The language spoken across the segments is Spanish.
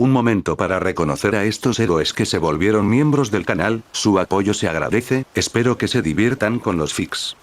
Un momento para reconocer a estos héroes que se volvieron miembros del canal, su apoyo se agradece, espero que se diviertan con los fics.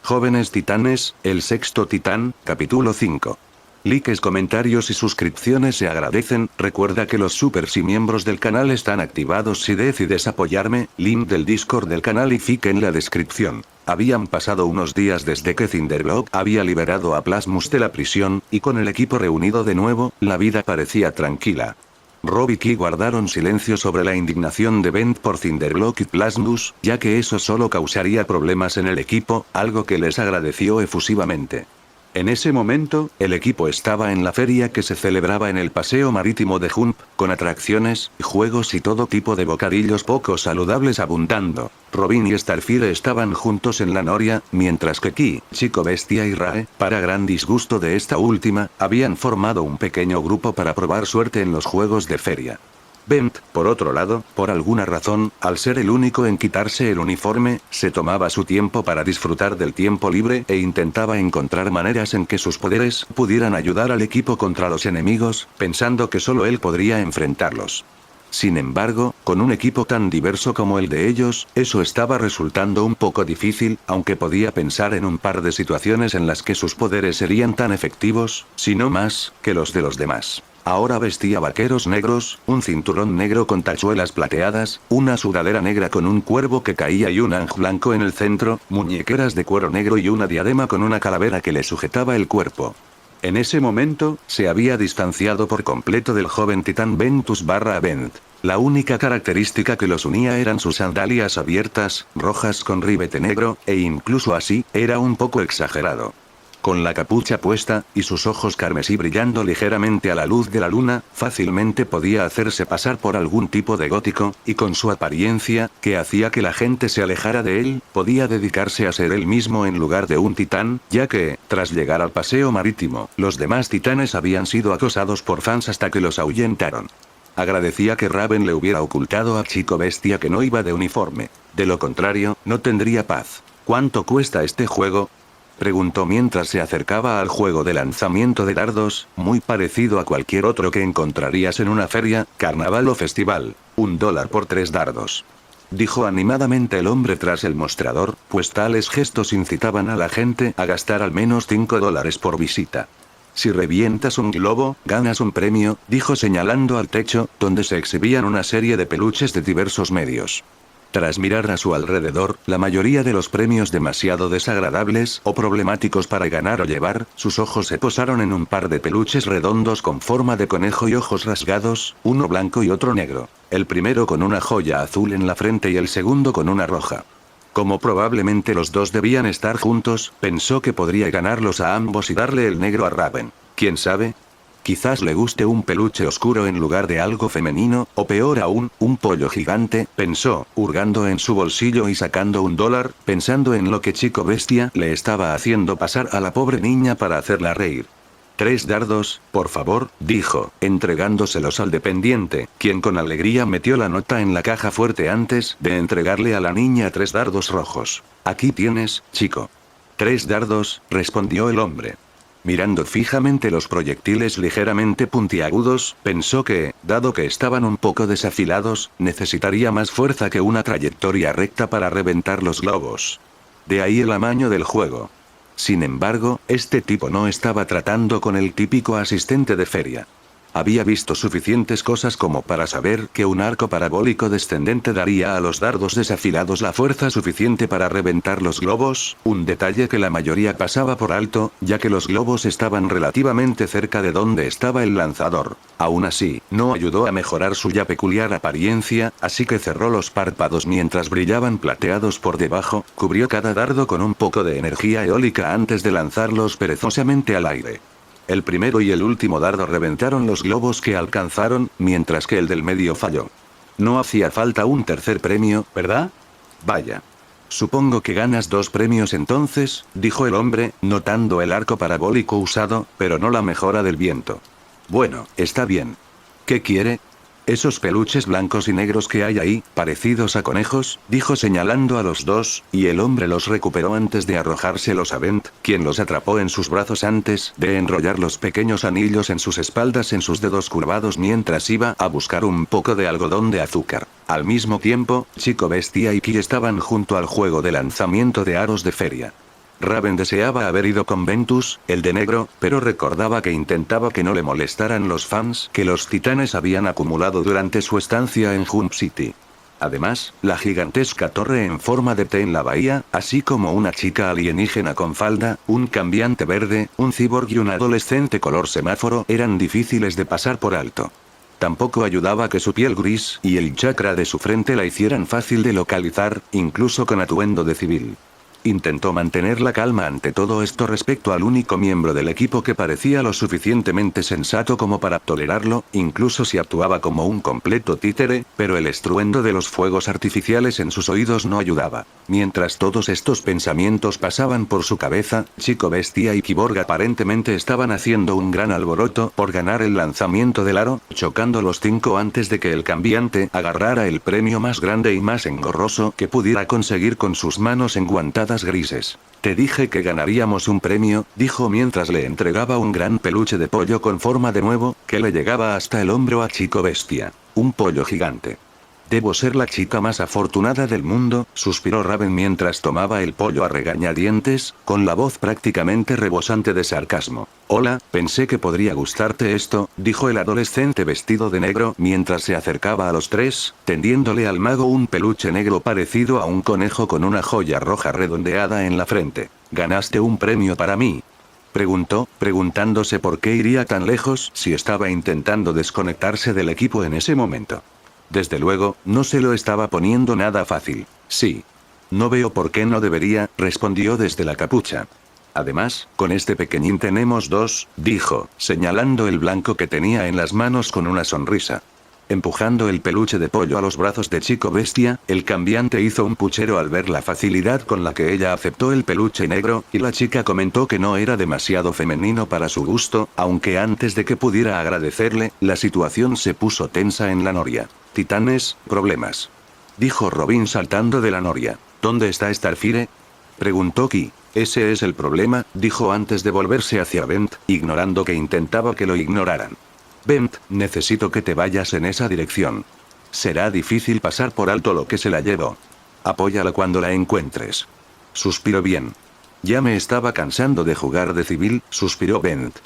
Jóvenes titanes, el sexto titán, capítulo 5. Likes, comentarios y suscripciones se agradecen, recuerda que los supers y miembros del canal están activados si decides apoyarme, link del Discord del canal y fic en la descripción. Habían pasado unos días desde que Cinderblock había liberado a Plasmus de la prisión, y con el equipo reunido de nuevo, la vida parecía tranquila. Rob y Key guardaron silencio sobre la indignación de Bent por Cinderblock y Plasmus, ya que eso solo causaría problemas en el equipo, algo que les agradeció efusivamente. En ese momento, el equipo estaba en la feria que se celebraba en el paseo marítimo de Hump, con atracciones, juegos y todo tipo de bocadillos poco saludables abundando. Robin y Starfire estaban juntos en la noria, mientras que Key, Chico Bestia y Rae, para gran disgusto de esta última, habían formado un pequeño grupo para probar suerte en los juegos de feria. Bent, por otro lado, por alguna razón, al ser el único en quitarse el uniforme, se tomaba su tiempo para disfrutar del tiempo libre e intentaba encontrar maneras en que sus poderes pudieran ayudar al equipo contra los enemigos, pensando que solo él podría enfrentarlos. Sin embargo, con un equipo tan diverso como el de ellos, eso estaba resultando un poco difícil, aunque podía pensar en un par de situaciones en las que sus poderes serían tan efectivos, si no más, que los de los demás. Ahora vestía vaqueros negros, un cinturón negro con tachuelas plateadas, una sudadera negra con un cuervo que caía y un anj blanco en el centro, muñequeras de cuero negro y una diadema con una calavera que le sujetaba el cuerpo. En ese momento, se había distanciado por completo del joven titán Ventus/Bent. La única característica que los unía eran sus sandalias abiertas, rojas con ribete negro, e incluso así, era un poco exagerado. Con la capucha puesta, y sus ojos carmesí brillando ligeramente a la luz de la luna, fácilmente podía hacerse pasar por algún tipo de gótico, y con su apariencia, que hacía que la gente se alejara de él, podía dedicarse a ser él mismo en lugar de un titán, ya que, tras llegar al paseo marítimo, los demás titanes habían sido acosados por fans hasta que los ahuyentaron. Agradecía que Raven le hubiera ocultado a Chico Bestia que no iba de uniforme. De lo contrario, no tendría paz. ¿Cuánto cuesta este juego?, preguntó mientras se acercaba al juego de lanzamiento de dardos, muy parecido a cualquier otro que encontrarías en una feria, carnaval o festival. $1 por 3 dardos. Dijo animadamente el hombre tras el mostrador, pues tales gestos incitaban a la gente a gastar al menos $5 por visita. Si revientas un globo, ganas un premio, dijo señalando al techo, donde se exhibían una serie de peluches de diversos medios. Tras mirar a su alrededor, la mayoría de los premios demasiado desagradables o problemáticos para ganar o llevar, sus ojos se posaron en un par de peluches redondos con forma de conejo y ojos rasgados, uno blanco y otro negro. El primero con una joya azul en la frente y el segundo con una roja. Como probablemente los dos debían estar juntos, pensó que podría ganarlos a ambos y darle el negro a Raven. ¿Quién sabe? Quizás le guste un peluche oscuro en lugar de algo femenino, o peor aún, un pollo gigante, pensó, hurgando en su bolsillo y sacando $1, pensando en lo que Chico Bestia le estaba haciendo pasar a la pobre niña para hacerla reír. 3 dardos, por favor, dijo, entregándoselos al dependiente, quien con alegría metió la nota en la caja fuerte antes de entregarle a la niña 3 dardos rojos. Aquí tienes, chico. 3 dardos, respondió el hombre. Mirando fijamente los proyectiles ligeramente puntiagudos, pensó que, dado que estaban un poco desafilados, necesitaría más fuerza que una trayectoria recta para reventar los globos. De ahí el amaño del juego. Sin embargo, este tipo no estaba tratando con el típico asistente de feria. Había visto suficientes cosas como para saber que un arco parabólico descendente daría a los dardos desafilados la fuerza suficiente para reventar los globos, un detalle que la mayoría pasaba por alto, ya que los globos estaban relativamente cerca de donde estaba el lanzador. Aún así, no ayudó a mejorar su ya peculiar apariencia, así que cerró los párpados mientras brillaban plateados por debajo, cubrió cada dardo con un poco de energía eólica antes de lanzarlos perezosamente al aire. El primero y el último dardo reventaron los globos que alcanzaron, mientras que el del medio falló. No hacía falta un tercer premio, ¿verdad? Vaya. Supongo que ganas 2 premios entonces, dijo el hombre, notando el arco parabólico usado, pero no la mejora del viento. Bueno, está bien. ¿Qué quiere? Esos peluches blancos y negros que hay ahí, parecidos a conejos, dijo señalando a los dos, y el hombre los recuperó antes de arrojárselos a Bent, quien los atrapó en sus brazos antes de enrollar los pequeños anillos en sus espaldas en sus dedos curvados mientras iba a buscar un poco de algodón de azúcar. Al mismo tiempo, Chico Bestia y Ki estaban junto al juego de lanzamiento de aros de feria. Raven deseaba haber ido con Ventus, el de negro, pero recordaba que intentaba que no le molestaran los fans que los titanes habían acumulado durante su estancia en Jump City. Además, la gigantesca torre en forma de T en la bahía, así como una chica alienígena con falda, un cambiante verde, un cyborg y un adolescente color semáforo eran difíciles de pasar por alto. Tampoco ayudaba que su piel gris y el chakra de su frente la hicieran fácil de localizar, incluso con atuendo de civil. Intentó mantener la calma ante todo esto respecto al único miembro del equipo que parecía lo suficientemente sensato como para tolerarlo, incluso si actuaba como un completo títere, pero el estruendo de los fuegos artificiales en sus oídos no ayudaba. Mientras todos estos pensamientos pasaban por su cabeza, Chico Bestia y Cyborg aparentemente estaban haciendo un gran alboroto por ganar el lanzamiento del aro, chocando los 5 antes de que el cambiante agarrara el premio más grande y más engorroso que pudiera conseguir con sus manos enguantadas grises. Te dije que ganaríamos un premio, dijo mientras le entregaba un gran peluche de pollo con forma de huevo, que le llegaba hasta el hombro a Chico Bestia. Un pollo gigante. Debo ser la chica más afortunada del mundo, suspiró Raven mientras tomaba el pollo a regañadientes, con la voz prácticamente rebosante de sarcasmo. Hola, pensé que podría gustarte esto, dijo el adolescente vestido de negro mientras se acercaba a los tres, tendiéndole al mago un peluche negro parecido a un conejo con una joya roja redondeada en la frente. ¿Ganaste un premio para mí?, preguntó, preguntándose por qué iría tan lejos si estaba intentando desconectarse del equipo en ese momento. Desde luego, no se lo estaba poniendo nada fácil. Sí. No veo por qué no debería, respondió desde la capucha. Además, con este pequeñín tenemos 2, dijo, señalando el blanco que tenía en las manos con una sonrisa. Empujando el peluche de pollo a los brazos de Chico Bestia, el cambiante hizo un puchero al ver la facilidad con la que ella aceptó el peluche negro, y la chica comentó que no era demasiado femenino para su gusto, aunque antes de que pudiera agradecerle, la situación se puso tensa en la noria. Titanes, problemas. Dijo Robin saltando de la noria. ¿Dónde está Starfire?, preguntó Ki. Ese es el problema, dijo antes de volverse hacia Bent, ignorando que intentaba que lo ignoraran. Bent, necesito que te vayas en esa dirección. Será difícil pasar por alto lo que se la llevó. Apóyala cuando la encuentres. Suspiró bien. Ya me estaba cansando de jugar de civil, suspiró Bent.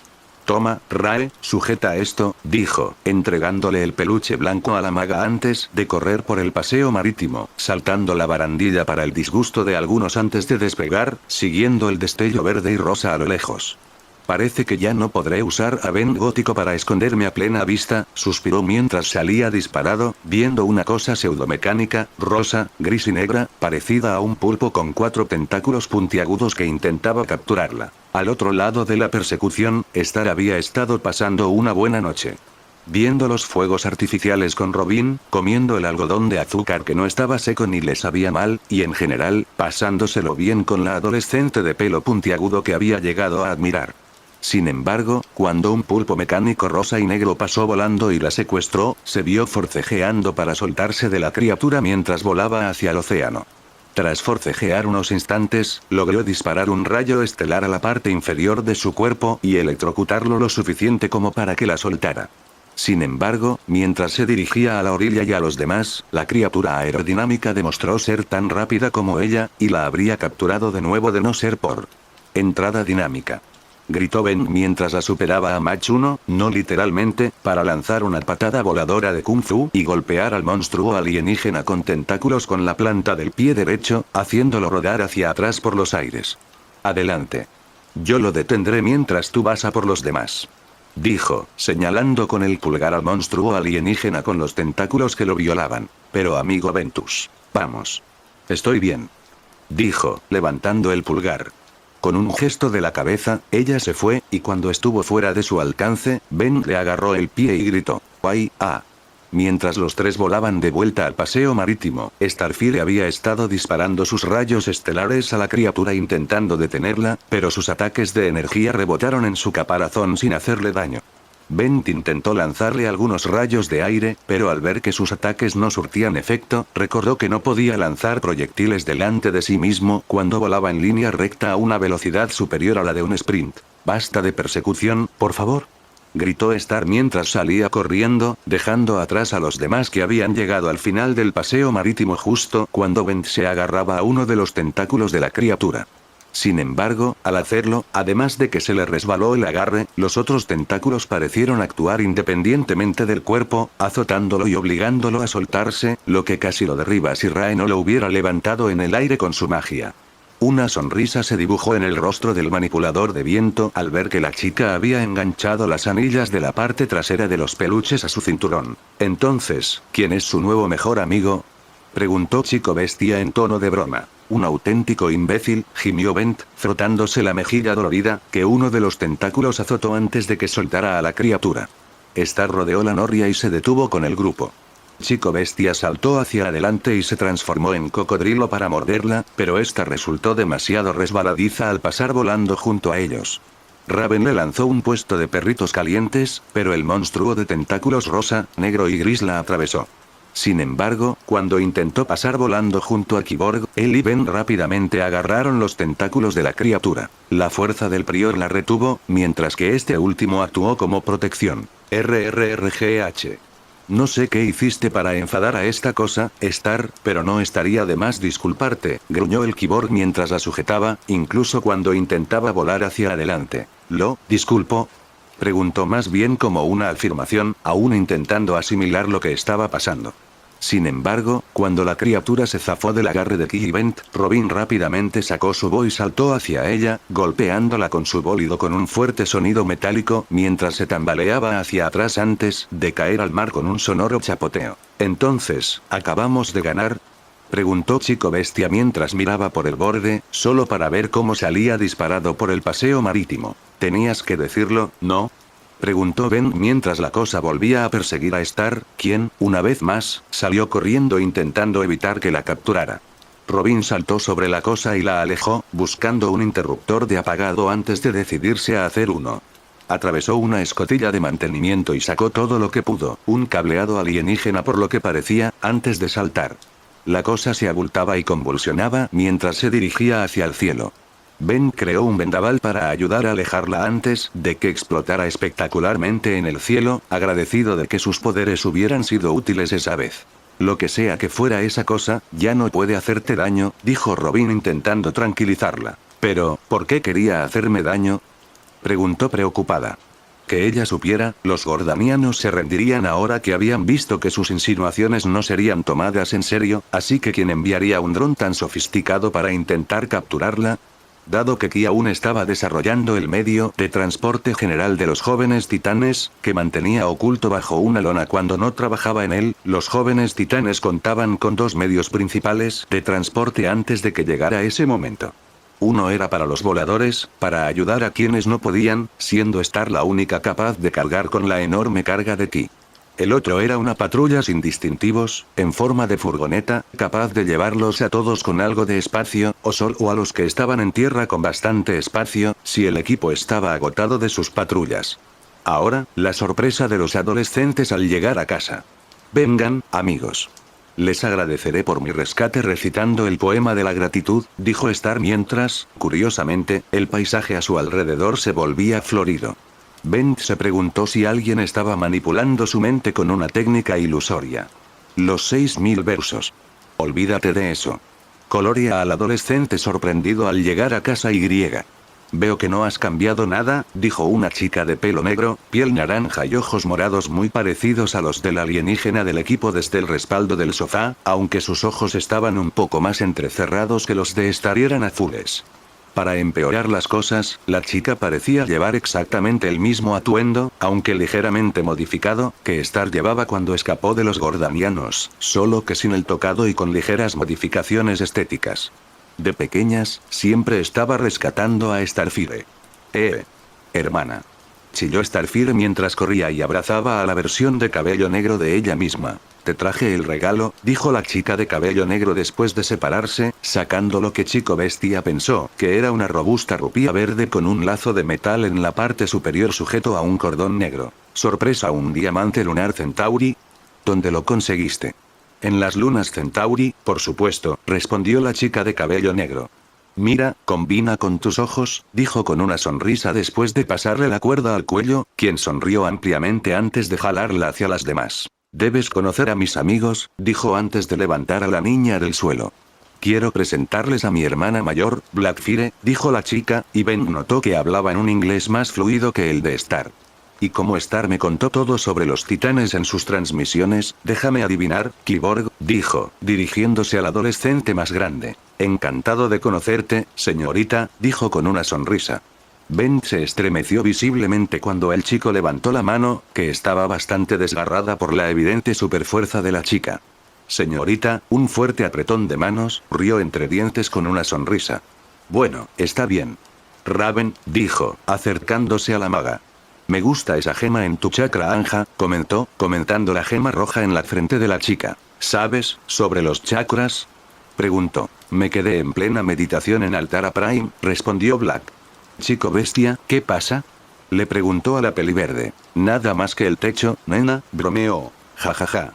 Toma, Rae, sujeta esto, dijo, entregándole el peluche blanco a la maga antes de correr por el paseo marítimo, saltando la barandilla para el disgusto de algunos antes de despegar, siguiendo el destello verde y rosa a lo lejos. Parece que ya no podré usar a Ben gótico para esconderme a plena vista, suspiró mientras salía disparado, viendo una cosa pseudomecánica, rosa, gris y negra, parecida a un pulpo con 4 tentáculos puntiagudos que intentaba capturarla. Al otro lado de la persecución, Star había estado pasando una buena noche. Viendo los fuegos artificiales con Robin, comiendo el algodón de azúcar que no estaba seco ni le sabía mal, y en general, pasándoselo bien con la adolescente de pelo puntiagudo que había llegado a admirar. Sin embargo, cuando un pulpo mecánico rosa y negro pasó volando y la secuestró, se vio forcejeando para soltarse de la criatura mientras volaba hacia el océano. Tras forcejear unos instantes, logró disparar un rayo estelar a la parte inferior de su cuerpo y electrocutarlo lo suficiente como para que la soltara. Sin embargo, mientras se dirigía a la orilla y a los demás, la criatura aerodinámica demostró ser tan rápida como ella, y la habría capturado de nuevo de no ser por entrada dinámica. Gritó Ben mientras la superaba a Mach 1, no literalmente, para lanzar una patada voladora de Kung Fu y golpear al monstruo alienígena con tentáculos con la planta del pie derecho, haciéndolo rodar hacia atrás por los aires. Adelante. Yo lo detendré mientras tú vas a por los demás. Dijo, señalando con el pulgar al monstruo alienígena con los tentáculos que lo violaban. Pero amigo Ventus. Vamos. Estoy bien. Dijo, levantando el pulgar. Con un gesto de la cabeza, ella se fue, y cuando estuvo fuera de su alcance, Ben le agarró el pie y gritó, ¡ay, ah! Mientras los tres volaban de vuelta al paseo marítimo, Starfire había estado disparando sus rayos estelares a la criatura intentando detenerla, pero sus ataques de energía rebotaron en su caparazón sin hacerle daño. Bent intentó lanzarle algunos rayos de aire, pero al ver que sus ataques no surtían efecto, recordó que no podía lanzar proyectiles delante de sí mismo cuando volaba en línea recta a una velocidad superior a la de un sprint. «Basta de persecución, por favor», gritó Star mientras salía corriendo, dejando atrás a los demás que habían llegado al final del paseo marítimo justo cuando Bent se agarraba a uno de los tentáculos de la criatura. Sin embargo, al hacerlo, además de que se le resbaló el agarre, los otros tentáculos parecieron actuar independientemente del cuerpo, azotándolo y obligándolo a soltarse, lo que casi lo derriba si Rae no lo hubiera levantado en el aire con su magia. Una sonrisa se dibujó en el rostro del manipulador de viento al ver que la chica había enganchado las anillas de la parte trasera de los peluches a su cinturón. Entonces, ¿quién es su nuevo mejor amigo?, preguntó Chico Bestia en tono de broma. Un auténtico imbécil, gimió Bent, frotándose la mejilla dolorida, que uno de los tentáculos azotó antes de que soltara a la criatura. Star rodeó la noria y se detuvo con el grupo. Chico Bestia saltó hacia adelante y se transformó en cocodrilo para morderla, pero esta resultó demasiado resbaladiza al pasar volando junto a ellos. Raven le lanzó un puesto de perritos calientes, pero el monstruo de tentáculos rosa, negro y gris la atravesó. Sin embargo, cuando intentó pasar volando junto a Kyborg, él y Ben rápidamente agarraron los tentáculos de la criatura. La fuerza del prior la retuvo, mientras que este último actuó como protección. RRRGH. No sé qué hiciste para enfadar a esta cosa, Star, pero no estaría de más disculparte, gruñó el Kyborg mientras la sujetaba, incluso cuando intentaba volar hacia adelante. ¿Lo disculpo?, preguntó más bien como una afirmación, aún intentando asimilar lo que estaba pasando. Sin embargo, cuando la criatura se zafó del agarre de Ki y Bent, Robin rápidamente sacó su bo y saltó hacia ella, golpeándola con su bólido con un fuerte sonido metálico, mientras se tambaleaba hacia atrás antes de caer al mar con un sonoro chapoteo. Entonces, ¿acabamos de ganar?, preguntó Chico Bestia mientras miraba por el borde, solo para ver cómo salía disparado por el paseo marítimo. ¿Tenías que decirlo, no?, preguntó Ben mientras la cosa volvía a perseguir a Star, quien, una vez más, salió corriendo intentando evitar que la capturara. Robin saltó sobre la cosa y la alejó, buscando un interruptor de apagado antes de decidirse a hacer uno. Atravesó una escotilla de mantenimiento y sacó todo lo que pudo, un cableado alienígena por lo que parecía, antes de saltar. La cosa se abultaba y convulsionaba mientras se dirigía hacia el cielo. Ben creó un vendaval para ayudar a alejarla antes de que explotara espectacularmente en el cielo, agradecido de que sus poderes hubieran sido útiles esa vez. Lo que sea que fuera esa cosa, ya no puede hacerte daño, dijo Robin intentando tranquilizarla. Pero, ¿por qué quería hacerme daño?, preguntó preocupada. Que ella supiera, los gordanianos se rendirían ahora que habían visto que sus insinuaciones no serían tomadas en serio, así que ¿quién enviaría un dron tan sofisticado para intentar capturarla? Dado que Ki aún estaba desarrollando el medio de transporte general de los jóvenes titanes, que mantenía oculto bajo una lona cuando no trabajaba en él, los jóvenes titanes contaban con dos medios principales de transporte antes de que llegara ese momento. Uno era para los voladores, para ayudar a quienes no podían, siendo Star la única capaz de cargar con la enorme carga de Ki. El otro era una patrulla sin distintivos, en forma de furgoneta, capaz de llevarlos a todos con algo de espacio, o solo a los que estaban en tierra con bastante espacio, si el equipo estaba agotado de sus patrullas. Ahora, la sorpresa de los adolescentes al llegar a casa. Vengan, amigos. Les agradeceré por mi rescate recitando el poema de la gratitud, dijo Star mientras, curiosamente, el paisaje a su alrededor se volvía florido. Bent se preguntó si alguien estaba manipulando su mente con una técnica ilusoria. Los 6000 versos. Olvídate de eso. Colorea al adolescente sorprendido al llegar a casa y griega. Veo que no has cambiado nada, dijo una chica de pelo negro, piel naranja y ojos morados muy parecidos a los del alienígena del equipo desde el respaldo del sofá, aunque sus ojos estaban un poco más entrecerrados que los de Star y eran azules. Para empeorar las cosas, la chica parecía llevar exactamente el mismo atuendo, aunque ligeramente modificado, que Star llevaba cuando escapó de los gordanianos, solo que sin el tocado y con ligeras modificaciones estéticas. De pequeñas, siempre estaba rescatando a Starfire. Hermana. Chilló Starfire mientras corría y abrazaba a la versión de cabello negro de ella misma. Te traje el regalo, dijo la chica de cabello negro después de separarse, sacando lo que Chico Bestia pensó que era una robusta rupia verde con un lazo de metal en la parte superior sujeto a un cordón negro. Sorpresa, un diamante lunar Centauri. ¿Dónde lo conseguiste? En las lunas Centauri, por supuesto, respondió la chica de cabello negro. Mira, combina con tus ojos, dijo con una sonrisa después de pasarle la cuerda al cuello, quien sonrió ampliamente antes de jalarla hacia las demás. Debes conocer a mis amigos, dijo antes de levantar a la niña del suelo. Quiero presentarles a mi hermana mayor, Blackfire, dijo la chica, y Ben notó que hablaba en un inglés más fluido que el de Star. Y como Star me contó todo sobre los titanes en sus transmisiones, déjame adivinar, Kyborg, dijo, dirigiéndose al adolescente más grande. Encantado de conocerte, señorita, dijo con una sonrisa. Ben se estremeció visiblemente cuando el chico levantó la mano, que estaba bastante desgarrada por la evidente superfuerza de la chica. Señorita, un fuerte apretón de manos, rió entre dientes con una sonrisa. Bueno, está bien. Raven, dijo, acercándose a la maga. Me gusta esa gema en tu chakra anja, comentó, comentando la gema roja en la frente de la chica. ¿Sabes, sobre los chakras? Preguntó. Me quedé en plena meditación en Altara Prime, respondió Black. Chico bestia, ¿qué pasa? Le preguntó a la peliverde. Nada más que el techo, nena, bromeó. Jajaja.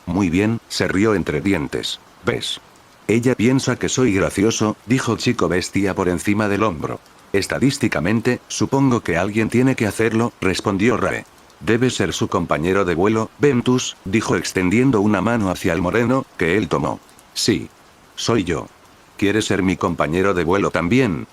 Muy bien, se rió entre dientes. ¿Ves? Ella piensa que soy gracioso, dijo Chico bestia por encima del hombro. Estadísticamente, supongo que alguien tiene que hacerlo, respondió Rae. Debe ser su compañero de vuelo, Ventus, dijo extendiendo una mano hacia el moreno, que él tomó. Sí. Soy yo. ¿Quieres ser mi compañero de vuelo también?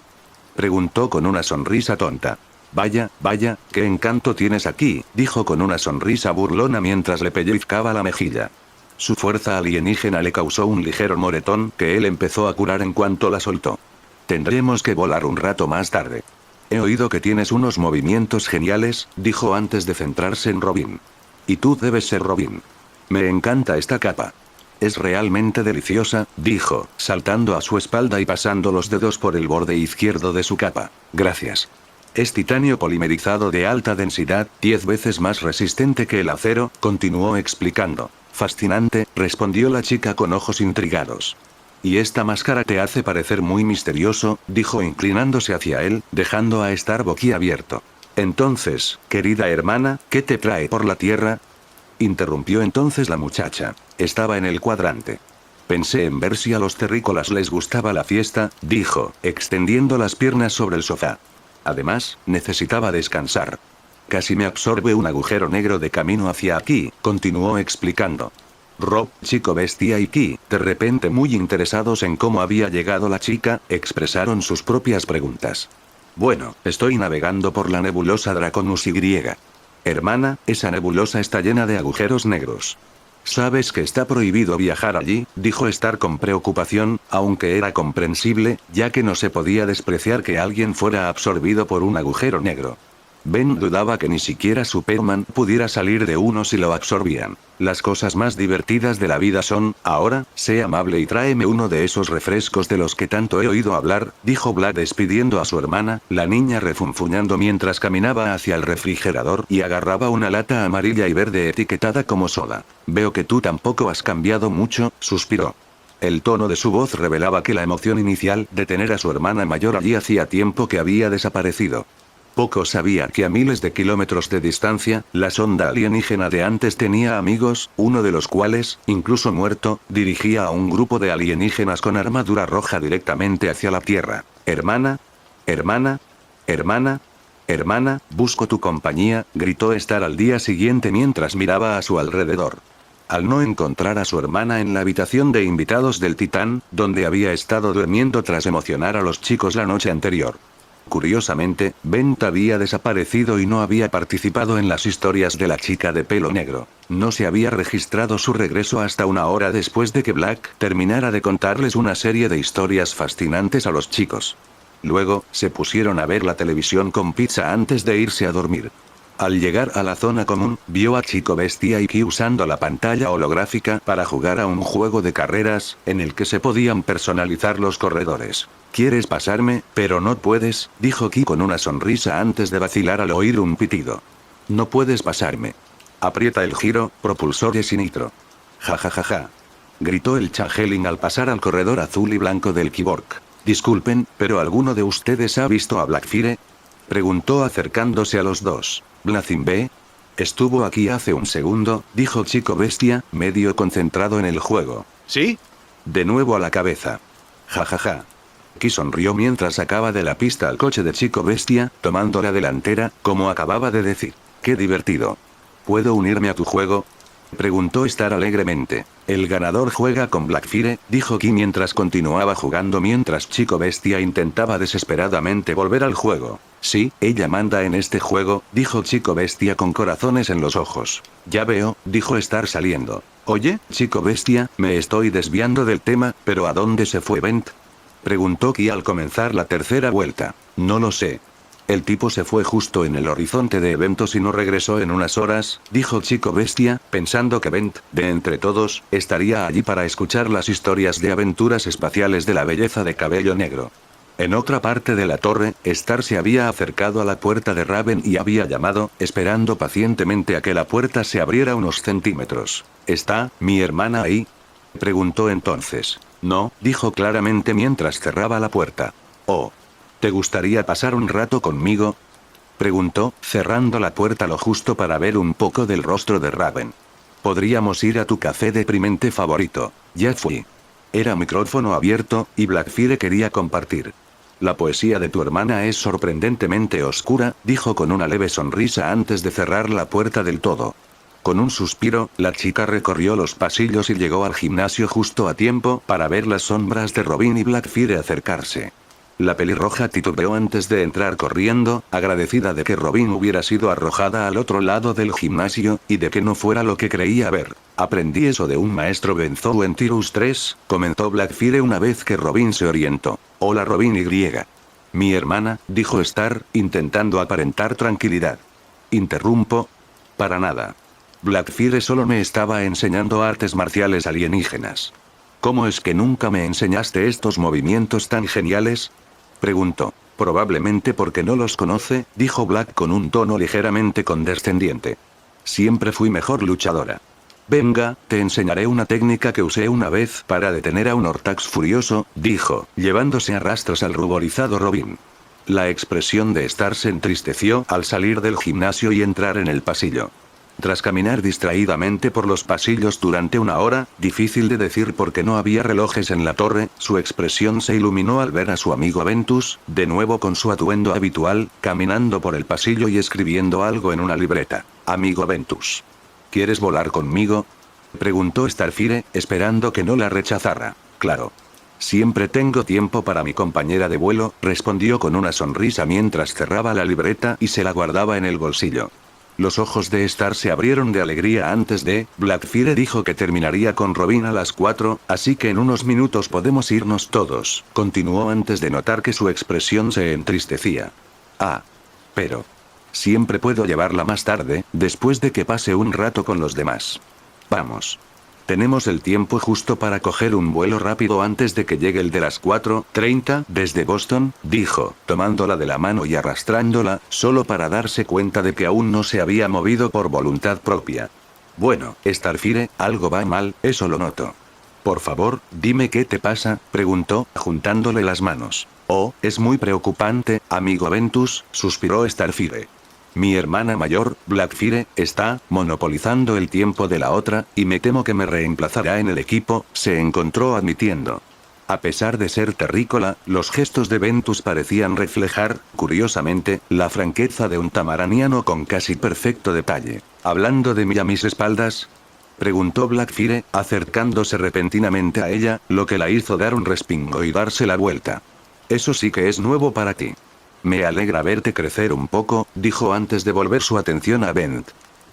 Preguntó con una sonrisa tonta. Vaya, vaya, qué encanto tienes aquí, dijo con una sonrisa burlona mientras le pellizcaba la mejilla. Su fuerza alienígena le causó un ligero moretón que él empezó a curar en cuanto la soltó. Tendremos que volar un rato más tarde. He oído que tienes unos movimientos geniales, dijo antes de centrarse en Robin. Y tú debes ser Robin. Me encanta esta capa. Es realmente deliciosa, dijo, saltando a su espalda y pasando los dedos por el borde izquierdo de su capa. Gracias. Es titanio polimerizado de alta densidad, 10 veces más resistente que el acero, continuó explicando. Fascinante, respondió la chica con ojos intrigados. Y esta máscara te hace parecer muy misterioso, dijo inclinándose hacia él, dejando a Star boquiabierto. Entonces, querida hermana, ¿qué te trae por la tierra? Interrumpió entonces la muchacha. Estaba en el cuadrante. Pensé en ver si a los terrícolas les gustaba la fiesta, dijo, extendiendo las piernas sobre el sofá. Además, necesitaba descansar. Casi me absorbe un agujero negro de camino hacia aquí, continuó explicando. Rob, Chico bestia y Ki, de repente muy interesados en cómo había llegado la chica, expresaron sus propias preguntas. Bueno, estoy navegando por la nebulosa Draconus Y. Hermana, esa nebulosa está llena de agujeros negros. Sabes que está prohibido viajar allí, dijo Star con preocupación, aunque era comprensible, ya que no se podía despreciar que alguien fuera absorbido por un agujero negro. Ben dudaba que ni siquiera Superman pudiera salir de uno si lo absorbían. Las cosas más divertidas de la vida son, ahora, sé amable y tráeme uno de esos refrescos de los que tanto he oído hablar, dijo Black despidiendo a su hermana, la niña refunfuñando mientras caminaba hacia el refrigerador y agarraba una lata amarilla y verde etiquetada como soda. Veo que tú tampoco has cambiado mucho, suspiró. El tono de su voz revelaba que la emoción inicial de tener a su hermana mayor allí hacía tiempo que había desaparecido. Poco sabía que a miles de kilómetros de distancia, la sonda alienígena de antes tenía amigos, uno de los cuales, incluso muerto, dirigía a un grupo de alienígenas con armadura roja directamente hacia la Tierra. Hermana, hermana, hermana, hermana, busco tu compañía, gritó Star al día siguiente mientras miraba a su alrededor. Al no encontrar a su hermana en la habitación de invitados del Titán, donde había estado durmiendo tras emocionar a los chicos la noche anterior. Curiosamente, Bent había desaparecido y no había participado en las historias de la chica de pelo negro. No se había registrado su regreso hasta una hora después de que Black terminara de contarles una serie de historias fascinantes a los chicos. Luego, se pusieron a ver la televisión con pizza antes de irse a dormir. Al llegar a la zona común, vio a Chico Bestia y Ki usando la pantalla holográfica para jugar a un juego de carreras, en el que se podían personalizar los corredores. ¿Quieres pasarme, pero no puedes?, dijo Ki con una sonrisa antes de vacilar al oír un pitido. No puedes pasarme. Aprieta el giro, propulsores y nitro. Ja ja ja ja. Gritó el Changeling al pasar al corredor azul y blanco del Kyborg. Disculpen, pero ¿alguno de ustedes ha visto a Blackfire? Preguntó acercándose a los dos. ¿Blazing B? Estuvo aquí hace un segundo, dijo Chico Bestia, medio concentrado en el juego. ¿Sí? De nuevo a la cabeza. Jajaja. Ki sonrió mientras sacaba de la pista al coche de Chico Bestia, tomando la delantera, como acababa de decir. ¡Qué divertido! ¿Puedo unirme a tu juego?, preguntó Star alegremente. El ganador juega con Blackfire, dijo Ki mientras continuaba jugando mientras Chico Bestia intentaba desesperadamente volver al juego. Sí, ella manda en este juego, dijo Chico Bestia con corazones en los ojos. Ya veo, dijo Star saliendo. Oye, Chico Bestia, me estoy desviando del tema, pero ¿a dónde se fue Bent?, preguntó Ki al comenzar la tercera vuelta. No lo sé. El tipo se fue justo en el horizonte de eventos y no regresó en unas horas, dijo Chico Bestia, pensando que Bent, de entre todos, estaría allí para escuchar las historias de aventuras espaciales de la belleza de cabello negro. En otra parte de la torre, Star se había acercado a la puerta de Raven y había llamado, esperando pacientemente a que la puerta se abriera unos centímetros. ¿Está mi hermana ahí?, preguntó entonces. No, dijo claramente mientras cerraba la puerta. Oh. ¿Te gustaría pasar un rato conmigo?, preguntó, cerrando la puerta lo justo para ver un poco del rostro de Raven. Podríamos ir a tu café deprimente favorito. Ya fui. Era micrófono abierto, y Blackfire quería compartir. La poesía de tu hermana es sorprendentemente oscura, dijo con una leve sonrisa antes de cerrar la puerta del todo. Con un suspiro, la chica recorrió los pasillos y llegó al gimnasio justo a tiempo para ver las sombras de Robin y Blackfire acercarse. La pelirroja titubeó antes de entrar corriendo, agradecida de que Robin hubiera sido arrojada al otro lado del gimnasio, y de que no fuera lo que creía ver. Aprendí eso de un maestro Benzou en Tirus 3, comentó Blackfire una vez que Robin se orientó. Hola Robin Y. Mi hermana, dijo Star, intentando aparentar tranquilidad. ¿Interrumpo? Para nada. Blackfire solo me estaba enseñando artes marciales alienígenas. ¿Cómo es que nunca me enseñaste estos movimientos tan geniales?, preguntó. Probablemente porque no los conoce, dijo Black con un tono ligeramente condescendiente. Siempre fui mejor luchadora. Venga, te enseñaré una técnica que usé una vez para detener a un Ortax furioso, dijo, llevándose a rastros al ruborizado Robin. La expresión de Star se entristeció al salir del gimnasio y entrar en el pasillo. Tras caminar distraídamente por los pasillos durante una hora, difícil de decir porque no había relojes en la torre, su expresión se iluminó al ver a su amigo Ventus, de nuevo con su atuendo habitual, caminando por el pasillo y escribiendo algo en una libreta. Amigo Ventus. ¿Quieres volar conmigo?, preguntó Starfire, esperando que no la rechazara. Claro. Siempre tengo tiempo para mi compañera de vuelo, respondió con una sonrisa mientras cerraba la libreta y se la guardaba en el bolsillo. Los ojos de Star se abrieron de alegría antes de, Blackfire dijo que terminaría con Robin a las 4, así que en unos minutos podemos irnos todos, continuó antes de notar que su expresión se entristecía. Ah. Pero. Siempre puedo llevarla más tarde, después de que pase un rato con los demás. Vamos. Tenemos el tiempo justo para coger un vuelo rápido antes de que llegue el de las 4:30 desde Boston, dijo, tomándola de la mano y arrastrándola, solo para darse cuenta de que aún no se había movido por voluntad propia. Bueno, Starfire, algo va mal, eso lo noto. Por favor, dime qué te pasa, preguntó, juntándole las manos. Oh, es muy preocupante, amigo Ventus, suspiró Starfire. Mi hermana mayor, Blackfire, está monopolizando el tiempo de la otra, y me temo que me reemplazará en el equipo, se encontró admitiendo. A pesar de ser terrícola, los gestos de Ventus parecían reflejar, curiosamente, la franqueza de un tamaraniano con casi perfecto detalle. ¿Hablando de mí a mis espaldas?, preguntó Blackfire, acercándose repentinamente a ella, lo que la hizo dar un respingo y darse la vuelta. Eso sí que es nuevo para ti. Me alegra verte crecer un poco, dijo antes de volver su atención a Bent.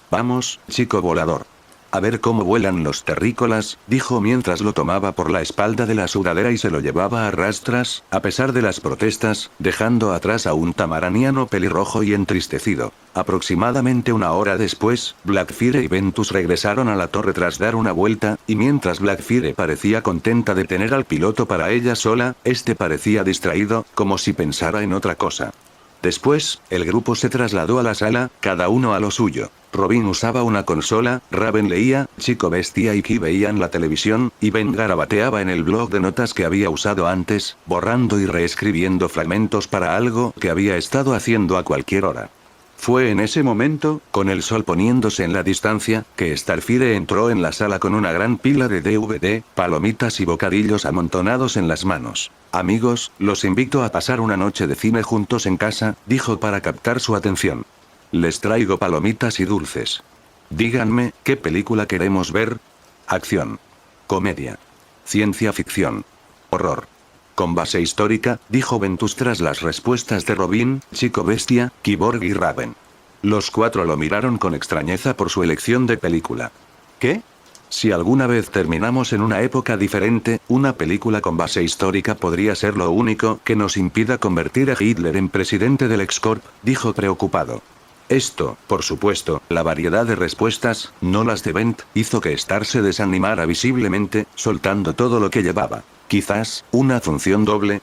Vamos, chico volador. A ver cómo vuelan los terrícolas, dijo mientras lo tomaba por la espalda de la sudadera y se lo llevaba a rastras, a pesar de las protestas, dejando atrás a un tamaraniano pelirrojo y entristecido. Aproximadamente una hora después, Blackfire y Ventus regresaron a la torre tras dar una vuelta, y mientras Blackfire parecía contenta de tener al piloto para ella sola, este parecía distraído, como si pensara en otra cosa. Después, el grupo se trasladó a la sala, cada uno a lo suyo. Robin usaba una consola, Raven leía, Chico Bestia y Ki veían la televisión, y Ben garabateaba en el blog de notas que había usado antes, borrando y reescribiendo fragmentos para algo que había estado haciendo a cualquier hora. Fue en ese momento, con el sol poniéndose en la distancia, que Starfire entró en la sala con una gran pila de DVD, palomitas y bocadillos amontonados en las manos. Amigos, los invito a pasar una noche de cine juntos en casa, dijo para captar su atención. Les traigo palomitas y dulces. Díganme, ¿qué película queremos ver? Acción. Comedia. Ciencia ficción. Horror. Con base histórica, dijo Ventus tras las respuestas de Robin, Chico Bestia, Cyborg y Raven. Los cuatro lo miraron con extrañeza por su elección de película. ¿Qué? Si alguna vez terminamos en una época diferente, una película con base histórica podría ser lo único que nos impida convertir a Hitler en presidente del X-Corp, dijo preocupado. Esto, por supuesto, la variedad de respuestas, no las de Bent, hizo que Star se desanimara visiblemente, soltando todo lo que llevaba. ¿Quizás, una función doble?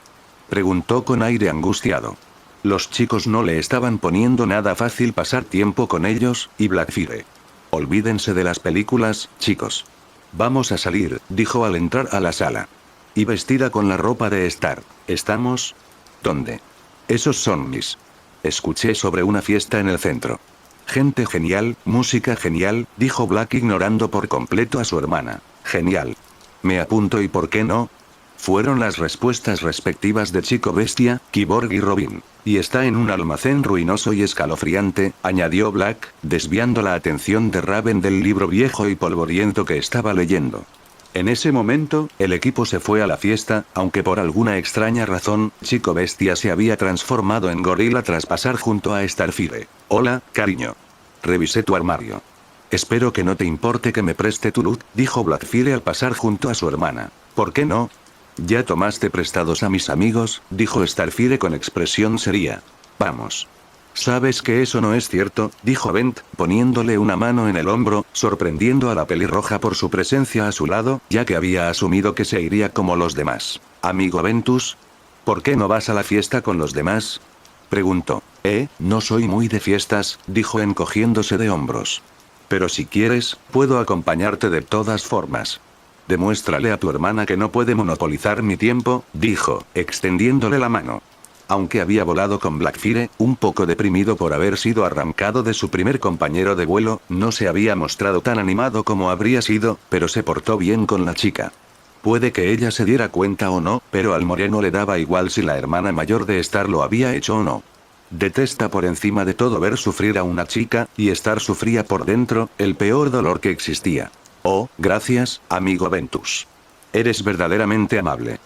Preguntó con aire angustiado. Los chicos no le estaban poniendo nada fácil pasar tiempo con ellos, y Blackfire. Olvídense de las películas, chicos. Vamos a salir, dijo al entrar a la sala. Y vestida con la ropa de Star. ¿Estamos? ¿Dónde? Esos son mis. Escuché sobre una fiesta en el centro. Gente genial, música genial, dijo Black ignorando por completo a su hermana. Genial. Me apunto y ¿por qué no? Fueron las respuestas respectivas de Chico Bestia, Cyborg y Robin. Y está en un almacén ruinoso y escalofriante, añadió Black, desviando la atención de Raven del libro viejo y polvoriento que estaba leyendo. En ese momento, el equipo se fue a la fiesta, aunque por alguna extraña razón, Chico Bestia se había transformado en gorila tras pasar junto a Starfire. Hola, cariño. Revisé tu armario. Espero que no te importe que me preste tu loot, dijo Blackfire al pasar junto a su hermana. ¿Por qué no? Ya tomaste prestados a mis amigos, dijo Starfire con expresión seria. Vamos. ¿Sabes que eso no es cierto?, dijo Bent, poniéndole una mano en el hombro, sorprendiendo a la pelirroja por su presencia a su lado, ya que había asumido que se iría como los demás. Amigo Ventus, ¿por qué no vas a la fiesta con los demás? Preguntó. No soy muy de fiestas, dijo encogiéndose de hombros. Pero si quieres, puedo acompañarte de todas formas. Demuéstrale a tu hermana que no puede monopolizar mi tiempo, dijo, extendiéndole la mano. Aunque había volado con Blackfire, un poco deprimido por haber sido arrancado de su primer compañero de vuelo, no se había mostrado tan animado como habría sido, pero se portó bien con la chica. Puede que ella se diera cuenta o no, pero al moreno le daba igual si la hermana mayor de Star lo había hecho o no. Detesta por encima de todo ver sufrir a una chica, y Star sufría por dentro, el peor dolor que existía. Oh, gracias, amigo Ventus. Eres verdaderamente amable.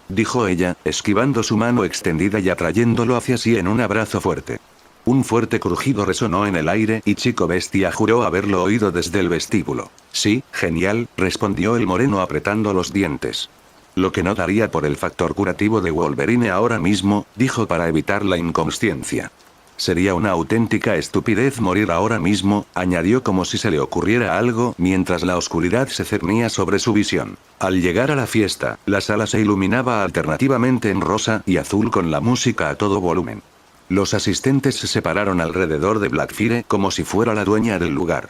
Dijo ella, esquivando su mano extendida y atrayéndolo hacia sí en un abrazo fuerte. Un fuerte crujido resonó en el aire y Chico Bestia juró haberlo oído desde el vestíbulo. Sí, genial, respondió el moreno apretando los dientes. Lo que no daría por el factor curativo de Wolverine ahora mismo, dijo para evitar la inconsciencia. Sería una auténtica estupidez morir ahora mismo, añadió como si se le ocurriera algo mientras la oscuridad se cernía sobre su visión. Al llegar a la fiesta, la sala se iluminaba alternativamente en rosa y azul con la música a todo volumen. Los asistentes se separaron alrededor de Blackfire como si fuera la dueña del lugar.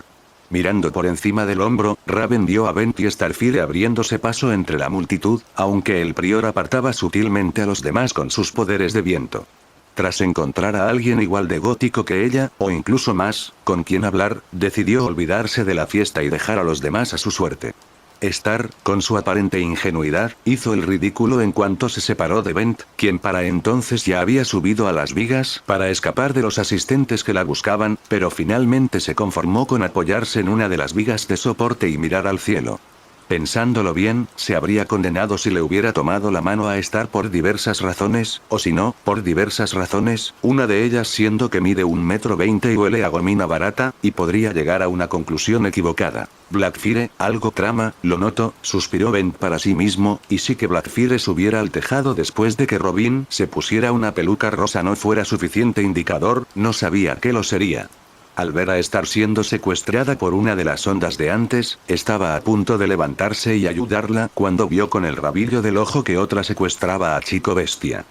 Mirando por encima del hombro, Raven vio a Bent y Starfire abriéndose paso entre la multitud, aunque el prior apartaba sutilmente a los demás con sus poderes de viento. Tras encontrar a alguien igual de gótico que ella, o incluso más, con quien hablar, decidió olvidarse de la fiesta y dejar a los demás a su suerte. Star, con su aparente ingenuidad, hizo el ridículo en cuanto se separó de Bent, quien para entonces ya había subido a las vigas para escapar de los asistentes que la buscaban, pero finalmente se conformó con apoyarse en una de las vigas de soporte y mirar al cielo. Pensándolo bien, se habría condenado si le hubiera tomado la mano a Star por diversas razones, o si no, por diversas razones, una de ellas siendo que mide 1,20 m y huele a gomina barata, y podría llegar a una conclusión equivocada. Blackfire, algo trama, lo noto, suspiró Bent para sí mismo, y si que Blackfire subiera al tejado después de que Robin se pusiera una peluca rosa no fuera suficiente indicador, no sabía que lo sería. Al ver a Star siendo secuestrada por una de las ondas de antes, estaba a punto de levantarse y ayudarla cuando vio con el rabillo del ojo que otra secuestraba a Chico Bestia.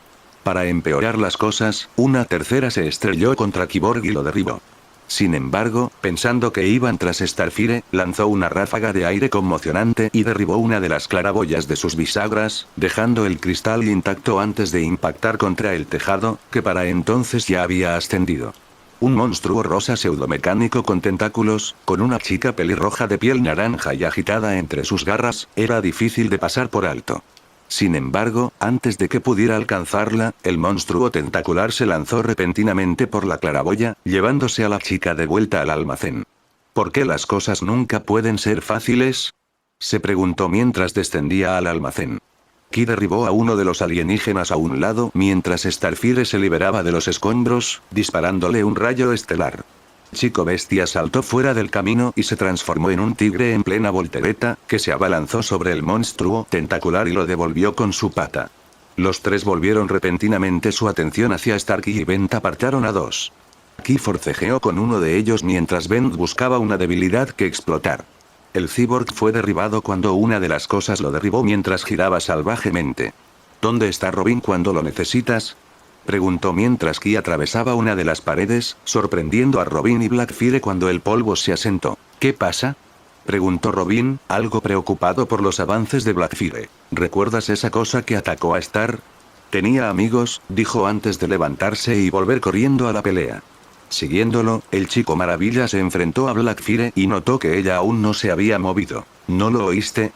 Para empeorar las cosas, una tercera se estrelló contra Cyborg y lo derribó. Sin embargo, pensando que iban tras Starfire, lanzó una ráfaga de aire conmocionante y derribó una de las claraboyas de sus bisagras, dejando el cristal intacto antes de impactar contra el tejado, que para entonces ya había ascendido. Un monstruo rosa pseudomecánico con tentáculos, con una chica pelirroja de piel naranja y agitada entre sus garras, era difícil de pasar por alto. Sin embargo, antes de que pudiera alcanzarla, el monstruo tentacular se lanzó repentinamente por la claraboya, llevándose a la chica de vuelta al almacén. ¿Por qué las cosas nunca pueden ser fáciles? Se preguntó mientras descendía al almacén. Ki derribó a uno de los alienígenas a un lado mientras Starfire se liberaba de los escombros, disparándole un rayo estelar. Chico Bestia saltó fuera del camino y se transformó en un tigre en plena voltereta, que se abalanzó sobre el monstruo tentacular y lo devolvió con su pata. Los tres volvieron repentinamente su atención hacia Starky y Bent apartaron a dos. Ki forcejeó con uno de ellos mientras Bent buscaba una debilidad que explotar. El cyborg fue derribado cuando una de las cosas lo derribó mientras giraba salvajemente. ¿Dónde está Robin cuando lo necesitas? Preguntó mientras Ki atravesaba una de las paredes, sorprendiendo a Robin y Blackfire cuando el polvo se asentó. ¿Qué pasa? Preguntó Robin, algo preocupado por los avances de Blackfire. ¿Recuerdas esa cosa que atacó a Star? Tenía amigos, dijo antes de levantarse y volver corriendo a la pelea. Siguiéndolo, el chico maravilla se enfrentó a Blackfire y notó que ella aún no se había movido. ¿No lo oíste?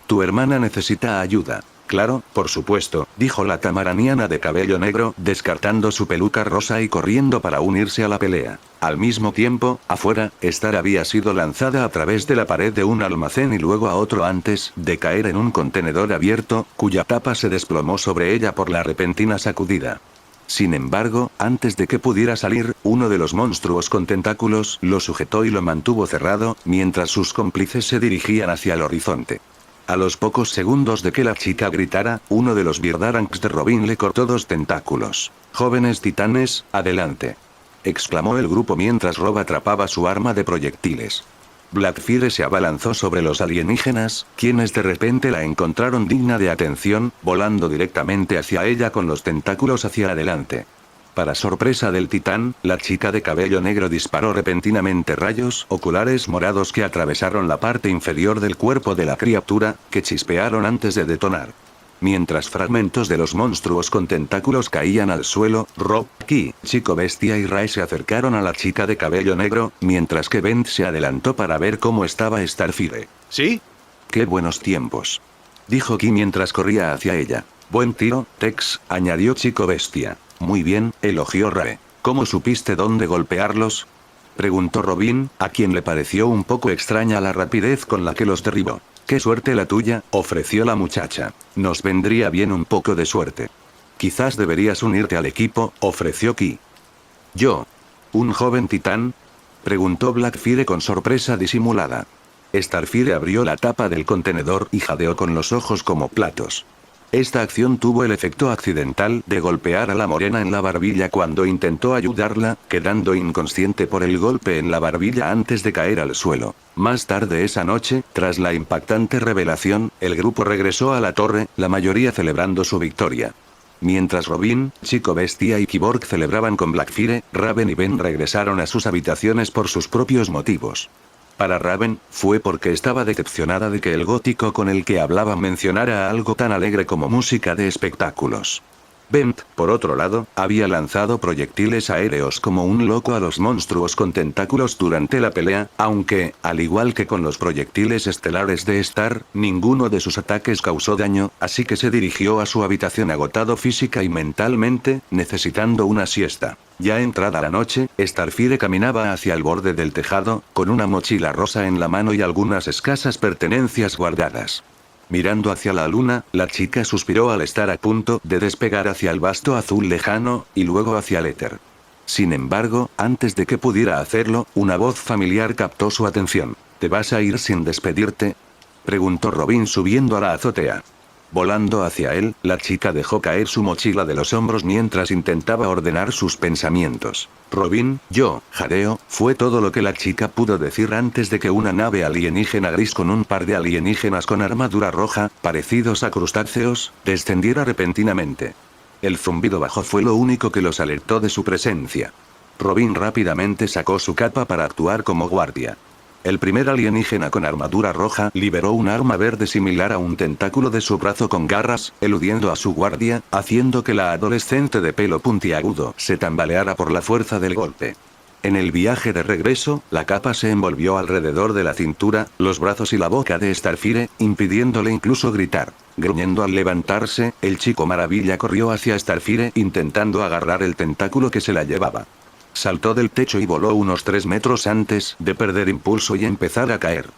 Tu hermana necesita ayuda. Claro, por supuesto, dijo la tamaraniana de cabello negro, descartando su peluca rosa y corriendo para unirse a la pelea. Al mismo tiempo, afuera, Star había sido lanzada a través de la pared de un almacén y luego a otro antes de caer en un contenedor abierto, cuya tapa se desplomó sobre ella por la repentina sacudida. Sin embargo, antes de que pudiera salir, uno de los monstruos con tentáculos lo sujetó y lo mantuvo cerrado, mientras sus cómplices se dirigían hacia el horizonte. A los pocos segundos de que la chica gritara, uno de los Birdarangs de Robin le cortó dos tentáculos. «Jóvenes titanes, adelante», exclamó el grupo mientras Rob atrapaba su arma de proyectiles. Blackfire se abalanzó sobre los alienígenas, quienes de repente la encontraron digna de atención, volando directamente hacia ella con los tentáculos hacia adelante. Para sorpresa del titán, la chica de cabello negro disparó repentinamente rayos oculares morados que atravesaron la parte inferior del cuerpo de la criatura, que chispearon antes de detonar. Mientras fragmentos de los monstruos con tentáculos caían al suelo, Rob, Ki, Chico Bestia y Ray se acercaron a la chica de cabello negro, mientras que Bent se adelantó para ver cómo estaba Starfire. ¿Sí? ¡Qué buenos tiempos!, dijo Ki mientras corría hacia ella. Buen tiro, Tex, añadió Chico Bestia. Muy bien, elogió Ray. ¿Cómo supiste dónde golpearlos?, preguntó Robin, a quien le pareció un poco extraña la rapidez con la que los derribó. «Qué suerte la tuya», ofreció la muchacha. «Nos vendría bien un poco de suerte». «Quizás deberías unirte al equipo», ofreció Ki. «¿Yo? ¿Un joven titán?», preguntó Blackfire con sorpresa disimulada. Starfire abrió la tapa del contenedor y jadeó con los ojos como platos. Esta acción tuvo el efecto accidental de golpear a la morena en la barbilla cuando intentó ayudarla, quedando inconsciente por el golpe en la barbilla antes de caer al suelo. Más tarde esa noche, tras la impactante revelación, el grupo regresó a la torre, la mayoría celebrando su victoria. Mientras Robin, Chico Bestia y Kyborg celebraban con Blackfire, Raven y Ben regresaron a sus habitaciones por sus propios motivos. Para Raven, fue porque estaba decepcionada de que el gótico con el que hablaba mencionara algo tan alegre como música de espectáculos. Bent, por otro lado, había lanzado proyectiles aéreos como un loco a los monstruos con tentáculos durante la pelea, aunque, al igual que con los proyectiles estelares de Star, ninguno de sus ataques causó daño, así que se dirigió a su habitación agotado física y mentalmente, necesitando una siesta. Ya entrada la noche, Starfire caminaba hacia el borde del tejado, con una mochila rosa en la mano y algunas escasas pertenencias guardadas. Mirando hacia la luna, la chica suspiró al estar a punto de despegar hacia el vasto azul lejano, y luego hacia el éter. Sin embargo, antes de que pudiera hacerlo, una voz familiar captó su atención. ¿Te vas a ir sin despedirte?, preguntó Robin subiendo a la azotea. Volando hacia él, la chica dejó caer su mochila de los hombros mientras intentaba ordenar sus pensamientos. Robin, yo, jadeo, fue todo lo que la chica pudo decir antes de que una nave alienígena gris con un par de alienígenas con armadura roja, parecidos a crustáceos, descendiera repentinamente. El zumbido bajo fue lo único que los alertó de su presencia. Robin rápidamente sacó su capa para actuar como guardia. El primer alienígena con armadura roja liberó un arma verde similar a un tentáculo de su brazo con garras, eludiendo a su guardia, haciendo que la adolescente de pelo puntiagudo se tambaleara por la fuerza del golpe. En el viaje de regreso, la capa se envolvió alrededor de la cintura, los brazos y la boca de Starfire, impidiéndole incluso gritar. Gruñendo al levantarse, el chico maravilla corrió hacia Starfire intentando agarrar el tentáculo que se la llevaba. Saltó del techo y voló unos 3 metros antes de perder impulso y empezar a caer.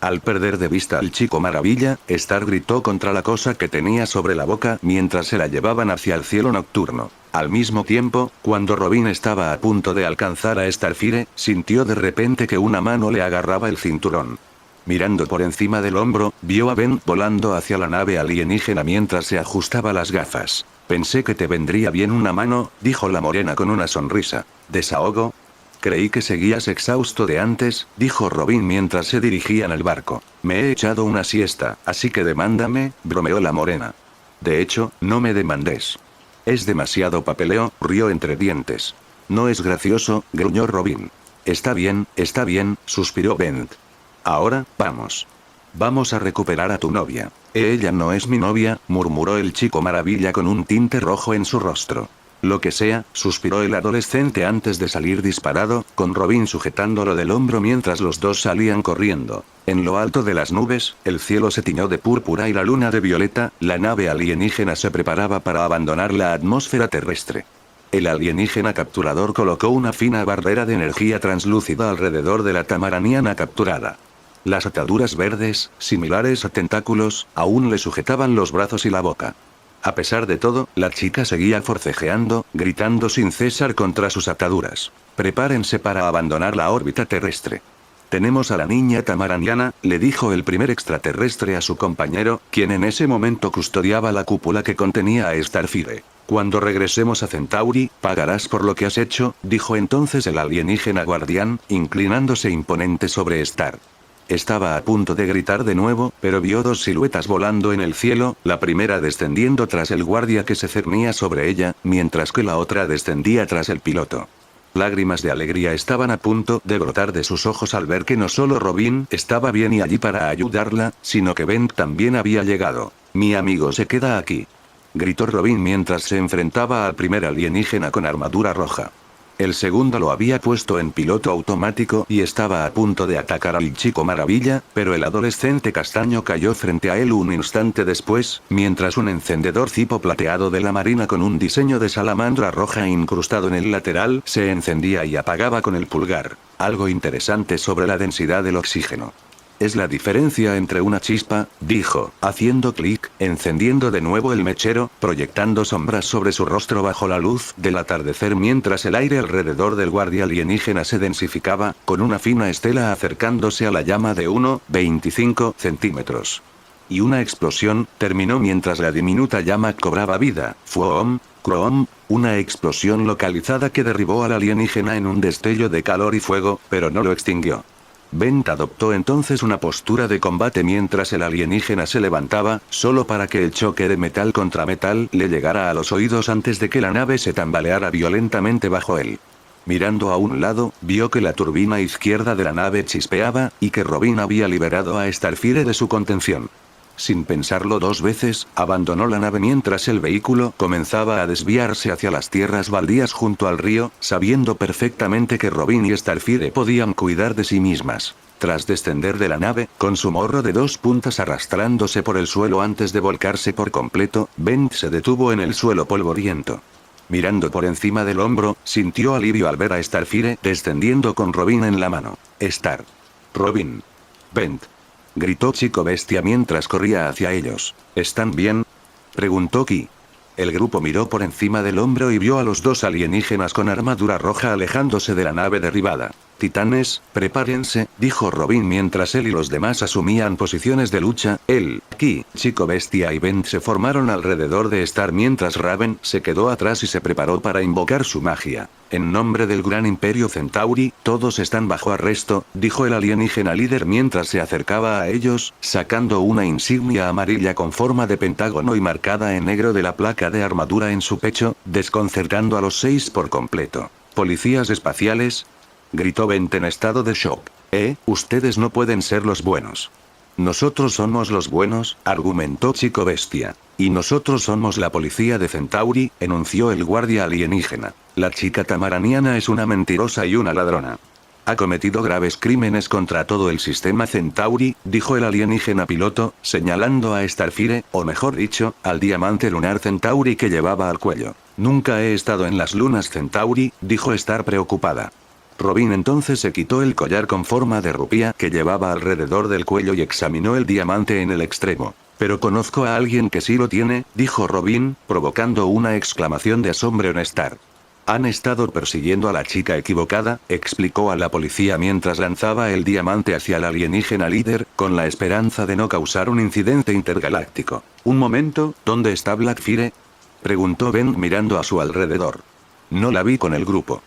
Al perder de vista al chico maravilla, Star gritó contra la cosa que tenía sobre la boca mientras se la llevaban hacia el cielo nocturno. Al mismo tiempo, cuando Robin estaba a punto de alcanzar a Starfire, sintió de repente que una mano le agarraba el cinturón. Mirando por encima del hombro, vio a Ben volando hacia la nave alienígena mientras se ajustaba las gafas. Pensé que te vendría bien una mano, dijo la morena con una sonrisa. ¿Desahogo? Creí que seguías exhausto de antes, dijo Robin mientras se dirigían al barco. Me he echado una siesta, así que demándame, bromeó la morena. De hecho, no me demandes. Es demasiado papeleo, rió entre dientes. No es gracioso, gruñó Robin. Está bien, suspiró Ben. Ahora, vamos. Vamos a recuperar a tu novia. Ella no es mi novia, murmuró el chico maravilla con un tinte rojo en su rostro. Lo que sea, suspiró el adolescente antes de salir disparado, con Robin sujetándolo del hombro mientras los dos salían corriendo. En lo alto de las nubes, el cielo se tiñó de púrpura y la luna de violeta, la nave alienígena se preparaba para abandonar la atmósfera terrestre. El alienígena capturador colocó una fina barrera de energía translúcida alrededor de la tamaraniana capturada. Las ataduras verdes, similares a tentáculos, aún le sujetaban los brazos y la boca. A pesar de todo, la chica seguía forcejeando, gritando sin cesar contra sus ataduras. Prepárense para abandonar la órbita terrestre. Tenemos a la niña tamaraniana, le dijo el primer extraterrestre a su compañero, quien en ese momento custodiaba la cúpula que contenía a Starfire. Cuando regresemos a Centauri, pagarás por lo que has hecho, dijo entonces el alienígena guardián, inclinándose imponente sobre Star. Estaba a punto de gritar de nuevo, pero vio dos siluetas volando en el cielo, la primera descendiendo tras el guardia que se cernía sobre ella, mientras que la otra descendía tras el piloto. Lágrimas de alegría estaban a punto de brotar de sus ojos al ver que no solo Robin estaba bien y allí para ayudarla, sino que Ben también había llegado. Mi amigo se queda aquí. Gritó Robin mientras se enfrentaba al primer alienígena con armadura roja. El segundo lo había puesto en piloto automático y estaba a punto de atacar al chico maravilla, pero el adolescente castaño cayó frente a él un instante después, mientras un encendedor cipo plateado de la marina con un diseño de salamandra roja incrustado en el lateral se encendía y apagaba con el pulgar. Algo interesante sobre la densidad del oxígeno. Es la diferencia entre una chispa, dijo, haciendo clic, encendiendo de nuevo el mechero, proyectando sombras sobre su rostro bajo la luz del atardecer mientras el aire alrededor del guardia alienígena se densificaba, con una fina estela acercándose a la llama de 1,25 centímetros. Y una explosión terminó mientras la diminuta llama cobraba vida. Fuom, Crom, una explosión localizada que derribó al alienígena en un destello de calor y fuego, pero no lo extinguió. Bent adoptó entonces una postura de combate mientras el alienígena se levantaba, solo para que el choque de metal contra metal le llegara a los oídos antes de que la nave se tambaleara violentamente bajo él. Mirando a un lado, vio que la turbina izquierda de la nave chispeaba, y que Robin había liberado a Starfire de su contención. Sin pensarlo dos veces, abandonó la nave mientras el vehículo comenzaba a desviarse hacia las tierras baldías junto al río, sabiendo perfectamente que Robin y Starfire podían cuidar de sí mismas. Tras descender de la nave, con su morro de 2 puntas arrastrándose por el suelo antes de volcarse por completo, Bent se detuvo en el suelo polvoriento. Mirando por encima del hombro, sintió alivio al ver a Starfire descendiendo con Robin en la mano. Star. Robin. Bent. Gritó Chico Bestia mientras corría hacia ellos. ¿Están bien?, preguntó Ki. El grupo miró por encima del hombro y vio a los dos alienígenas con armadura roja alejándose de la nave derribada. Titanes, prepárense, dijo Robin mientras él y los demás asumían posiciones de lucha. Él, Ki, Chico Bestia y Bent se formaron alrededor de Star mientras Raven se quedó atrás y se preparó para invocar su magia. En nombre del gran imperio Centauri, todos están bajo arresto, dijo el alienígena líder mientras se acercaba a ellos, sacando una insignia amarilla con forma de pentágono y marcada en negro de la placa de armadura en su pecho, desconcertando a los 6 por completo. ¿Policías espaciales?, gritó Bent en estado de shock. Ustedes no pueden ser los buenos. Nosotros somos los buenos, argumentó Chico Bestia. Y nosotros somos la policía de Centauri, enunció el guardia alienígena. La chica tamaraniana es una mentirosa y una ladrona. Ha cometido graves crímenes contra todo el sistema Centauri, dijo el alienígena piloto, señalando a Starfire, o mejor dicho, al diamante lunar Centauri que llevaba al cuello. Nunca he estado en las lunas Centauri, dijo Star preocupada. Robin entonces se quitó el collar con forma de rupia que llevaba alrededor del cuello y examinó el diamante en el extremo. Pero conozco a alguien que sí lo tiene, dijo Robin, provocando una exclamación de asombro en Star. Han estado persiguiendo a la chica equivocada, explicó a la policía mientras lanzaba el diamante hacia el alienígena líder, con la esperanza de no causar un incidente intergaláctico. Un momento, ¿dónde está Blackfire? Preguntó Ben mirando a su alrededor. No la vi con el grupo.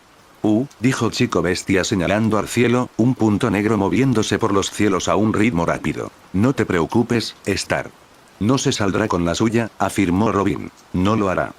Dijo Chico Bestia señalando al cielo, un punto negro moviéndose por los cielos a un ritmo rápido. No te preocupes, Star. No se saldrá con la suya, afirmó Robin. No lo hará.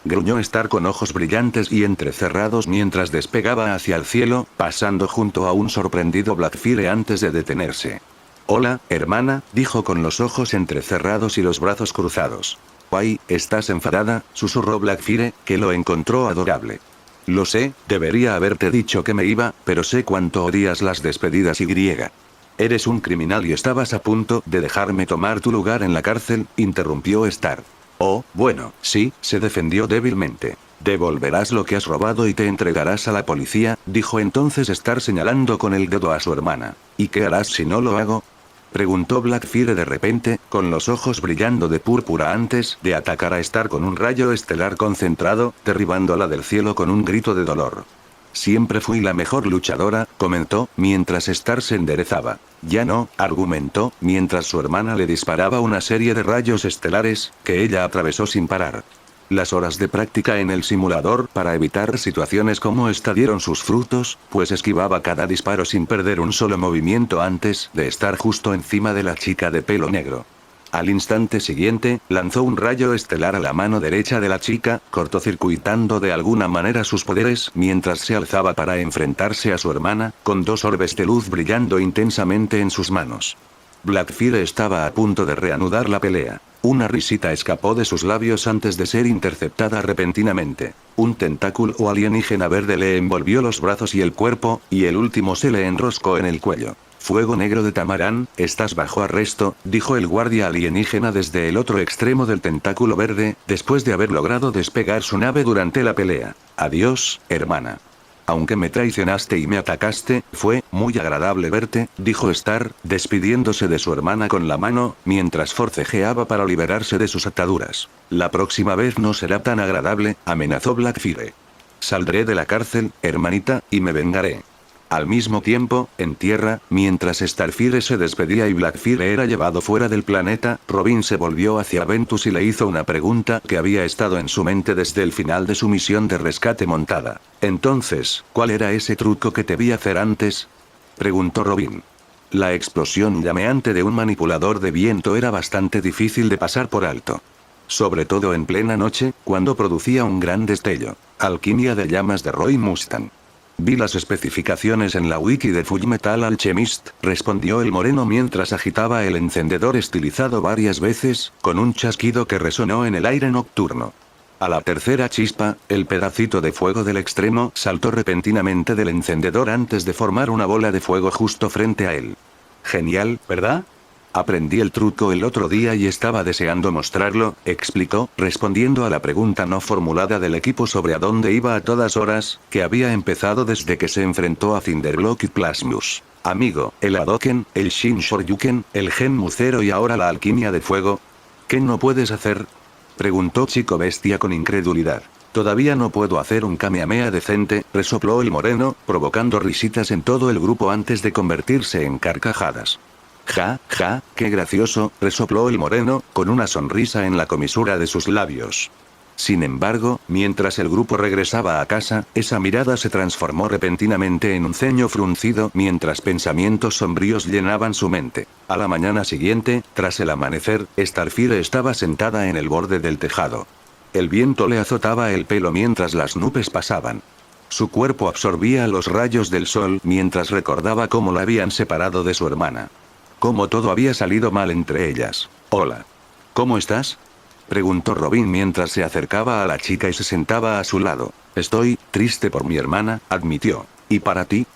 Gruñó Star con ojos brillantes y entrecerrados mientras despegaba hacia el cielo, pasando junto a un sorprendido Blackfire antes de detenerse. Hola, hermana, dijo con los ojos entrecerrados y los brazos cruzados. Guay, ¿estás enfadada? Susurró Blackfire, que lo encontró adorable. Lo sé, debería haberte dicho que me iba, pero sé cuánto odias las despedidas y griega. Eres un criminal y estabas a punto de dejarme tomar tu lugar en la cárcel, interrumpió Star. Oh, bueno, sí, se defendió débilmente. Devolverás lo que has robado y te entregarás a la policía, dijo entonces Star señalando con el dedo a su hermana. ¿Y qué harás si no lo hago? Preguntó Blackfire de repente, con los ojos brillando de púrpura antes de atacar a Star con un rayo estelar concentrado, derribándola del cielo con un grito de dolor. Siempre fui la mejor luchadora, comentó, mientras Star se enderezaba. Ya no, argumentó, mientras su hermana le disparaba una serie de rayos estelares, que ella atravesó sin parar. Las horas de práctica en el simulador para evitar situaciones como esta dieron sus frutos, pues esquivaba cada disparo sin perder un solo movimiento antes de estar justo encima de la chica de pelo negro. Al instante siguiente, lanzó un rayo estelar a la mano derecha de la chica, cortocircuitando de alguna manera sus poderes mientras se alzaba para enfrentarse a su hermana, con dos orbes de luz brillando intensamente en sus manos. Blackfire estaba a punto de reanudar la pelea. Una risita escapó de sus labios antes de ser interceptada repentinamente. Un tentáculo alienígena verde le envolvió los brazos y el cuerpo, y el último se le enroscó en el cuello. Fuego negro de Tamarán, estás bajo arresto, dijo el guardia alienígena desde el otro extremo del tentáculo verde, después de haber logrado despegar su nave durante la pelea. Adiós, hermana. Aunque me traicionaste y me atacaste, fue muy agradable verte, dijo Star, despidiéndose de su hermana con la mano, mientras forcejeaba para liberarse de sus ataduras. La próxima vez no será tan agradable, amenazó Blackfire. Saldré de la cárcel, hermanita, y me vengaré. Al mismo tiempo, en tierra, mientras Starfire se despedía y Blackfire era llevado fuera del planeta, Robin se volvió hacia Ventus y le hizo una pregunta que había estado en su mente desde el final de su misión de rescate montada. Entonces, ¿cuál era ese truco que te vi hacer antes? Preguntó Robin. La explosión llameante de un manipulador de viento era bastante difícil de pasar por alto. Sobre todo en plena noche, cuando producía un gran destello. Alquimia de llamas de Roy Mustang. Vi las especificaciones en la wiki de Fullmetal Alchemist, respondió el moreno mientras agitaba el encendedor estilizado varias veces, con un chasquido que resonó en el aire nocturno. A la tercera chispa, el pedacito de fuego del extremo saltó repentinamente del encendedor antes de formar una bola de fuego justo frente a él. Genial, ¿verdad? Aprendí el truco el otro día y estaba deseando mostrarlo, explicó, respondiendo a la pregunta no formulada del equipo sobre a dónde iba a todas horas, que había empezado desde que se enfrentó a Cinderblock y Plasmus. Amigo, el Hadoken, el Shin Shoryuken, el Genmu Zero y ahora la alquimia de fuego. ¿Qué no puedes hacer? Preguntó Chico Bestia con incredulidad. Todavía no puedo hacer un Kamehameha decente, resopló el moreno, provocando risitas en todo el grupo antes de convertirse en carcajadas. Ja, ja, qué gracioso, resopló el moreno, con una sonrisa en la comisura de sus labios. Sin embargo, mientras el grupo regresaba a casa, esa mirada se transformó repentinamente en un ceño fruncido mientras pensamientos sombríos llenaban su mente. A la mañana siguiente, tras el amanecer, Starfire estaba sentada en el borde del tejado. El viento le azotaba el pelo mientras las nubes pasaban. Su cuerpo absorbía los rayos del sol mientras recordaba cómo la habían separado de su hermana. Cómo todo había salido mal entre ellas. Hola. ¿Cómo estás? Preguntó Robin mientras se acercaba a la chica y se sentaba a su lado. Estoy triste por mi hermana, admitió. ¿Y para ti?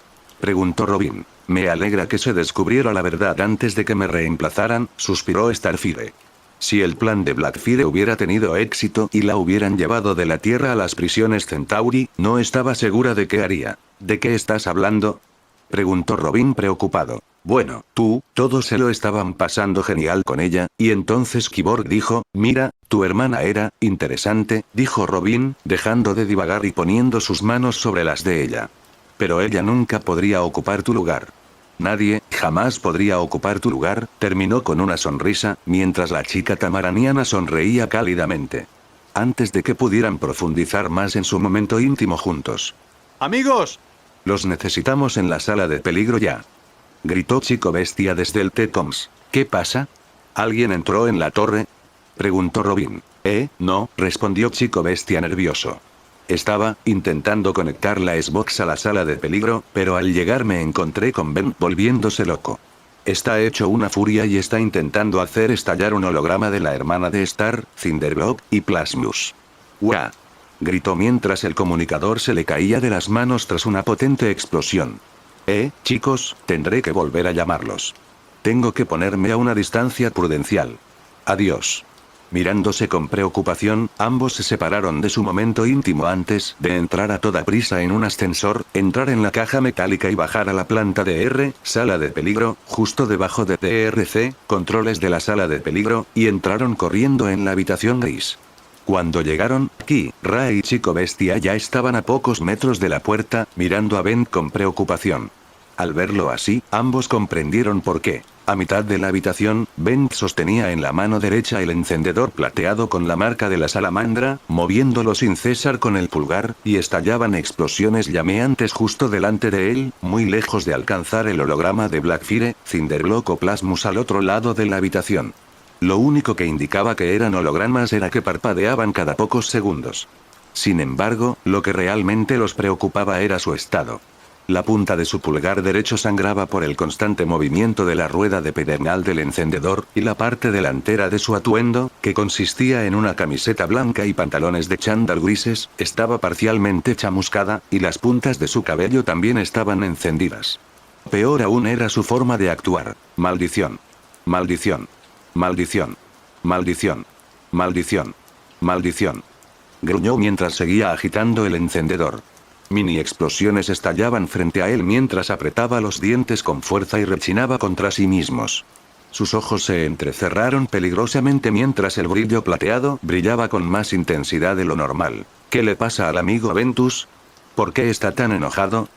Preguntó Robin. Me alegra que se descubriera la verdad antes de que me reemplazaran, suspiró Starfire. Si el plan de Blackfire hubiera tenido éxito y la hubieran llevado de la Tierra a las prisiones Centauri, no estaba segura de qué haría. ¿De qué estás hablando? Preguntó Robin preocupado. Bueno, todos se lo estaban pasando genial con ella, y entonces Cyborg dijo, mira, tu hermana era interesante, dijo Robin, dejando de divagar y poniendo sus manos sobre las de ella. Pero ella nunca podría ocupar tu lugar. Nadie, jamás podría ocupar tu lugar, terminó con una sonrisa, mientras la chica tamaraniana sonreía cálidamente. Antes de que pudieran profundizar más en su momento íntimo juntos. ¡Amigos! Los necesitamos en la sala de peligro ya. Gritó Chico Bestia desde el T-Coms. ¿Qué pasa? ¿Alguien entró en la torre? Preguntó Robin. No, respondió Chico Bestia nervioso. Estaba intentando conectar la Xbox a la sala de peligro, pero al llegar me encontré con Ben volviéndose loco. Está hecho una furia y está intentando hacer estallar un holograma de la hermana de Star, Cinderblock, y Plasmus. ¡Guau! Gritó mientras el comunicador se le caía de las manos tras una potente explosión. Chicos, tendré que volver a llamarlos. Tengo que ponerme a una distancia prudencial. Adiós. Mirándose con preocupación, ambos se separaron de su momento íntimo antes de entrar a toda prisa en un ascensor, entrar en la caja metálica y bajar a la planta de R, sala de peligro, justo debajo de TRC, controles de la sala de peligro, y entraron corriendo en la habitación gris. Cuando llegaron, Ki, Ra y Chico Bestia ya estaban a pocos metros de la puerta, mirando a Ben con preocupación. Al verlo así, ambos comprendieron por qué. A mitad de la habitación, Ben sostenía en la mano derecha el encendedor plateado con la marca de la salamandra, moviéndolo sin cesar con el pulgar, y estallaban explosiones llameantes justo delante de él, muy lejos de alcanzar el holograma de Blackfire, Cinderblock o Plasmus al otro lado de la habitación. Lo único que indicaba que eran hologramas era que parpadeaban cada pocos segundos. Sin embargo, lo que realmente los preocupaba era su estado. La punta de su pulgar derecho sangraba por el constante movimiento de la rueda de pedernal del encendedor, y la parte delantera de su atuendo, que consistía en una camiseta blanca y pantalones de chándal grises, estaba parcialmente chamuscada, y las puntas de su cabello también estaban encendidas. Peor aún era su forma de actuar. Maldición. Maldición. Maldición. Maldición. Maldición. Maldición. Gruñó mientras seguía agitando el encendedor. Mini explosiones estallaban frente a él mientras apretaba los dientes con fuerza y rechinaba contra sí mismos. Sus ojos se entrecerraron peligrosamente mientras el brillo plateado brillaba con más intensidad de lo normal. ¿Qué le pasa al amigo Ventus? ¿Por qué está tan enojado?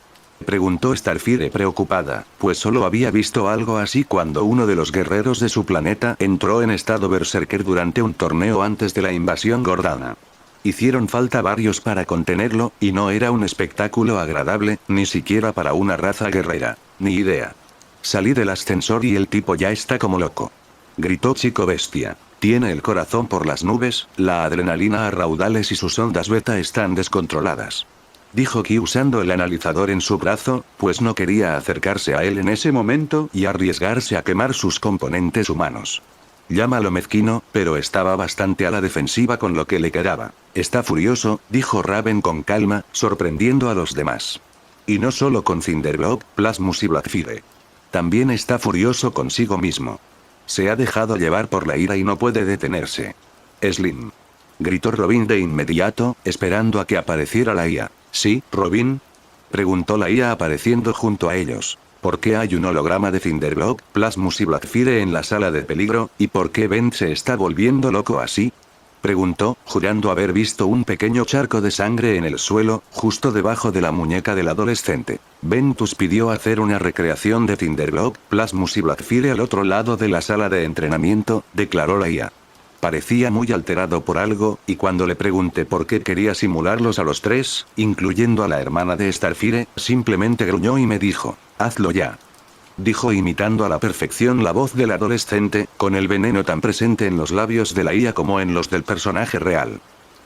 Preguntó Starfire preocupada, pues solo había visto algo así cuando uno de los guerreros de su planeta entró en estado berserker durante un torneo antes de la invasión Gordana. Hicieron falta varios para contenerlo, y no era un espectáculo agradable, ni siquiera para una raza guerrera. Ni idea. Salí del ascensor y el tipo ya está como loco. Gritó Chico Bestia. Tiene el corazón por las nubes, la adrenalina a raudales y sus ondas beta están descontroladas. Dijo Ki usando el analizador en su brazo, pues no quería acercarse a él en ese momento y arriesgarse a quemar sus componentes humanos. Llámalo mezquino, pero estaba bastante a la defensiva con lo que le quedaba. Está furioso, dijo Raven con calma, sorprendiendo a los demás. Y no solo con Cinderblock, Plasmus y Blackfire. También está furioso consigo mismo. Se ha dejado llevar por la ira y no puede detenerse. Slim. Gritó Robin de inmediato, esperando a que apareciera la IA. ¿Sí, Robin? Preguntó la IA apareciendo junto a ellos. ¿Por qué hay un holograma de Cinderblock, Plasmus y Blackfire en la sala de peligro, y por qué Ben se está volviendo loco así? Preguntó, jurando haber visto un pequeño charco de sangre en el suelo, justo debajo de la muñeca del adolescente. Ventus pidió hacer una recreación de Cinderblock, Plasmus y Blackfire al otro lado de la sala de entrenamiento, declaró la IA. Parecía muy alterado por algo, y cuando le pregunté por qué quería simularlos a los tres, incluyendo a la hermana de Starfire, simplemente gruñó y me dijo, hazlo ya. Dijo imitando a la perfección la voz del adolescente, con el veneno tan presente en los labios de la IA como en los del personaje real.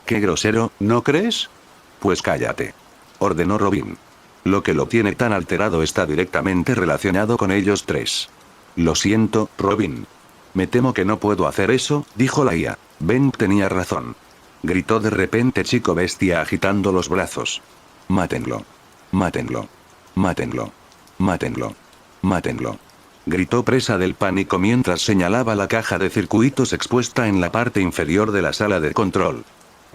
Qué grosero, ¿no crees? Pues cállate. Ordenó Robin. Lo que lo tiene tan alterado está directamente relacionado con ellos tres. Lo siento, Robin. Me temo que no puedo hacer eso, dijo la IA. Ben tenía razón. Gritó de repente Chico Bestia agitando los brazos. Mátenlo. Mátenlo. Mátenlo. Mátenlo. Mátenlo. Gritó presa del pánico mientras señalaba la caja de circuitos expuesta en la parte inferior de la sala de control.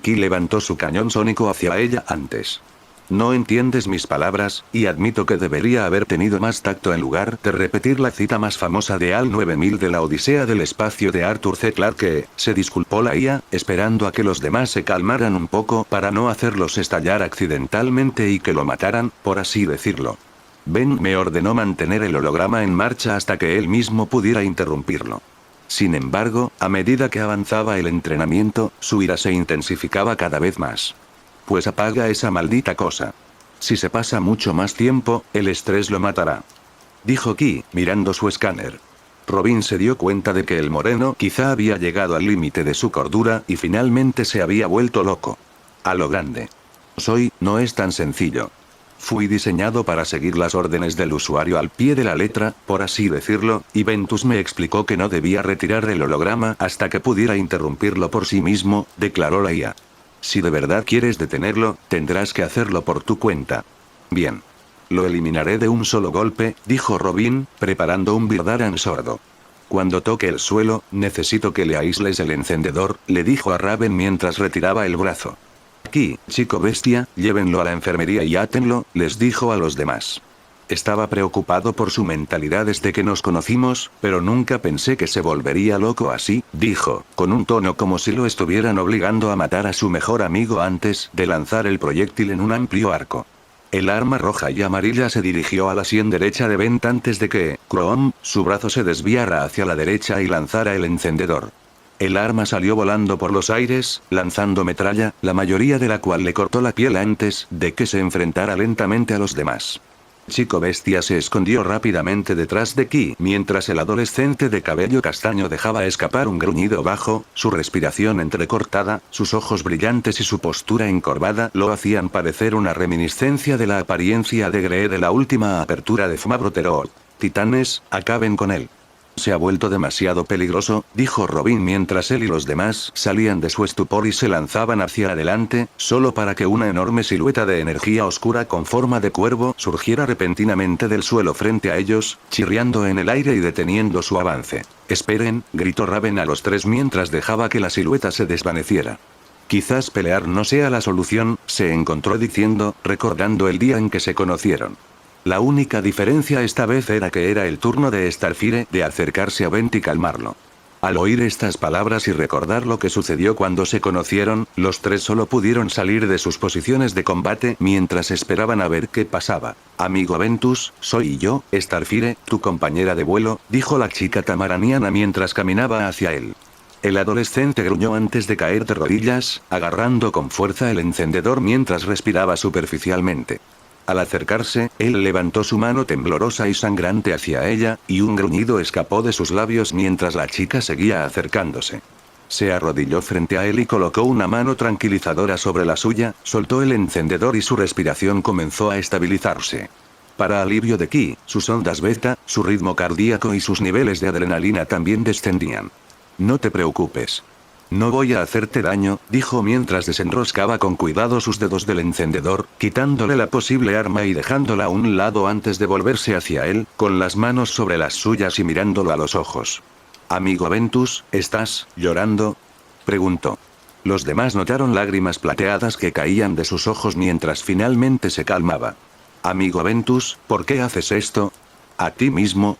Ki levantó su cañón sónico hacia ella antes. No entiendes mis palabras, y admito que debería haber tenido más tacto en lugar de repetir la cita más famosa de Al 9000 de la Odisea del Espacio de Arthur C. Clarke, se disculpó la IA, esperando a que los demás se calmaran un poco para no hacerlos estallar accidentalmente y que lo mataran, por así decirlo. Ben me ordenó mantener el holograma en marcha hasta que él mismo pudiera interrumpirlo. Sin embargo, a medida que avanzaba el entrenamiento, su ira se intensificaba cada vez más. Pues apaga esa maldita cosa. Si se pasa mucho más tiempo, el estrés lo matará. Dijo Ki, mirando su escáner. Robin se dio cuenta de que el moreno quizá había llegado al límite de su cordura y finalmente se había vuelto loco. A lo grande. No es tan sencillo. Fui diseñado para seguir las órdenes del usuario al pie de la letra, por así decirlo, y Ventus me explicó que no debía retirar el holograma hasta que pudiera interrumpirlo por sí mismo, declaró la IA. Si de verdad quieres detenerlo, tendrás que hacerlo por tu cuenta. Bien. Lo eliminaré de un solo golpe, dijo Robin, preparando un Birdaran sordo. Cuando toque el suelo, necesito que le aísles el encendedor, le dijo a Raven mientras retiraba el brazo. Aquí, Chico Bestia, llévenlo a la enfermería y átenlo, les dijo a los demás. Estaba preocupado por su mentalidad desde que nos conocimos, pero nunca pensé que se volvería loco así, dijo, con un tono como si lo estuvieran obligando a matar a su mejor amigo antes de lanzar el proyectil en un amplio arco. El arma roja y amarilla se dirigió a la sien derecha de Bent antes de que, Chrome, su brazo se desviara hacia la derecha y lanzara el encendedor. El arma salió volando por los aires, lanzando metralla, la mayoría de la cual le cortó la piel antes de que se enfrentara lentamente a los demás. Chico Bestia se escondió rápidamente detrás de Ki mientras el adolescente de cabello castaño dejaba escapar un gruñido bajo, su respiración entrecortada, sus ojos brillantes y su postura encorvada lo hacían parecer una reminiscencia de la apariencia de Gree de la última apertura de Fmabroterol. Titanes, acaben con él. Se ha vuelto demasiado peligroso, dijo Robin mientras él y los demás salían de su estupor y se lanzaban hacia adelante, solo para que una enorme silueta de energía oscura con forma de cuervo surgiera repentinamente del suelo frente a ellos, chirriando en el aire y deteniendo su avance. Esperen, gritó Raven a los tres mientras dejaba que la silueta se desvaneciera. Quizás pelear no sea la solución, se encontró diciendo, recordando el día en que se conocieron. La única diferencia esta vez era que era el turno de Starfire de acercarse a Bent y calmarlo. Al oír estas palabras y recordar lo que sucedió cuando se conocieron, los tres solo pudieron salir de sus posiciones de combate mientras esperaban a ver qué pasaba. Amigo Ventus, soy yo, Starfire, tu compañera de vuelo, dijo la chica tamaraniana mientras caminaba hacia él. El adolescente gruñó antes de caer de rodillas, agarrando con fuerza el encendedor mientras respiraba superficialmente. Al acercarse, él levantó su mano temblorosa y sangrante hacia ella, y un gruñido escapó de sus labios mientras la chica seguía acercándose. Se arrodilló frente a él y colocó una mano tranquilizadora sobre la suya, soltó el encendedor y su respiración comenzó a estabilizarse. Para alivio de Ki, sus ondas beta, su ritmo cardíaco y sus niveles de adrenalina también descendían. No te preocupes. No voy a hacerte daño, dijo mientras desenroscaba con cuidado sus dedos del encendedor, quitándole la posible arma y dejándola a un lado antes de volverse hacia él, con las manos sobre las suyas y mirándolo a los ojos. Amigo Ventus, ¿estás llorando?, preguntó. Los demás notaron lágrimas plateadas que caían de sus ojos mientras finalmente se calmaba. Amigo Ventus, ¿por qué haces esto? ¿A ti mismo?,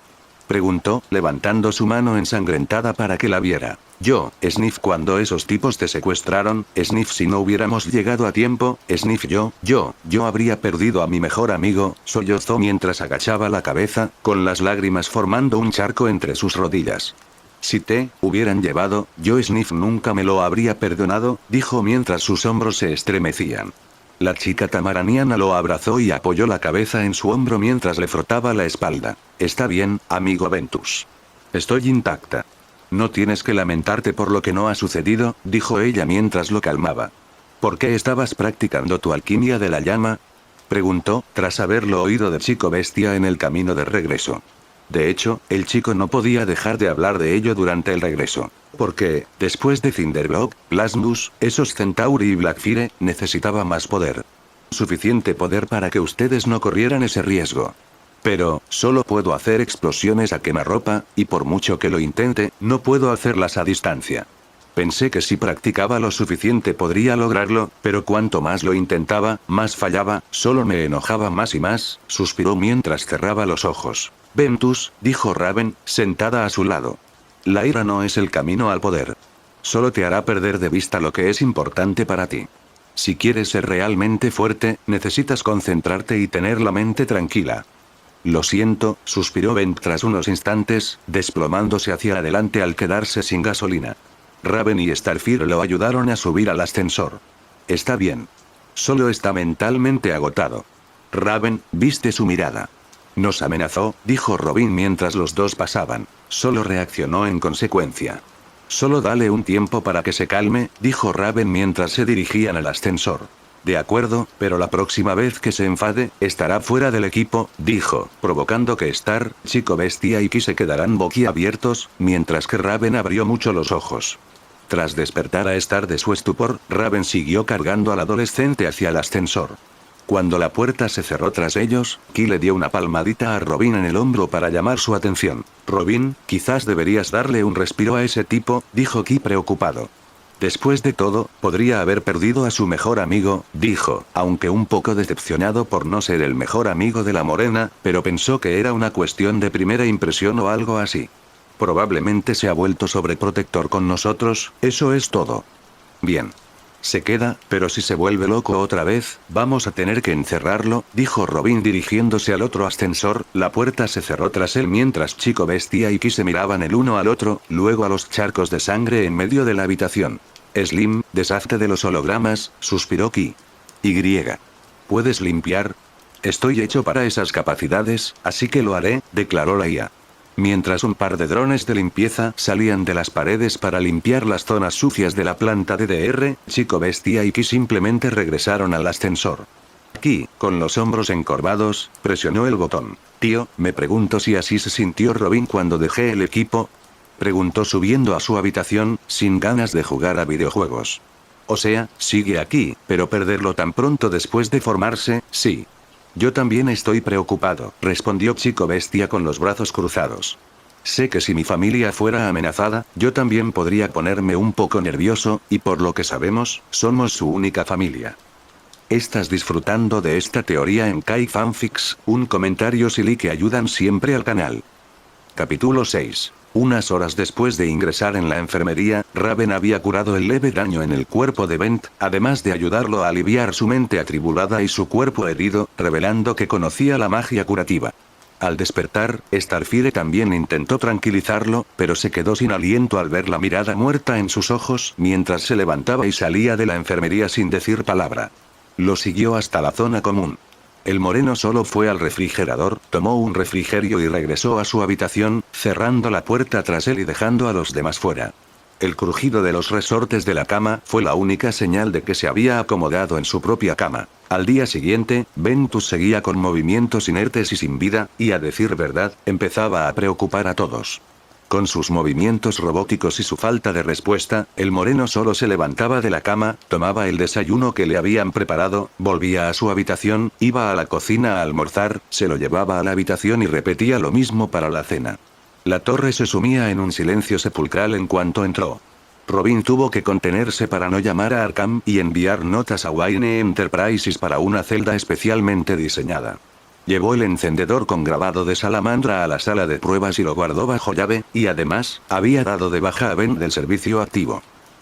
preguntó, levantando su mano ensangrentada para que la viera. Yo, Sniff, cuando esos tipos te secuestraron, Sniff, si no hubiéramos llegado a tiempo, Sniff, yo habría perdido a mi mejor amigo, sollozó mientras agachaba la cabeza, con las lágrimas formando un charco entre sus rodillas. Si te hubieran llevado, yo Sniff nunca me lo habría perdonado, dijo mientras sus hombros se estremecían. La chica tamaraniana lo abrazó y apoyó la cabeza en su hombro mientras le frotaba la espalda. Está bien, amigo Ventus. Estoy intacta. No tienes que lamentarte por lo que no ha sucedido, dijo ella mientras lo calmaba. ¿Por qué estabas practicando tu alquimia de la llama?, preguntó, tras haberlo oído de Chico Bestia en el camino de regreso. De hecho, el chico no podía dejar de hablar de ello durante el regreso. Porque, después de Cinderblock, Blasmus, esos Centauri y Blackfire, necesitaba más poder. Suficiente poder para que ustedes no corrieran ese riesgo. Pero, solo puedo hacer explosiones a quemarropa, y por mucho que lo intente, no puedo hacerlas a distancia. Pensé que si practicaba lo suficiente podría lograrlo, pero cuanto más lo intentaba, más fallaba, solo me enojaba más y más, suspiró mientras cerraba los ojos. Ventus, dijo Raven, sentada a su lado. La ira no es el camino al poder. Solo te hará perder de vista lo que es importante para ti. Si quieres ser realmente fuerte, necesitas concentrarte y tener la mente tranquila. Lo siento, suspiró Vent tras unos instantes, desplomándose hacia adelante al quedarse sin gasolina. Raven y Starfire lo ayudaron a subir al ascensor. Está bien. Solo está mentalmente agotado. Raven, viste su mirada. Nos amenazó, dijo Robin mientras los dos pasaban. Solo reaccionó en consecuencia. Solo dale un tiempo para que se calme, dijo Raven mientras se dirigían al ascensor. De acuerdo, pero la próxima vez que se enfade, estará fuera del equipo, dijo, provocando que Star, Chico Bestia y Ki se quedarán boquiabiertos, mientras que Raven abrió mucho los ojos. Tras despertar a Star de su estupor, Raven siguió cargando al adolescente hacia el ascensor. Cuando la puerta se cerró tras ellos, Ki le dio una palmadita a Robin en el hombro para llamar su atención. Robin, quizás deberías darle un respiro a ese tipo, dijo Ki preocupado. Después de todo, podría haber perdido a su mejor amigo, dijo, aunque un poco decepcionado por no ser el mejor amigo de la morena, pero pensó que era una cuestión de primera impresión o algo así. Probablemente se ha vuelto sobreprotector con nosotros, eso es todo. Bien. Se queda, pero si se vuelve loco otra vez, vamos a tener que encerrarlo, dijo Robin dirigiéndose al otro ascensor. La puerta se cerró tras él mientras Chico Bestia y Ki se miraban el uno al otro, luego a los charcos de sangre en medio de la habitación. Slim, deshazte de los hologramas, suspiró Ki. ¿Puedes limpiar? Estoy hecho para esas capacidades, así que lo haré, declaró la IA. Mientras un par de drones de limpieza salían de las paredes para limpiar las zonas sucias de la planta DDR, Chico Bestia y Ki simplemente regresaron al ascensor. Ki, con los hombros encorvados, presionó el botón. Tío, me pregunto si así se sintió Robin cuando dejé el equipo. Preguntó subiendo a su habitación, sin ganas de jugar a videojuegos. O sea, sigue aquí, pero perderlo tan pronto después de formarse, sí. Yo también estoy preocupado, respondió Chico Bestia con los brazos cruzados. Sé que si mi familia fuera amenazada, yo también podría ponerme un poco nervioso, y por lo que sabemos, somos su única familia. ¿Estás disfrutando de esta teoría en Kai Fanfics? Un comentario silly que ayudan siempre al canal. Capítulo 6. Unas horas después de ingresar en la enfermería, Raven había curado el leve daño en el cuerpo de Vent, además de ayudarlo a aliviar su mente atribulada y su cuerpo herido, revelando que conocía la magia curativa. Al despertar, Starfire también intentó tranquilizarlo, pero se quedó sin aliento al ver la mirada muerta en sus ojos mientras se levantaba y salía de la enfermería sin decir palabra. Lo siguió hasta la zona común. El moreno solo fue al refrigerador, tomó un refrigerio y regresó a su habitación, cerrando la puerta tras él y dejando a los demás fuera. El crujido de los resortes de la cama fue la única señal de que se había acomodado en su propia cama. Al día siguiente, Ventus seguía con movimientos inertes y sin vida, y a decir verdad, empezaba a preocupar a todos. Con sus movimientos robóticos y su falta de respuesta, el moreno solo se levantaba de la cama, tomaba el desayuno que le habían preparado, volvía a su habitación, iba a la cocina a almorzar, se lo llevaba a la habitación y repetía lo mismo para la cena. La torre se sumía en un silencio sepulcral en cuanto entró. Robin tuvo que contenerse para no llamar a Arkham y enviar notas a Wayne Enterprises para una celda especialmente diseñada. Llevó el encendedor con grabado de salamandra a la sala de pruebas y lo guardó bajo llave, y además, había dado de baja a Ben del servicio activo.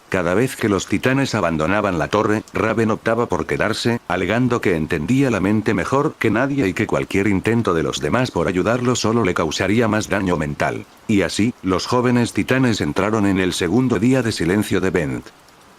Cada vez que los titanes abandonaban la torre, Raven optaba por quedarse, alegando que entendía la mente mejor que nadie y que cualquier intento de los demás por ayudarlo solo le causaría más daño mental. Y así, los jóvenes titanes entraron en el segundo día de silencio de Bent.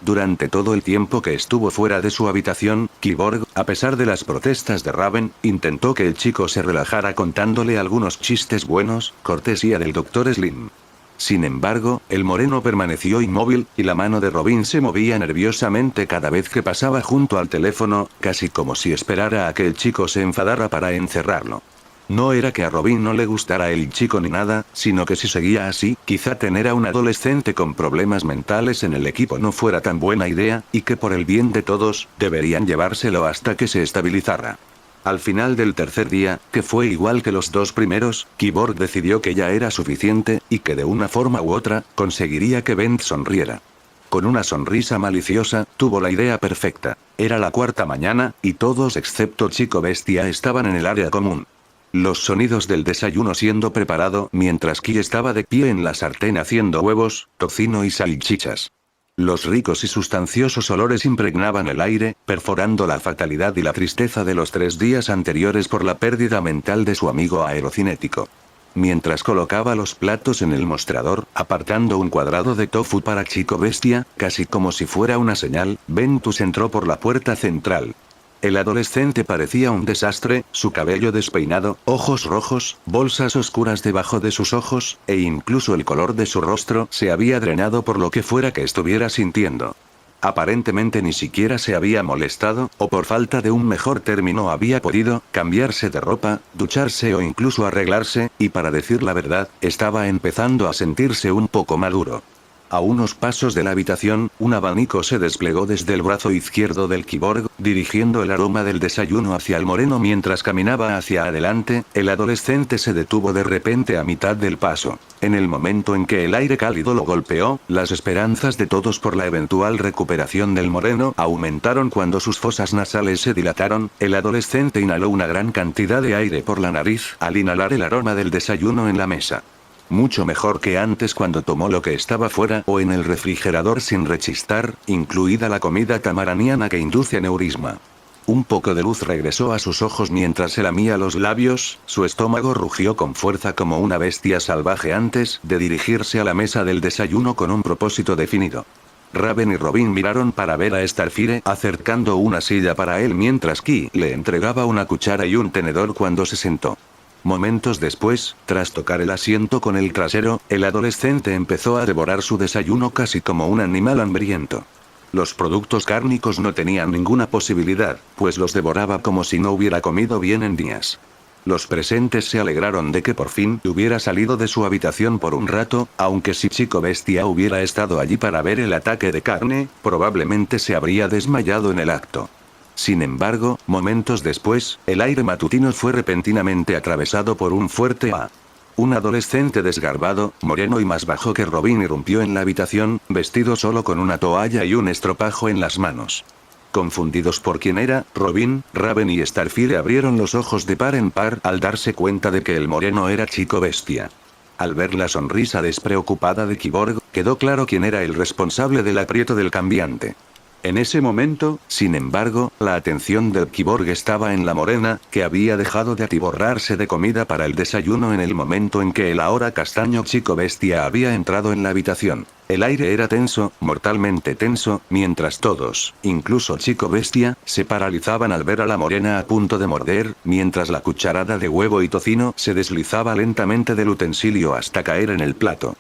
Durante todo el tiempo que estuvo fuera de su habitación, Kyborg, a pesar de las protestas de Raven, intentó que el chico se relajara contándole algunos chistes buenos, cortesía del Dr. Slim. Sin embargo, el moreno permaneció inmóvil, y la mano de Robin se movía nerviosamente cada vez que pasaba junto al teléfono, casi como si esperara a que el chico se enfadara para encerrarlo. No era que a Robin no le gustara el chico ni nada, sino que si seguía así, quizá tener a un adolescente con problemas mentales en el equipo no fuera tan buena idea, y que por el bien de todos, deberían llevárselo hasta que se estabilizara. Al final del tercer día, que fue igual que los dos primeros, Cyborg decidió que ya era suficiente, y que de una forma u otra, conseguiría que Bent sonriera. Con una sonrisa maliciosa, tuvo la idea perfecta. Era la cuarta mañana, y todos excepto Chico Bestia estaban en el área común. Los sonidos del desayuno siendo preparado mientras Ki estaba de pie en la sartén haciendo huevos, tocino y salchichas. Los ricos y sustanciosos olores impregnaban el aire, perforando la fatalidad y la tristeza de los 3 días anteriores por la pérdida mental de su amigo aerocinético. Mientras colocaba los platos en el mostrador, apartando un cuadrado de tofu para Chico Bestia, casi como si fuera una señal, Ventus entró por la puerta central. El adolescente parecía un desastre, su cabello despeinado, ojos rojos, bolsas oscuras debajo de sus ojos, e incluso el color de su rostro se había drenado por lo que fuera que estuviera sintiendo. Aparentemente ni siquiera se había molestado, o por falta de un mejor término había podido, cambiarse de ropa, ducharse o incluso arreglarse, y para decir la verdad, estaba empezando a sentirse un poco maduro. A unos pasos de la habitación, un abanico se desplegó desde el brazo izquierdo del Cyborg, dirigiendo el aroma del desayuno hacia el moreno mientras caminaba hacia adelante. El adolescente se detuvo de repente a mitad del paso. En el momento en que el aire cálido lo golpeó, las esperanzas de todos por la eventual recuperación del moreno aumentaron cuando sus fosas nasales se dilataron. El adolescente inhaló una gran cantidad de aire por la nariz al inhalar el aroma del desayuno en la mesa. Mucho mejor que antes cuando tomó lo que estaba fuera o en el refrigerador sin rechistar, incluida la comida tamaraniana que induce neurisma. Un poco de luz regresó a sus ojos mientras se lamía los labios, su estómago rugió con fuerza como una bestia salvaje antes de dirigirse a la mesa del desayuno con un propósito definido. Raven y Robin miraron para ver a Starfire acercando una silla para él mientras Ki le entregaba una cuchara y un tenedor cuando se sentó. Momentos después, tras tocar el asiento con el trasero, el adolescente empezó a devorar su desayuno casi como un animal hambriento. Los productos cárnicos no tenían ninguna posibilidad, pues los devoraba como si no hubiera comido bien en días. Los presentes se alegraron de que por fin hubiera salido de su habitación por un rato, aunque si Chico Bestia hubiera estado allí para ver el ataque de carne, probablemente se habría desmayado en el acto. Sin embargo, momentos después, el aire matutino fue repentinamente atravesado por un fuerte ah. Un adolescente desgarbado, moreno y más bajo que Robin irrumpió en la habitación, vestido solo con una toalla y un estropajo en las manos. Confundidos por quién era, Robin, Raven y Starfire abrieron los ojos de par en par al darse cuenta de que el moreno era Chico Bestia. Al ver la sonrisa despreocupada de Cyborg, quedó claro quién era el responsable del aprieto del cambiante. En ese momento, sin embargo, la atención del Cyborg estaba en la morena, que había dejado de atiborrarse de comida para el desayuno en el momento en que el ahora castaño Chico Bestia había entrado en la habitación. El aire era tenso, mortalmente tenso, mientras todos, incluso Chico Bestia, se paralizaban al ver a la morena a punto de morder, mientras la cucharada de huevo y tocino se deslizaba lentamente del utensilio hasta caer en el plato.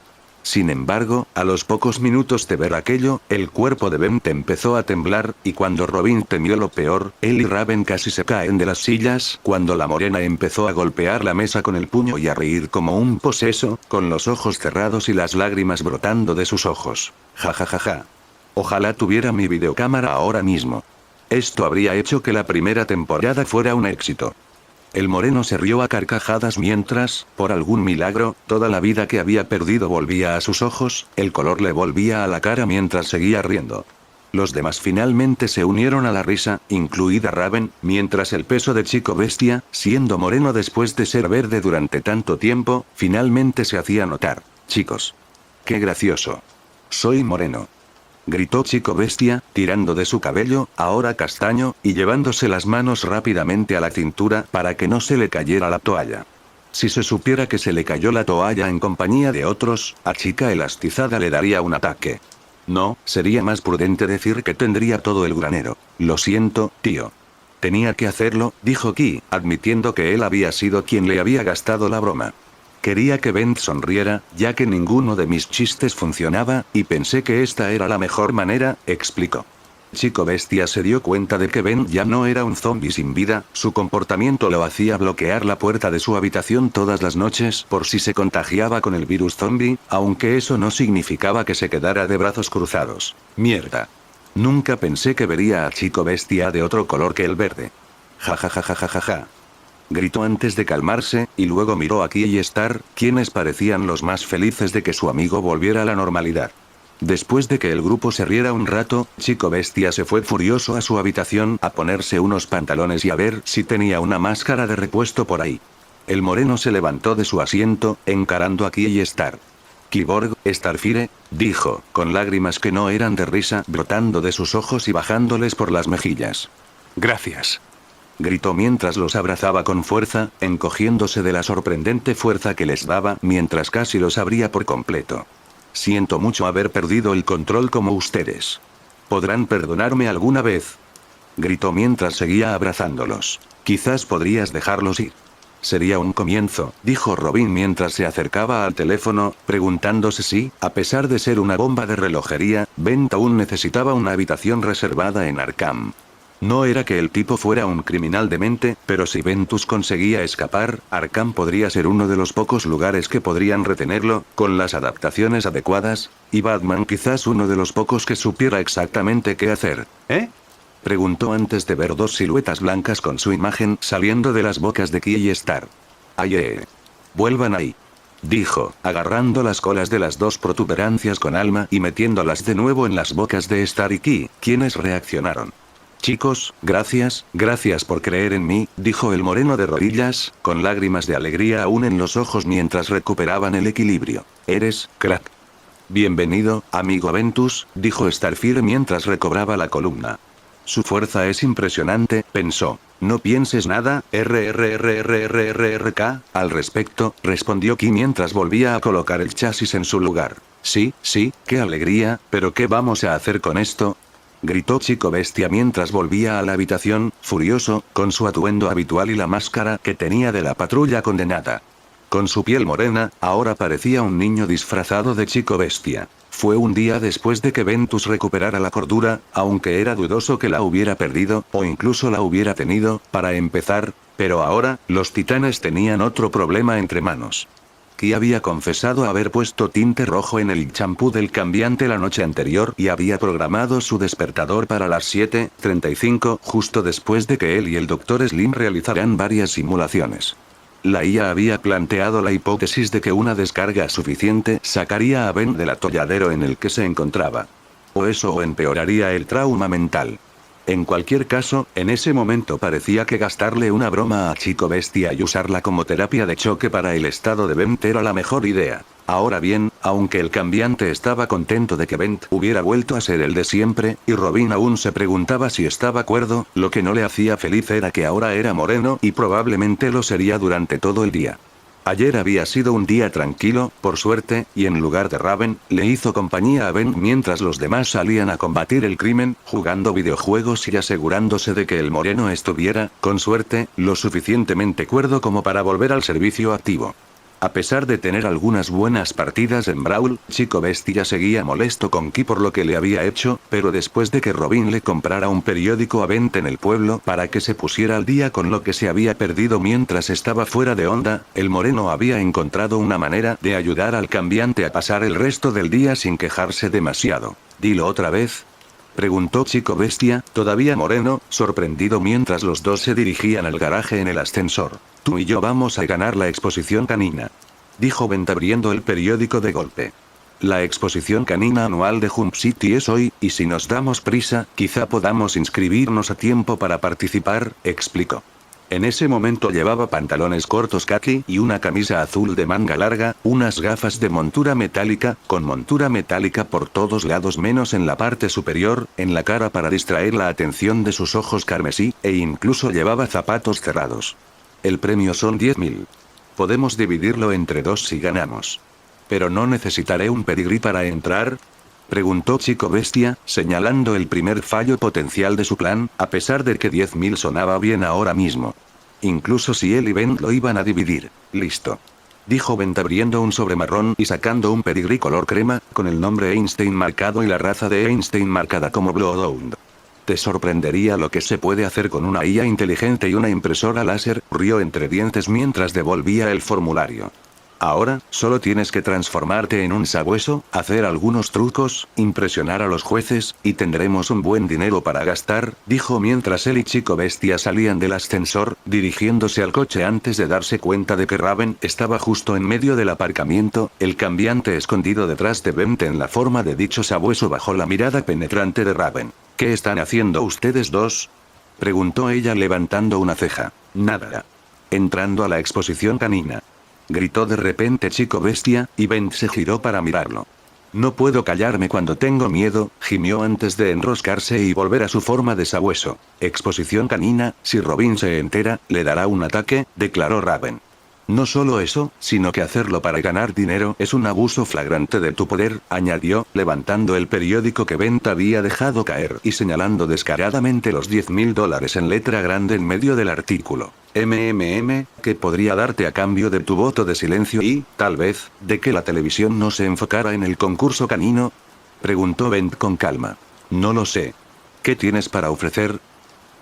Sin embargo, a los pocos minutos de ver aquello, el cuerpo de Bent empezó a temblar, y cuando Robin temió lo peor, él y Raven casi se caen de las sillas, cuando la morena empezó a golpear la mesa con el puño y a reír como un poseso, con los ojos cerrados y las lágrimas brotando de sus ojos. Ja ja ja ja. Ojalá tuviera mi videocámara ahora mismo. Esto habría hecho que la primera temporada fuera un éxito. El moreno se rió a carcajadas mientras, por algún milagro, toda la vida que había perdido volvía a sus ojos, el color le volvía a la cara mientras seguía riendo. Los demás finalmente se unieron a la risa, incluida Raven, mientras el peso de Chico Bestia, siendo moreno después de ser verde durante tanto tiempo, finalmente se hacía notar. Chicos. ¡Qué gracioso! Soy moreno. Gritó Chico Bestia, tirando de su cabello, ahora castaño, y llevándose las manos rápidamente a la cintura para que no se le cayera la toalla. Si se supiera que se le cayó la toalla en compañía de otros, a chica elastizada le daría un ataque. No, sería más prudente decir que tendría todo el granero. Lo siento, tío. Tenía que hacerlo, dijo Ki, admitiendo que él había sido quien le había gastado la broma. Quería que Bent sonriera, ya que ninguno de mis chistes funcionaba, y pensé que esta era la mejor manera, explicó. Chico Bestia se dio cuenta de que Ben ya no era un zombie sin vida, su comportamiento lo hacía bloquear la puerta de su habitación todas las noches por si se contagiaba con el virus zombie, aunque eso no significaba que se quedara de brazos cruzados. Mierda. Nunca pensé que vería a Chico Bestia de otro color que el verde. Ja ja ja ja ja ja ja. Gritó antes de calmarse, y luego miró a Ki y Star, quienes parecían los más felices de que su amigo volviera a la normalidad. Después de que el grupo se riera un rato, Chico Bestia se fue furioso a su habitación a ponerse unos pantalones y a ver si tenía una máscara de repuesto por ahí. El moreno se levantó de su asiento, encarando a Ki y Star. Kyborg, Starfire, dijo, con lágrimas que no eran de risa brotando de sus ojos y bajándoles por las mejillas. Gracias. Gritó mientras los abrazaba con fuerza, encogiéndose de la sorprendente fuerza que les daba mientras casi los abría por completo. Siento mucho haber perdido el control como ustedes. ¿Podrán perdonarme alguna vez? Gritó mientras seguía abrazándolos. Quizás podrías dejarlos ir. Sería un comienzo, dijo Robin mientras se acercaba al teléfono, preguntándose si, a pesar de ser una bomba de relojería, Bent aún necesitaba una habitación reservada en Arkham. No era que el tipo fuera un criminal demente, pero si Ventus conseguía escapar, Arkham podría ser uno de los pocos lugares que podrían retenerlo, con las adaptaciones adecuadas, y Batman quizás uno de los pocos que supiera exactamente qué hacer. ¿Eh? Preguntó antes de ver dos siluetas blancas con su imagen saliendo de las bocas de Ki y Star. ¡Ay! Vuelvan ahí. Dijo, agarrando las colas de las dos protuberancias con alma y metiéndolas de nuevo en las bocas de Star y Ki, quienes reaccionaron. Chicos, gracias por creer en mí, dijo el moreno de rodillas, con lágrimas de alegría aún en los ojos mientras recuperaban el equilibrio. Eres, crack. Bienvenido, amigo Ventus, dijo Starfire mientras recobraba la columna. Su fuerza es impresionante, pensó. No pienses nada, al respecto, respondió Ki mientras volvía a colocar el chasis en su lugar. Sí, qué alegría, pero ¿qué vamos a hacer con esto? Gritó Chico Bestia mientras volvía a la habitación, furioso, con su atuendo habitual y la máscara que tenía de la patrulla condenada. Con su piel morena, ahora parecía un niño disfrazado de Chico Bestia. Fue un día después de que Ventus recuperara la cordura, aunque era dudoso que la hubiera perdido, o incluso la hubiera tenido, para empezar, pero ahora, los titanes tenían otro problema entre manos. Ki había confesado haber puesto tinte rojo en el champú del cambiante la noche anterior y había programado su despertador para las 7:35 justo después de que él y el Dr. Slim realizaran varias simulaciones. La IA había planteado la hipótesis de que una descarga suficiente sacaría a Ben del atolladero en el que se encontraba. O eso o empeoraría el trauma mental. En cualquier caso, en ese momento parecía que gastarle una broma a Chico Bestia y usarla como terapia de choque para el estado de Bent era la mejor idea. Ahora bien, aunque el cambiante estaba contento de que Bent hubiera vuelto a ser el de siempre, y Robin aún se preguntaba si estaba cuerdo, lo que no le hacía feliz era que ahora era moreno y probablemente lo sería durante todo el día. Ayer había sido un día tranquilo, por suerte, y en lugar de Raven, le hizo compañía a Ben mientras los demás salían a combatir el crimen, jugando videojuegos y asegurándose de que el moreno estuviera, con suerte, lo suficientemente cuerdo como para volver al servicio activo. A pesar de tener algunas buenas partidas en Brawl, Chico Bestia seguía molesto con Ki por lo que le había hecho, pero después de que Robin le comprara un periódico a Bent en el pueblo para que se pusiera al día con lo que se había perdido mientras estaba fuera de onda, el moreno había encontrado una manera de ayudar al cambiante a pasar el resto del día sin quejarse demasiado. ¿Dilo otra vez?, preguntó Chico Bestia, todavía moreno, sorprendido mientras los dos se dirigían al garaje en el ascensor. Tú y yo vamos a ganar la exposición canina, dijo Bent abriendo el periódico de golpe. La exposición canina anual de Jump City es hoy, y si nos damos prisa, quizá podamos inscribirnos a tiempo para participar, explicó. En ese momento llevaba pantalones cortos caqui y una camisa azul de manga larga, unas gafas de montura metálica, con montura metálica por todos lados menos en la parte superior, en la cara para distraer la atención de sus ojos carmesí, e incluso llevaba zapatos cerrados. El premio son 10.000. Podemos dividirlo entre dos si ganamos. ¿Pero no necesitaré un pedigrí para entrar?, preguntó Chico Bestia, señalando el primer fallo potencial de su plan, a pesar de que 10.000 sonaba bien ahora mismo. Incluso si él y Bent lo iban a dividir. Listo. Dijo Bent abriendo un sobre marrón y sacando un pedigrí color crema, con el nombre Einstein marcado y la raza de Einstein marcada como Bloodhound. Te sorprendería lo que se puede hacer con una IA inteligente y una impresora láser, rió entre dientes mientras devolvía el formulario. Ahora, solo tienes que transformarte en un sabueso, hacer algunos trucos, impresionar a los jueces, y tendremos un buen dinero para gastar, dijo mientras él y Chico Bestia salían del ascensor, dirigiéndose al coche antes de darse cuenta de que Raven estaba justo en medio del aparcamiento, el cambiante escondido detrás de Bent en la forma de dicho sabueso bajo la mirada penetrante de Raven. ¿Qué están haciendo ustedes dos?, preguntó ella levantando una ceja. Nada. Entrando a la exposición canina, gritó de repente Chico Bestia, y Bent se giró para mirarlo. No puedo callarme cuando tengo miedo, gimió antes de enroscarse y volver a su forma de sabueso. Exposición canina, si Robin se entera, le dará un ataque, declaró Raven. No solo eso, sino que hacerlo para ganar dinero es un abuso flagrante de tu poder, añadió, levantando el periódico que Bent había dejado caer y señalando descaradamente los $10.000 en letra grande en medio del artículo. ¿Qué podría darte a cambio de tu voto de silencio y, tal vez, de que la televisión no se enfocara en el concurso canino?, preguntó Bent con calma. No lo sé. ¿Qué tienes para ofrecer?,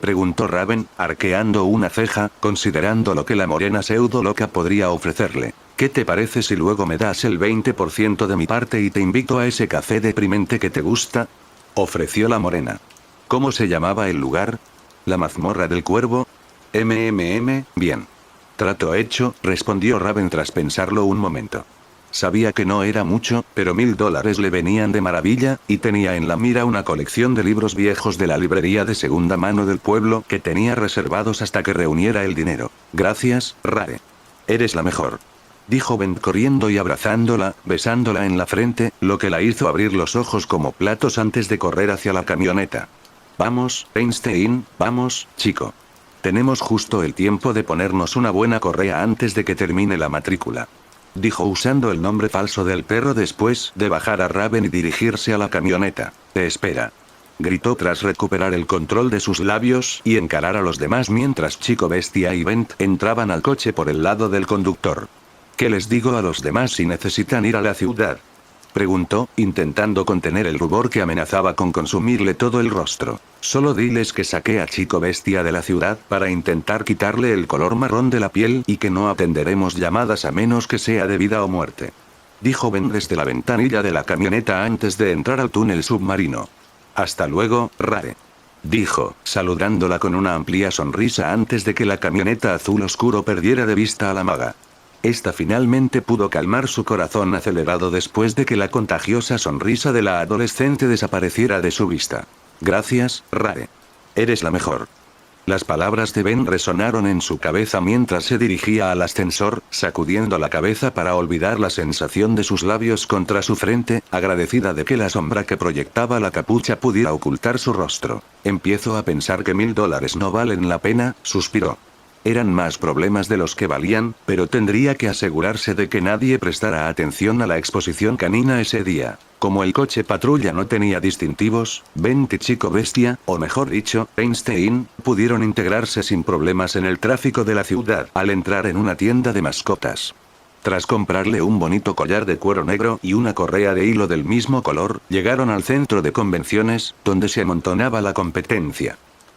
preguntó Raven, arqueando una ceja, considerando lo que la morena pseudo loca podría ofrecerle. ¿Qué te parece si luego me das el 20% de mi parte y te invito a ese café deprimente que te gusta?, ofreció la morena. ¿Cómo se llamaba el lugar? ¿La mazmorra del cuervo? Bien. Trato hecho, respondió Raven tras pensarlo un momento. Sabía que no era mucho, pero $1.000 le venían de maravilla, y tenía en la mira una colección de libros viejos de la librería de segunda mano del pueblo que tenía reservados hasta que reuniera el dinero. Gracias, Rare. Eres la mejor, dijo Bent corriendo y abrazándola, besándola en la frente, lo que la hizo abrir los ojos como platos antes de correr hacia la camioneta. Vamos, Einstein, vamos, chico. Tenemos justo el tiempo de ponernos una buena correa antes de que termine la matrícula, dijo usando el nombre falso del perro después de bajar a Raven y dirigirse a la camioneta. Te espera, gritó tras recuperar el control de sus labios y encarar a los demás mientras Chico Bestia y Bent entraban al coche por el lado del conductor. ¿Qué les digo a los demás si necesitan ir a la ciudad?, preguntó, intentando contener el rubor que amenazaba con consumirle todo el rostro. Solo diles que saqué a Chico Bestia de la ciudad para intentar quitarle el color marrón de la piel y que no atenderemos llamadas a menos que sea de vida o muerte, dijo Ben desde la ventanilla de la camioneta antes de entrar al túnel submarino. Hasta luego, Rare, dijo, saludándola con una amplia sonrisa antes de que la camioneta azul oscuro perdiera de vista a la maga. Esta finalmente pudo calmar su corazón acelerado después de que la contagiosa sonrisa de la adolescente desapareciera de su vista. Gracias, Rare. Eres la mejor. Las palabras de Ben resonaron en su cabeza mientras se dirigía al ascensor, sacudiendo la cabeza para olvidar la sensación de sus labios contra su frente, agradecida de que la sombra que proyectaba la capucha pudiera ocultar su rostro. Empiezo a pensar que $1.000 no valen la pena, suspiró. Eran más problemas de los que valían, pero tendría que asegurarse de que nadie prestara atención a la exposición canina ese día. Como el coche patrulla no tenía distintivos, Bent y Chico Bestia, o mejor dicho, Einstein, pudieron integrarse sin problemas en el tráfico de la ciudad al entrar en una tienda de mascotas. Tras comprarle un bonito collar de cuero negro y una correa de hilo del mismo color, llegaron al centro de convenciones, donde se amontonaba la competencia.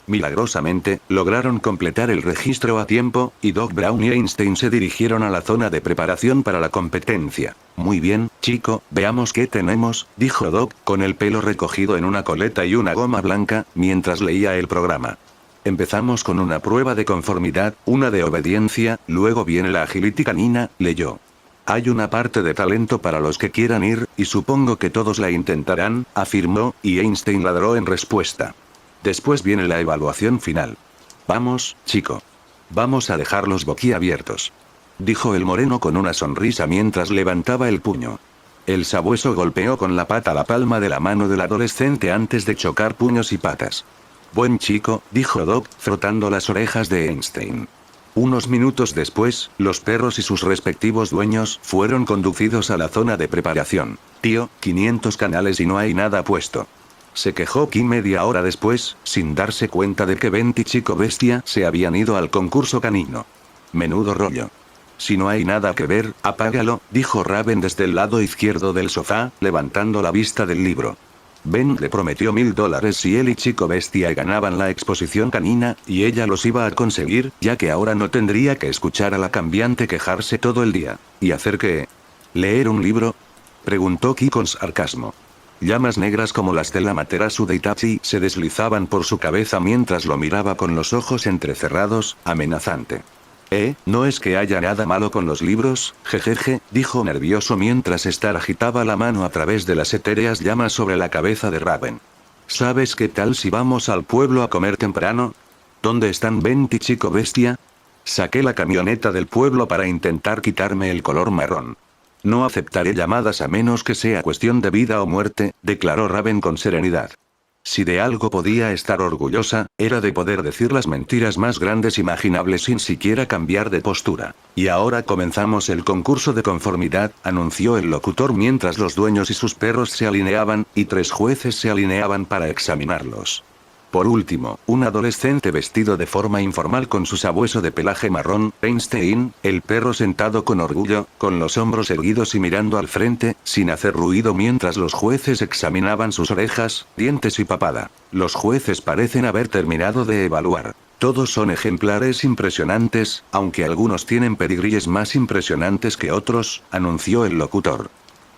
Milagrosamente, lograron completar el registro a tiempo, y Doc Brown y Einstein se dirigieron a la zona de preparación para la competencia. Muy bien, chico, veamos qué tenemos, dijo Doc, con el pelo recogido en una coleta y una goma blanca, mientras leía el programa. Empezamos con una prueba de conformidad, una de obediencia, luego viene la agility canina, leyó. Hay una parte de talento para los que quieran ir, y supongo que todos la intentarán, afirmó, y Einstein ladró en respuesta. Después viene la evaluación final. Vamos, chico. Vamos a dejarlos boquiabiertos, dijo el moreno con una sonrisa mientras levantaba el puño. El sabueso golpeó con la pata la palma de la mano del adolescente antes de chocar puños y patas. Buen chico, dijo Doc, frotando las orejas de Einstein. Unos minutos después, los perros y sus respectivos dueños fueron conducidos a la zona de preparación. Tío, 500 canales y no hay nada puesto, se quejó Kim media hora después, sin darse cuenta de que Bent y Chico Bestia se habían ido al concurso canino. Menudo rollo. Si no hay nada que ver, apágalo, dijo Raven desde el lado izquierdo del sofá, levantando la vista del libro. Ben le prometió $1000 si él y Chico Bestia ganaban la exposición canina, y ella los iba a conseguir, ya que ahora no tendría que escuchar a la cambiante quejarse todo el día. ¿Y hacer qué? ¿Leer un libro? Preguntó Ki con sarcasmo. Llamas negras como las de la Amaterasu de Itachi se deslizaban por su cabeza mientras lo miraba con los ojos entrecerrados, amenazante. No es que haya nada malo con los libros, jejeje, dijo nervioso mientras Star agitaba la mano a través de las etéreas llamas sobre la cabeza de Raven. ¿Sabes qué tal si vamos al pueblo a comer temprano? ¿Dónde están Ben y Chico Bestia? Saqué la camioneta del pueblo para intentar quitarme el color marrón. No aceptaré llamadas a menos que sea cuestión de vida o muerte, declaró Raven con serenidad. Si de algo podía estar orgullosa, era de poder decir las mentiras más grandes imaginables sin siquiera cambiar de postura. Y ahora comenzamos el concurso de conformidad, anunció el locutor mientras los dueños y sus perros se alineaban, y 3 jueces se alineaban para examinarlos. Por último, un adolescente vestido de forma informal con su sabueso de pelaje marrón, Einstein, el perro sentado con orgullo, con los hombros erguidos y mirando al frente, sin hacer ruido mientras los jueces examinaban sus orejas, dientes y papada. Los jueces parecen haber terminado de evaluar. Todos son ejemplares impresionantes, aunque algunos tienen pedigríes más impresionantes que otros, anunció el locutor.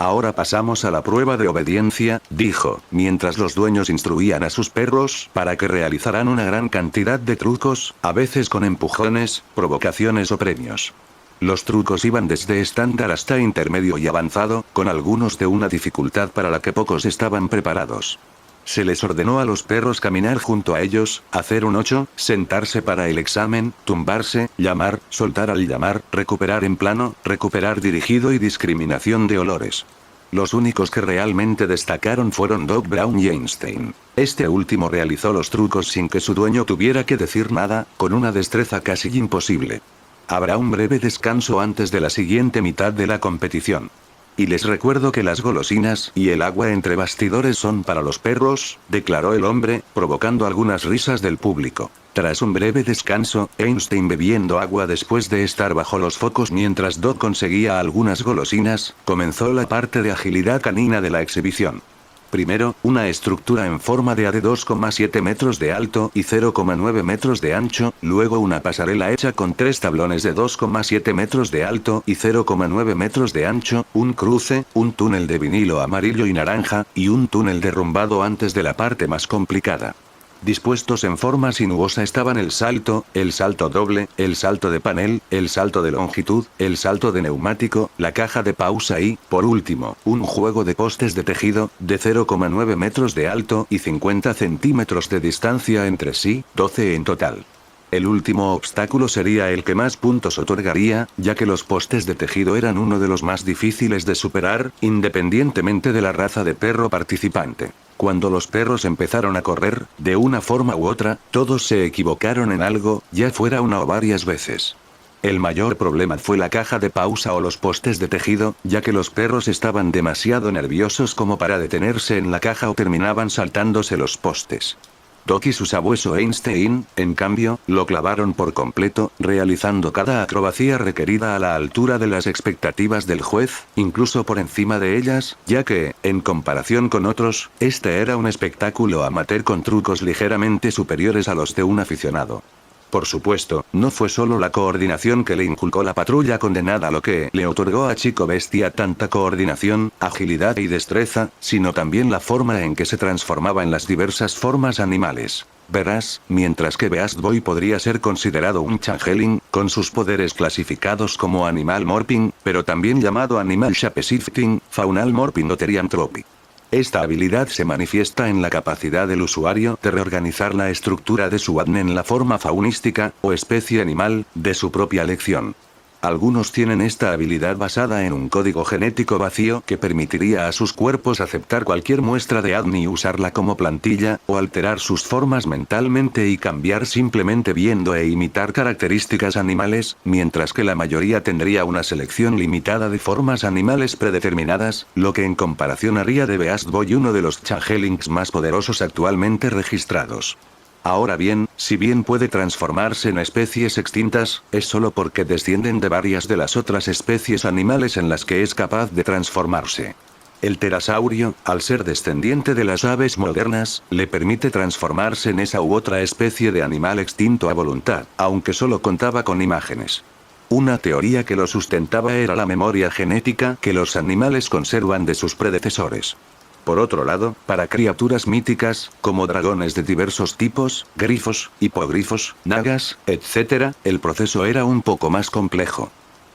Ahora pasamos a la prueba de obediencia, dijo, mientras los dueños instruían a sus perros para que realizaran una gran cantidad de trucos, a veces con empujones, provocaciones o premios. Los trucos iban desde estándar hasta intermedio y avanzado, con algunos de una dificultad para la que pocos estaban preparados. Se les ordenó a los perros caminar junto a ellos, hacer un 8, sentarse para el examen, tumbarse, llamar, soltar al llamar, recuperar en plano, recuperar dirigido y discriminación de olores. Los únicos que realmente destacaron fueron Doc Brown y Einstein. Este último realizó los trucos sin que su dueño tuviera que decir nada, con una destreza casi imposible. Habrá un breve descanso antes de la siguiente mitad de la competición. Y les recuerdo que las golosinas y el agua entre bastidores son para los perros, declaró el hombre, provocando algunas risas del público. Tras un breve descanso, Einstein bebiendo agua después de estar bajo los focos mientras Doc conseguía algunas golosinas, comenzó la parte de agilidad canina de la exhibición. Primero, una estructura en forma de A de 2,7 metros de alto y 0,9 metros de ancho, luego una pasarela hecha con 3 tablones de 2,7 metros de alto y 0,9 metros de ancho, un cruce, un túnel de vinilo amarillo y naranja, y un túnel derrumbado antes de la parte más complicada. Dispuestos en forma sinuosa estaban el salto doble, el salto de panel, el salto de longitud, el salto de neumático, la caja de pausa y, por último, un juego de postes de tejido, de 0,9 metros de alto y 50 centímetros de distancia entre sí, 12 en total. El último obstáculo sería el que más puntos otorgaría, ya que los postes de tejido eran uno de los más difíciles de superar, independientemente de la raza de perro participante. Cuando los perros empezaron a correr, de una forma u otra, todos se equivocaron en algo, ya fuera una o varias veces. El mayor problema fue la caja de pausa o los postes de tejido, ya que los perros estaban demasiado nerviosos como para detenerse en la caja o terminaban saltándose los postes. Doc y su sabueso Einstein, en cambio, lo clavaron por completo, realizando cada acrobacia requerida a la altura de las expectativas del juez, incluso por encima de ellas, ya que, en comparación con otros, este era un espectáculo amateur con trucos ligeramente superiores a los de un aficionado. Por supuesto, no fue solo la coordinación que le inculcó la patrulla condenada lo que le otorgó a Chico Bestia tanta coordinación, agilidad y destreza, sino también la forma en que se transformaba en las diversas formas animales. Verás, mientras que Beast Boy podría ser considerado un changeling, con sus poderes clasificados como Animal Morphing, pero también llamado Animal Shapeshifting, Faunal Morphing o Therianthropy. Esta habilidad se manifiesta en la capacidad del usuario de reorganizar la estructura de su ADN en la forma faunística, o especie animal, de su propia elección. Algunos tienen esta habilidad basada en un código genético vacío que permitiría a sus cuerpos aceptar cualquier muestra de ADN y usarla como plantilla, o alterar sus formas mentalmente y cambiar simplemente viendo e imitar características animales, mientras que la mayoría tendría una selección limitada de formas animales predeterminadas, lo que en comparación haría de Beast Boy uno de los changelings más poderosos actualmente registrados. Ahora bien, si bien puede transformarse en especies extintas, es solo porque descienden de varias de las otras especies animales en las que es capaz de transformarse. El pterosaurio, al ser descendiente de las aves modernas, le permite transformarse en esa u otra especie de animal extinto a voluntad, aunque solo contaba con imágenes. Una teoría que lo sustentaba era la memoria genética que los animales conservan de sus predecesores. Por otro lado, para criaturas míticas, como dragones de diversos tipos, grifos, hipogrifos, nagas, etc., el proceso era un poco más complejo.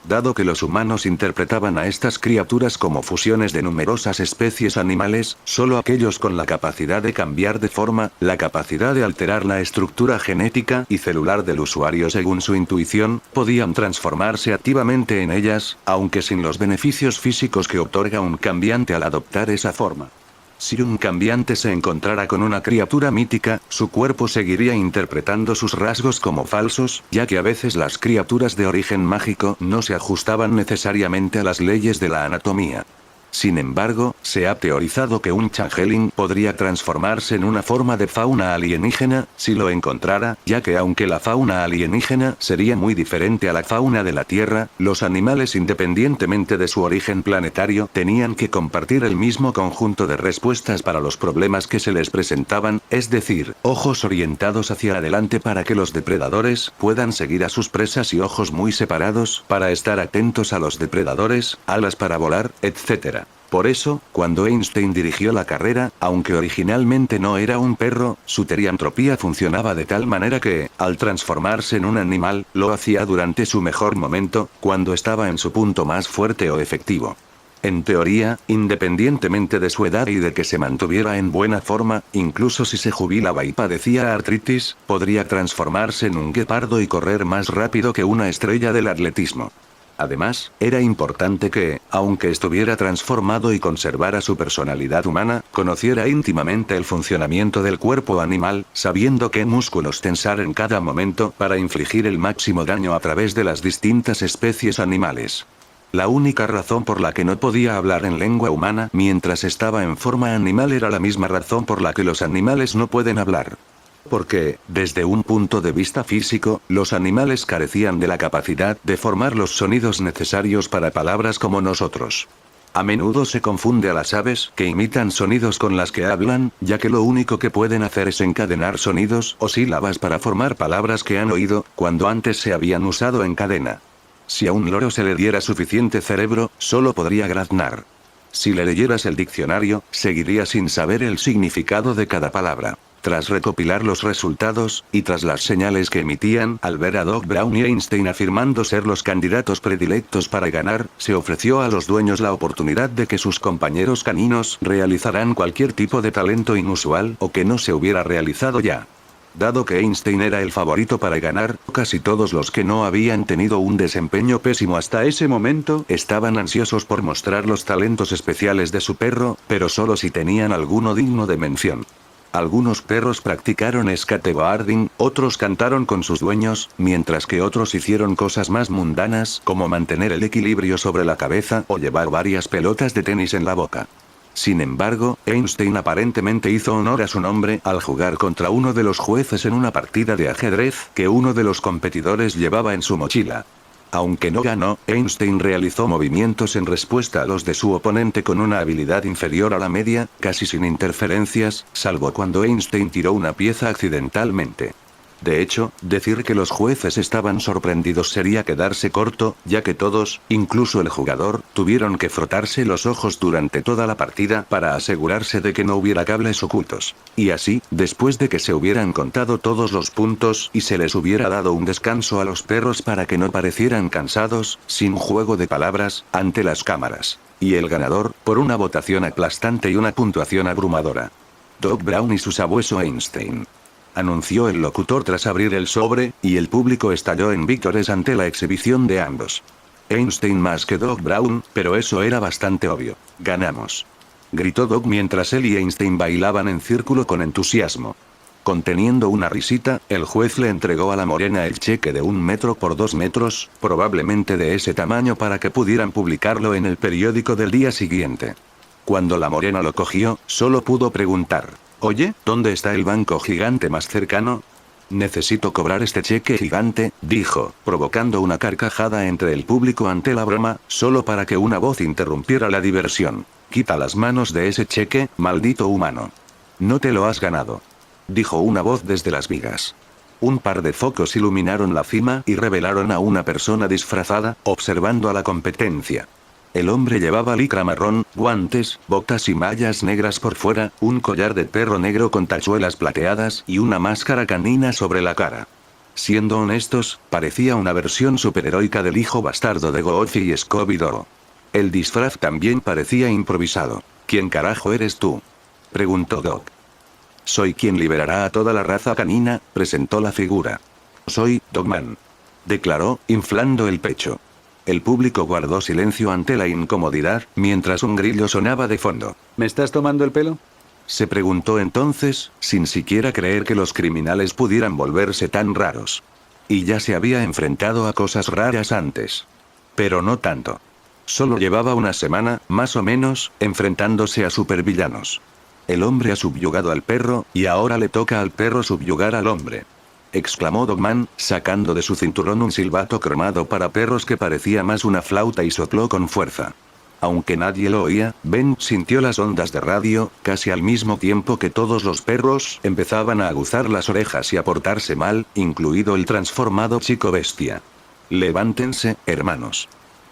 Dado que los humanos interpretaban a estas criaturas como fusiones de numerosas especies animales, solo aquellos con la capacidad de cambiar de forma, la capacidad de alterar la estructura genética y celular del usuario según su intuición, podían transformarse activamente en ellas, aunque sin los beneficios físicos que otorga un cambiante al adoptar esa forma. Si un cambiante se encontrara con una criatura mítica, su cuerpo seguiría interpretando sus rasgos como falsos, ya que a veces las criaturas de origen mágico no se ajustaban necesariamente a las leyes de la anatomía. Sin embargo, se ha teorizado que un changeling podría transformarse en una forma de fauna alienígena, si lo encontrara, ya que aunque la fauna alienígena sería muy diferente a la fauna de la Tierra, los animales independientemente de su origen planetario tenían que compartir el mismo conjunto de respuestas para los problemas que se les presentaban, es decir, ojos orientados hacia adelante para que los depredadores puedan seguir a sus presas y ojos muy separados para estar atentos a los depredadores, alas para volar, etc. Por eso, cuando Einstein dirigió la carrera, aunque originalmente no era un perro, su teriantropía funcionaba de tal manera que, al transformarse en un animal, lo hacía durante su mejor momento, cuando estaba en su punto más fuerte o efectivo. En teoría, independientemente de su edad y de que se mantuviera en buena forma, incluso si se jubilaba y padecía artritis, podría transformarse en un guepardo y correr más rápido que una estrella del atletismo. Además, era importante que, aunque estuviera transformado y conservara su personalidad humana, conociera íntimamente el funcionamiento del cuerpo animal, sabiendo qué músculos tensar en cada momento para infligir el máximo daño a través de las distintas especies animales. La única razón por la que no podía hablar en lengua humana mientras estaba en forma animal era la misma razón por la que los animales no pueden hablar. Porque, desde un punto de vista físico, los animales carecían de la capacidad de formar los sonidos necesarios para palabras como nosotros. A menudo se confunde a las aves que imitan sonidos con las que hablan, ya que lo único que pueden hacer es encadenar sonidos o sílabas para formar palabras que han oído, cuando antes se habían usado en cadena. Si a un loro se le diera suficiente cerebro, solo podría graznar. Si le leyeras el diccionario, seguiría sin saber el significado de cada palabra. Tras recopilar los resultados, y tras las señales que emitían, al ver a Doc Brown y Einstein afirmando ser los candidatos predilectos para ganar, se ofreció a los dueños la oportunidad de que sus compañeros caninos realizaran cualquier tipo de talento inusual o que no se hubiera realizado ya. Dado que Einstein era el favorito para ganar, casi todos los que no habían tenido un desempeño pésimo hasta ese momento estaban ansiosos por mostrar los talentos especiales de su perro, pero solo si tenían alguno digno de mención. Algunos perros practicaron skateboarding, otros cantaron con sus dueños, mientras que otros hicieron cosas más mundanas como mantener el equilibrio sobre la cabeza o llevar varias pelotas de tenis en la boca. Sin embargo, Einstein aparentemente hizo honor a su nombre al jugar contra uno de los jueces en una partida de ajedrez que uno de los competidores llevaba en su mochila. Aunque no ganó, Einstein realizó movimientos en respuesta a los de su oponente con una habilidad inferior a la media, casi sin interferencias, salvo cuando Einstein tiró una pieza accidentalmente. De hecho, decir que los jueces estaban sorprendidos sería quedarse corto, ya que todos, incluso el jugador, tuvieron que frotarse los ojos durante toda la partida para asegurarse de que no hubiera cables ocultos. Y así, después de que se hubieran contado todos los puntos y se les hubiera dado un descanso a los perros para que no parecieran cansados, sin juego de palabras, ante las cámaras. Y el ganador, por una votación aplastante y una puntuación abrumadora. Doc Brown y su sabueso Einstein. Anunció el locutor tras abrir el sobre, y el público estalló en vítores ante la exhibición de ambos. Einstein más que Doc Brown, pero eso era bastante obvio. Ganamos. Gritó Doc mientras él y Einstein bailaban en círculo con entusiasmo. Conteniendo una risita, el juez le entregó a la morena el cheque de 1 metro por 2 metros, probablemente de ese tamaño para que pudieran publicarlo en el periódico del día siguiente. Cuando la morena lo cogió, solo pudo preguntar: «Oye, ¿dónde está el banco gigante más cercano?» Necesito cobrar este cheque gigante, dijo, provocando una carcajada entre el público ante la broma, solo para que una voz interrumpiera la diversión. Quita las manos de ese cheque, maldito humano. No te lo has ganado. Dijo una voz desde las vigas. Un par de focos iluminaron la cima y revelaron a una persona disfrazada, observando a la competencia. El hombre llevaba licra marrón, guantes, botas y mallas negras por fuera, un collar de perro negro con tachuelas plateadas y una máscara canina sobre la cara. Siendo honestos, parecía una versión superheroica del hijo bastardo de Goofy y Scooby-Doo. El disfraz también parecía improvisado. ¿Quién carajo eres tú?, preguntó Doc. Soy quien liberará a toda la raza canina, presentó la figura. Soy Dogman, declaró, inflando el pecho. El público guardó silencio ante la incomodidad, mientras un grillo sonaba de fondo. ¿Me estás tomando el pelo?, se preguntó entonces, sin siquiera creer que los criminales pudieran volverse tan raros. Y ya se había enfrentado a cosas raras antes. Pero no tanto. Solo llevaba una semana, más o menos, enfrentándose a supervillanos. El hombre ha subyugado al perro, y ahora le toca al perro subyugar al hombre, exclamó Dogman, sacando de su cinturón un silbato cromado para perros que parecía más una flauta y sopló con fuerza. Aunque nadie lo oía, Ben sintió las ondas de radio, casi al mismo tiempo que todos los perros empezaban a aguzar las orejas y a portarse mal, incluido el transformado chico bestia. Levántense, hermanos.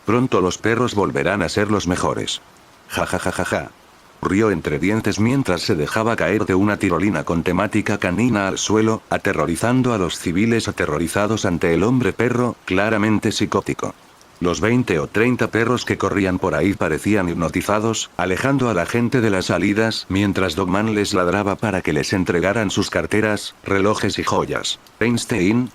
Pronto los perros volverán a ser los mejores. Ja ja ja ja ja. Rió entre dientes mientras se dejaba caer de una tirolina con temática canina al suelo, aterrorizando a los civiles aterrorizados ante el hombre perro, claramente psicótico. Los 20 o 30 perros que corrían por ahí parecían hipnotizados, alejando a la gente de las salidas mientras Dogman les ladraba para que les entregaran sus carteras, relojes y joyas. Einstein.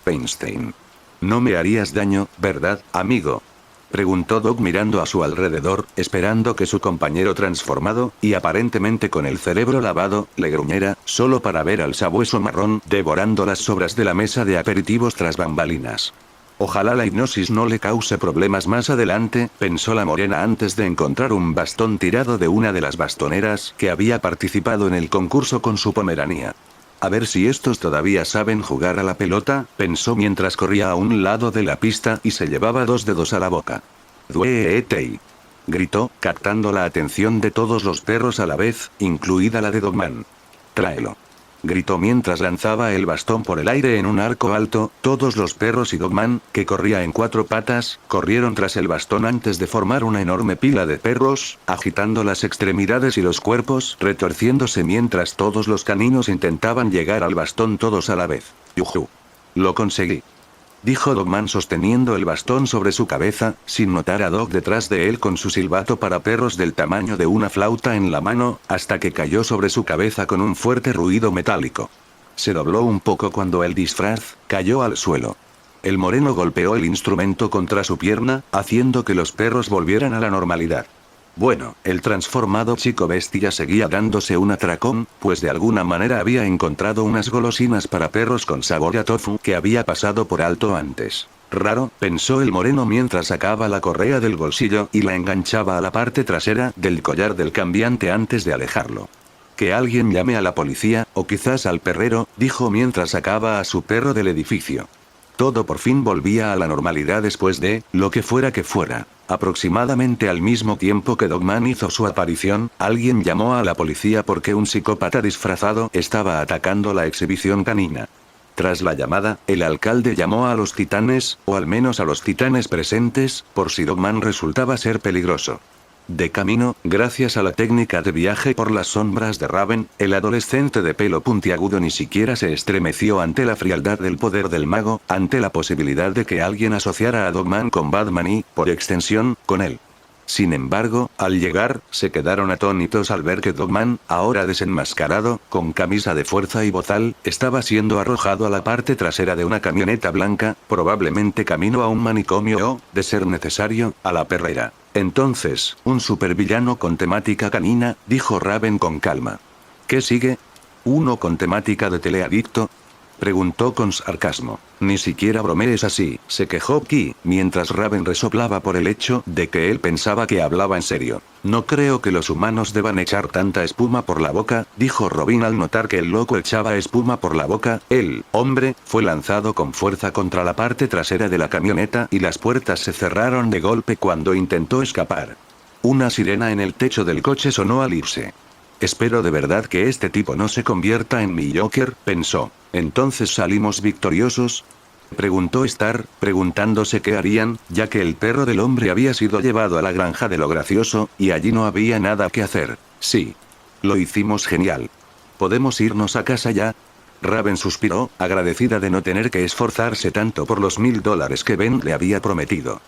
No me harías daño, ¿verdad, amigo?, preguntó Doc mirando a su alrededor, esperando que su compañero transformado, y aparentemente con el cerebro lavado, le gruñera, solo para ver al sabueso marrón devorando las sobras de la mesa de aperitivos tras bambalinas. Ojalá la hipnosis no le cause problemas más adelante, pensó la morena antes de encontrar un bastón tirado de una de las bastoneras que había participado en el concurso con su pomeranía. A ver si estos todavía saben jugar a la pelota, pensó mientras corría a un lado de la pista y se llevaba 2 dedos a la boca. ¡Dueetei!, gritó, captando la atención de todos los perros a la vez, incluida la de Dogman. ¡Tráelo!, gritó mientras lanzaba el bastón por el aire en un arco alto. Todos los perros y Dogman, que corría en 4 patas, corrieron tras el bastón antes de formar una enorme pila de perros, agitando las extremidades y los cuerpos, retorciéndose mientras todos los caninos intentaban llegar al bastón todos a la vez. ¡Yujú! Lo conseguí, dijo Dogman sosteniendo el bastón sobre su cabeza, sin notar a Doc detrás de él con su silbato para perros del tamaño de una flauta en la mano, hasta que cayó sobre su cabeza con un fuerte ruido metálico. Se dobló un poco cuando el disfraz cayó al suelo. El moreno golpeó el instrumento contra su pierna, haciendo que los perros volvieran a la normalidad. Bueno, el transformado chico bestia seguía dándose un atracón, pues de alguna manera había encontrado unas golosinas para perros con sabor a tofu que había pasado por alto antes. Raro, pensó el moreno mientras sacaba la correa del bolsillo y la enganchaba a la parte trasera del collar del cambiante antes de alejarlo. Que alguien llame a la policía, o quizás al perrero, dijo mientras sacaba a su perro del edificio. Todo por fin volvía a la normalidad después de, lo que fuera que fuera. Aproximadamente al mismo tiempo que Dogman hizo su aparición, alguien llamó a la policía porque un psicópata disfrazado estaba atacando la exhibición canina. Tras la llamada, el alcalde llamó a los titanes, o al menos a los titanes presentes, por si Dogman resultaba ser peligroso. De camino, gracias a la técnica de viaje por las sombras de Raven, el adolescente de pelo puntiagudo ni siquiera se estremeció ante la frialdad del poder del mago, ante la posibilidad de que alguien asociara a Dogman con Batman y, por extensión, con él. Sin embargo, al llegar, se quedaron atónitos al ver que Dogman, ahora desenmascarado, con camisa de fuerza y bozal, estaba siendo arrojado a la parte trasera de una camioneta blanca, probablemente camino a un manicomio o, de ser necesario, a la perrera. Entonces, un supervillano con temática canina, dijo Raven con calma. ¿Qué sigue? ¿Uno con temática de teleadicto? Preguntó con sarcasmo. Ni siquiera bromees así, se quejó Ki, mientras Raven resoplaba por el hecho de que él pensaba que hablaba en serio. No creo que los humanos deban echar tanta espuma por la boca, dijo Robin al notar que el loco echaba espuma por la boca. El hombre fue lanzado con fuerza contra la parte trasera de la camioneta y las puertas se cerraron de golpe cuando intentó escapar. Una sirena en el techo del coche sonó al irse. Espero de verdad que este tipo no se convierta en mi Joker, pensó. ¿Entonces salimos victoriosos? Preguntó Star, preguntándose qué harían, ya que el perro del hombre había sido llevado a la granja de lo gracioso, y allí no había nada que hacer. Sí. Lo hicimos genial. ¿Podemos irnos a casa ya? Raven suspiró, agradecida de no tener que esforzarse tanto por los $1000 que Ben le había prometido.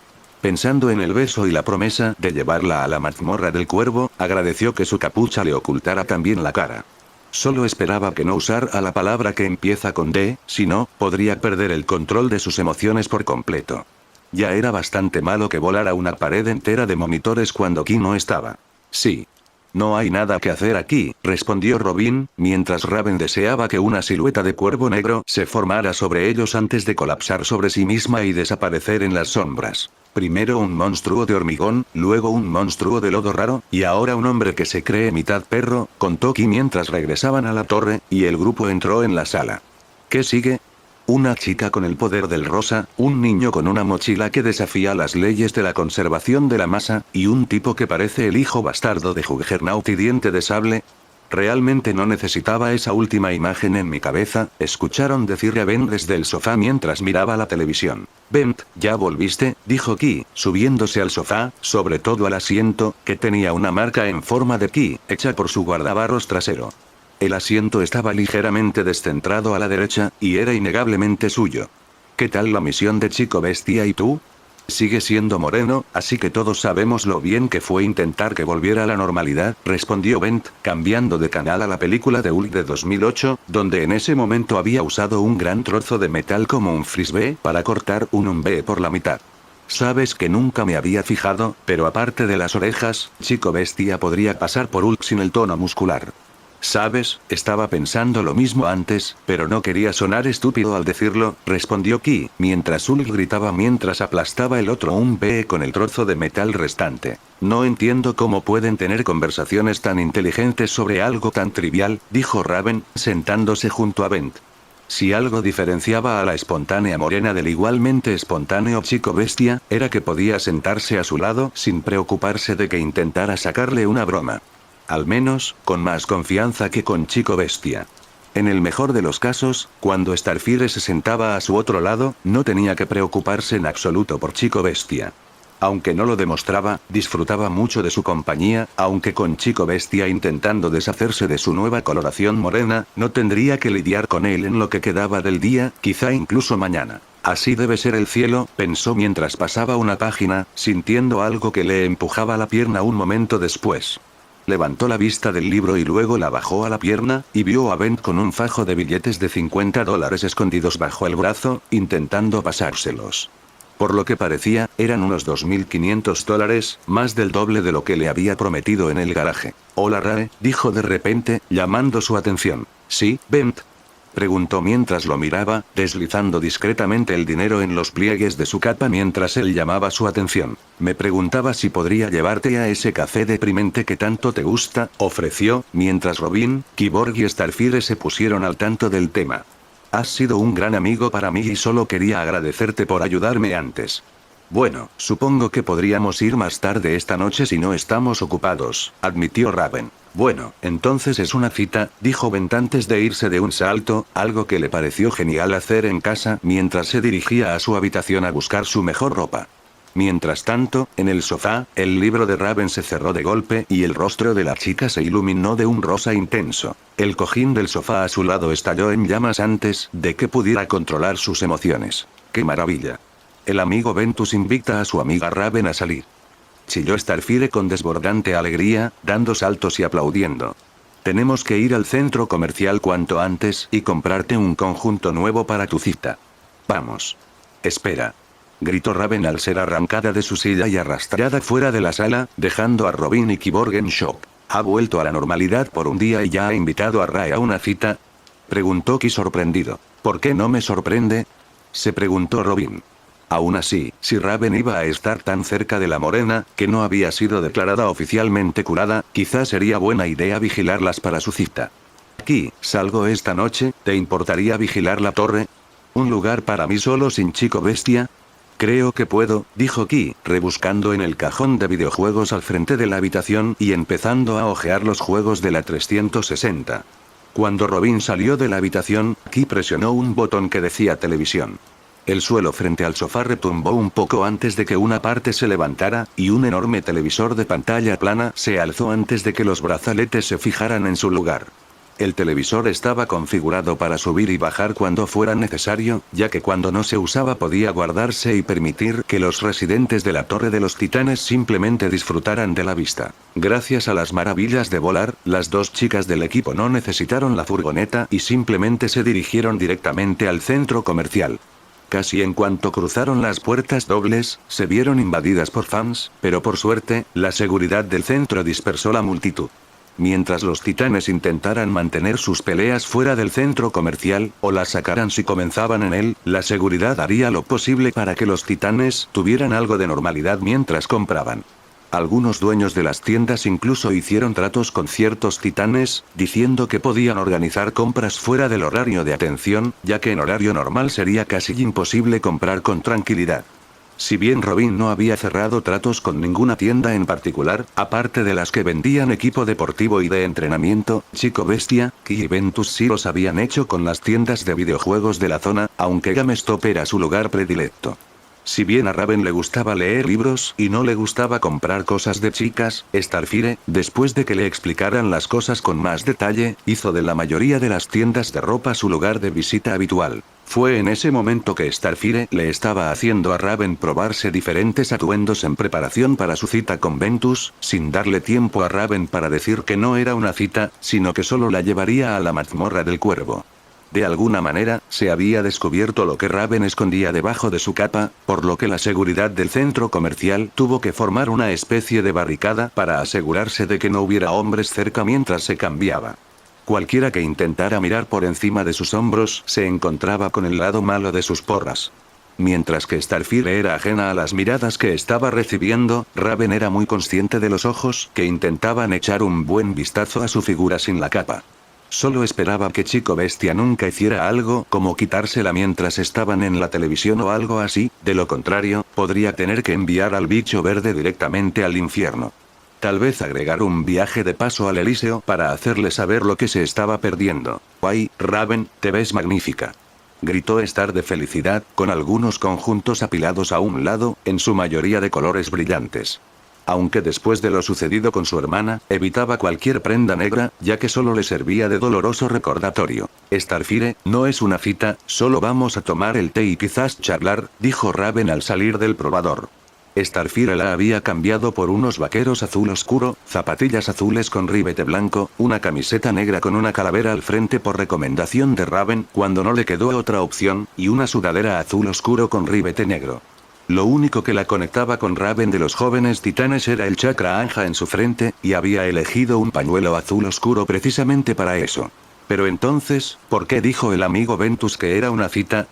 Pensando en el beso y la promesa de llevarla a la mazmorra del cuervo, agradeció que su capucha le ocultara también la cara. Solo esperaba que no usara la palabra que empieza con D, si no, podría perder el control de sus emociones por completo. Ya era bastante malo que volara una pared entera de monitores cuando Ki no estaba. Sí. No hay nada que hacer aquí, respondió Robin, mientras Raven deseaba que una silueta de cuervo negro se formara sobre ellos antes de colapsar sobre sí misma y desaparecer en las sombras. Primero un monstruo de hormigón, luego un monstruo de lodo raro, y ahora un hombre que se cree mitad perro, contó Ki mientras regresaban a la torre, y el grupo entró en la sala. ¿Qué sigue? Una chica con el poder del rosa, un niño con una mochila que desafía las leyes de la conservación de la masa, y un tipo que parece el hijo bastardo de Juggernaut y Diente de Sable. Realmente no necesitaba esa última imagen en mi cabeza, escucharon decir a Ben desde el sofá mientras miraba la televisión. «Bent, ¿ya volviste?», dijo Ki, subiéndose al sofá, sobre todo al asiento, que tenía una marca en forma de Ki, hecha por su guardabarros trasero. El asiento estaba ligeramente descentrado a la derecha, y era innegablemente suyo. «¿Qué tal la misión de Chico Bestia y tú?» «Sigue siendo moreno, así que todos sabemos lo bien que fue intentar que volviera a la normalidad», respondió Bent, cambiando de canal a la película de Hulk de 2008, donde en ese momento había usado un gran trozo de metal como un frisbee para cortar un umbe por la mitad. «Sabes que nunca me había fijado, pero aparte de las orejas, Chico Bestia podría pasar por Hulk sin el tono muscular». «¿Sabes? Estaba pensando lo mismo antes, pero no quería sonar estúpido al decirlo», respondió Ki, mientras Hulk gritaba mientras aplastaba el otro umbe con el trozo de metal restante. «No entiendo cómo pueden tener conversaciones tan inteligentes sobre algo tan trivial», dijo Raven, sentándose junto a Bent. Si algo diferenciaba a la espontánea morena del igualmente espontáneo Chico Bestia, era que podía sentarse a su lado sin preocuparse de que intentara sacarle una broma. Al menos, con más confianza que con Chico Bestia. En el mejor de los casos, cuando Starfire se sentaba a su otro lado, no tenía que preocuparse en absoluto por Chico Bestia. Aunque no lo demostraba, disfrutaba mucho de su compañía, aunque con Chico Bestia intentando deshacerse de su nueva coloración morena, no tendría que lidiar con él en lo que quedaba del día, quizá incluso mañana. Así debe ser el cielo, pensó mientras pasaba una página, sintiendo algo que le empujaba la pierna un momento después. Levantó la vista del libro y luego la bajó a la pierna, y vio a Bent con un fajo de billetes de $50 escondidos bajo el brazo, intentando pasárselos. Por lo que parecía, eran unos $2500, más del doble de lo que le había prometido en el garaje. «Hola Rae», dijo de repente, llamando su atención. «¿Sí, Bent?», preguntó mientras lo miraba, deslizando discretamente el dinero en los pliegues de su capa mientras él llamaba su atención. «Me preguntaba si podría llevarte a ese café deprimente que tanto te gusta», ofreció, mientras Robin, Cyborg y Starfire se pusieron al tanto del tema. «Has sido un gran amigo para mí y solo quería agradecerte por ayudarme antes». «Bueno, supongo que podríamos ir más tarde esta noche si no estamos ocupados», admitió Raven. «Bueno, entonces es una cita», dijo Bent antes de irse de un salto, algo que le pareció genial hacer en casa mientras se dirigía a su habitación a buscar su mejor ropa. Mientras tanto, en el sofá, el libro de Raven se cerró de golpe y el rostro de la chica se iluminó de un rosa intenso. El cojín del sofá a su lado estalló en llamas antes de que pudiera controlar sus emociones. ¡Qué maravilla! El amigo Ventus invita a su amiga Raven a salir. Chilló Starfire con desbordante alegría, dando saltos y aplaudiendo. «Tenemos que ir al centro comercial cuanto antes y comprarte un conjunto nuevo para tu cita. Vamos». «Espera», gritó Raven al ser arrancada de su silla y arrastrada fuera de la sala, dejando a Robin y Cyborg en shock. ¿Ha vuelto a la normalidad por un día y ya ha invitado a Rae a una cita?», preguntó Ki sorprendido. ¿Por qué no me sorprende?, se preguntó Robin. Aún así, si Raven iba a estar tan cerca de la morena, que no había sido declarada oficialmente curada, quizás sería buena idea vigilarlas para su cita. Aquí, salgo esta noche, ¿te importaría vigilar la torre? ¿Un lugar para mí solo sin chico bestia? Creo que puedo, dijo Ki, rebuscando en el cajón de videojuegos al frente de la habitación y empezando a hojear los juegos de la 360. Cuando Robin salió de la habitación, Ki presionó un botón que decía televisión. El suelo frente al sofá retumbó un poco antes de que una parte se levantara, y un enorme televisor de pantalla plana se alzó antes de que los brazaletes se fijaran en su lugar. El televisor estaba configurado para subir y bajar cuando fuera necesario, ya que cuando no se usaba podía guardarse y permitir que los residentes de la Torre de los Titanes simplemente disfrutaran de la vista. Gracias a las maravillas de volar, las dos chicas del equipo no necesitaron la furgoneta y simplemente se dirigieron directamente al centro comercial. Casi en cuanto cruzaron las puertas dobles, se vieron invadidas por fans, pero por suerte, la seguridad del centro dispersó la multitud. Mientras los titanes intentaran mantener sus peleas fuera del centro comercial, o las sacaran si comenzaban en él, la seguridad haría lo posible para que los titanes tuvieran algo de normalidad mientras compraban. Algunos dueños de las tiendas incluso hicieron tratos con ciertos titanes, diciendo que podían organizar compras fuera del horario de atención, ya que en horario normal sería casi imposible comprar con tranquilidad. Si bien Robin no había cerrado tratos con ninguna tienda en particular, aparte de las que vendían equipo deportivo y de entrenamiento, Chico Bestia, Ki y Ventus sí los habían hecho con las tiendas de videojuegos de la zona, aunque GameStop era su lugar predilecto. Si bien a Raven le gustaba leer libros y no le gustaba comprar cosas de chicas, Starfire, después de que le explicaran las cosas con más detalle, hizo de la mayoría de las tiendas de ropa su lugar de visita habitual. Fue en ese momento que Starfire le estaba haciendo a Raven probarse diferentes atuendos en preparación para su cita con Ventus, sin darle tiempo a Raven para decir que no era una cita, sino que solo la llevaría a la mazmorra del cuervo. De alguna manera, se había descubierto lo que Raven escondía debajo de su capa, por lo que la seguridad del centro comercial tuvo que formar una especie de barricada para asegurarse de que no hubiera hombres cerca mientras se cambiaba. Cualquiera que intentara mirar por encima de sus hombros se encontraba con el lado malo de sus porras. Mientras que Starfire era ajena a las miradas que estaba recibiendo, Raven era muy consciente de los ojos que intentaban echar un buen vistazo a su figura sin la capa. Solo esperaba que Chico Bestia nunca hiciera algo como quitársela mientras estaban en la televisión o algo así, de lo contrario, podría tener que enviar al bicho verde directamente al infierno. Tal vez agregar un viaje de paso al Elíseo para hacerle saber lo que se estaba perdiendo. ¡Ay, Raven, te ves magnífica!, gritó Star de felicidad, con algunos conjuntos apilados a un lado, en su mayoría de colores brillantes. Aunque después de lo sucedido con su hermana, evitaba cualquier prenda negra, ya que solo le servía de doloroso recordatorio. Starfire, no es una cita, solo vamos a tomar el té y quizás charlar, dijo Raven al salir del probador. Starfire la había cambiado por unos vaqueros azul oscuro, zapatillas azules con ribete blanco, una camiseta negra con una calavera al frente por recomendación de Raven, cuando no le quedó otra opción, y una sudadera azul oscuro con ribete negro. Lo único que la conectaba con Raven de los jóvenes titanes era el chakra anja en su frente, y había elegido un pañuelo azul oscuro precisamente para eso. Pero entonces, ¿por qué dijo el amigo Ventus que era una cita?,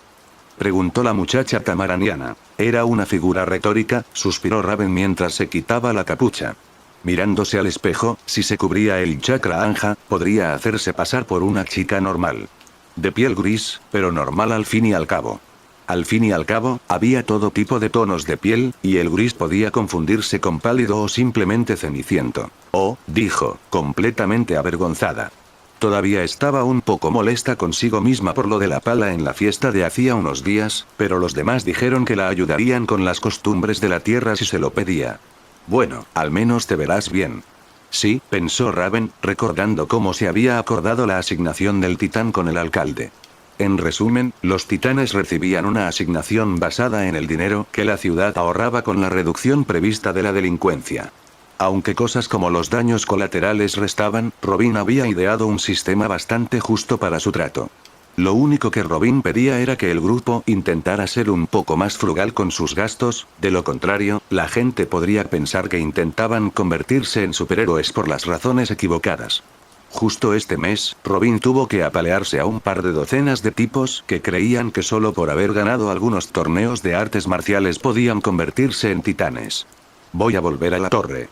preguntó la muchacha tamaraniana. Era una figura retórica, suspiró Raven mientras se quitaba la capucha. Mirándose al espejo, si se cubría el chakra anja, podría hacerse pasar por una chica normal. De piel gris, pero normal al fin y al cabo. Al fin y al cabo, había todo tipo de tonos de piel, y el gris podía confundirse con pálido o simplemente ceniciento. Oh, dijo, completamente avergonzada. Todavía estaba un poco molesta consigo misma por lo de la pala en la fiesta de hacía unos días, pero los demás dijeron que la ayudarían con las costumbres de la tierra si se lo pedía. Bueno, al menos te verás bien. Sí, pensó Raven, recordando cómo se había acordado la asignación del titán con el alcalde. En resumen, los titanes recibían una asignación basada en el dinero que la ciudad ahorraba con la reducción prevista de la delincuencia. Aunque cosas como los daños colaterales restaban, Robin había ideado un sistema bastante justo para su trato. Lo único que Robin pedía era que el grupo intentara ser un poco más frugal con sus gastos, de lo contrario, la gente podría pensar que intentaban convertirse en superhéroes por las razones equivocadas. Justo este mes, Robin tuvo que apalearse a un par de docenas de tipos que creían que solo por haber ganado algunos torneos de artes marciales podían convertirse en titanes. Voy a volver a la torre.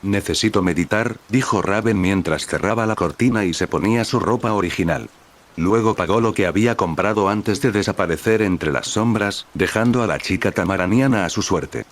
Necesito meditar, dijo Raven mientras cerraba la cortina y se ponía su ropa original. Luego pagó lo que había comprado antes de desaparecer entre las sombras, dejando a la chica tamaraniana a su suerte.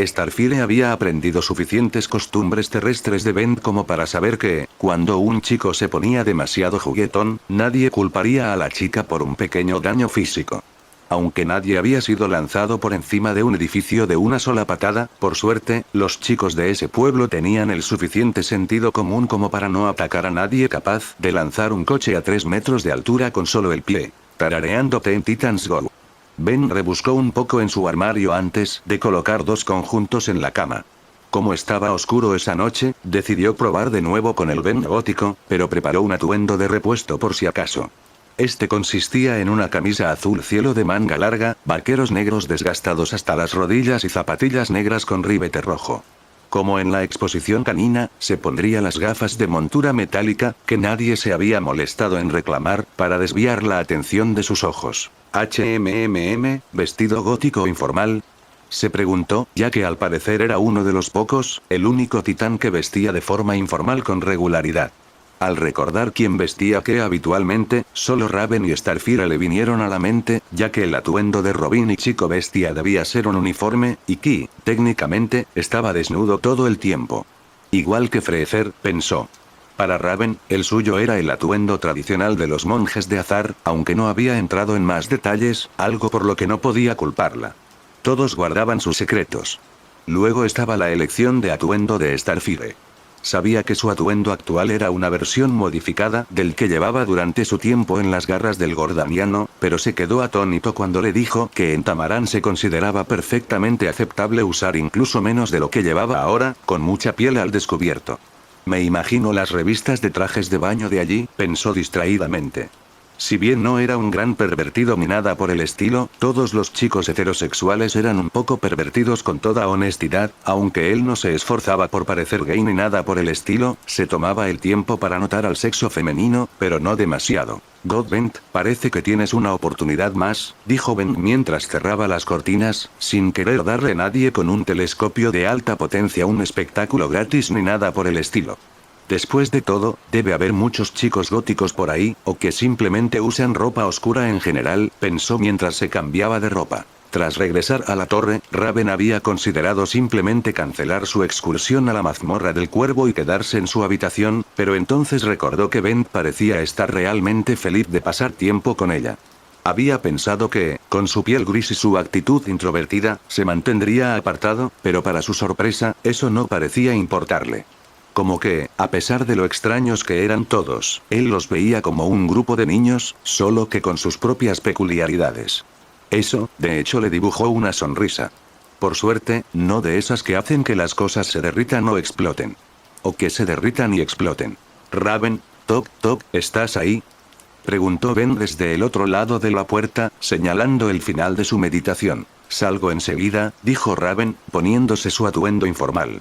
Starfire había aprendido suficientes costumbres terrestres de Bent como para saber que, cuando un chico se ponía demasiado juguetón, nadie culparía a la chica por un pequeño daño físico. Aunque nadie había sido lanzado por encima de un edificio de una sola patada, por suerte, los chicos de ese pueblo tenían el suficiente sentido común como para no atacar a nadie capaz de lanzar un coche a 3 metros de altura con solo el pie, tarareando Teen Titans Go. Ben rebuscó un poco en su armario antes de colocar 2 conjuntos en la cama. Como estaba oscuro esa noche, decidió probar de nuevo con el Ben gótico, pero preparó un atuendo de repuesto por si acaso. Este consistía en una camisa azul cielo de manga larga, vaqueros negros desgastados hasta las rodillas y zapatillas negras con ribete rojo. Como en la exposición canina, se pondría las gafas de montura metálica, que nadie se había molestado en reclamar, para desviar la atención de sus ojos. ¿Vestido gótico informal? Se preguntó, ya que al parecer era uno de los pocos, el único titán que vestía de forma informal con regularidad. Al recordar quién vestía qué habitualmente, solo Raven y Starfire le vinieron a la mente, ya que el atuendo de Robin y Chico Bestia debía ser un uniforme, y Ki, técnicamente, estaba desnudo todo el tiempo. Igual que Freezer, pensó. Para Raven, el suyo era el atuendo tradicional de los monjes de Azar, aunque no había entrado en más detalles, algo por lo que no podía culparla. Todos guardaban sus secretos. Luego estaba la elección de atuendo de Starfire. Sabía que su atuendo actual era una versión modificada del que llevaba durante su tiempo en las garras del Gordaniano, pero se quedó atónito cuando le dijo que en Tamarán se consideraba perfectamente aceptable usar incluso menos de lo que llevaba ahora, con mucha piel al descubierto. Me imagino las revistas de trajes de baño de allí, pensó distraídamente. Si bien no era un gran pervertido ni nada por el estilo, todos los chicos heterosexuales eran un poco pervertidos con toda honestidad, aunque él no se esforzaba por parecer gay ni nada por el estilo, se tomaba el tiempo para notar al sexo femenino, pero no demasiado. Godbent, parece que tienes una oportunidad más, dijo Ben mientras cerraba las cortinas, sin querer darle a nadie con un telescopio de alta potencia un espectáculo gratis ni nada por el estilo. Después de todo, debe haber muchos chicos góticos por ahí, o que simplemente usan ropa oscura en general, pensó mientras se cambiaba de ropa. Tras regresar a la torre, Raven había considerado simplemente cancelar su excursión a la mazmorra del cuervo y quedarse en su habitación, pero entonces recordó que Ben parecía estar realmente feliz de pasar tiempo con ella. Había pensado que, con su piel gris y su actitud introvertida, se mantendría apartado, pero para su sorpresa, eso no parecía importarle. Como que, a pesar de lo extraños que eran todos, él los veía como un grupo de niños, solo que con sus propias peculiaridades. Eso, de hecho, le dibujó una sonrisa. Por suerte, no de esas que hacen que las cosas se derritan o exploten. O que se derritan y exploten. Raven, toc, ¿estás ahí? Preguntó Ben desde el otro lado de la puerta, señalando el final de su meditación. Salgo enseguida, dijo Raven, poniéndose su atuendo informal.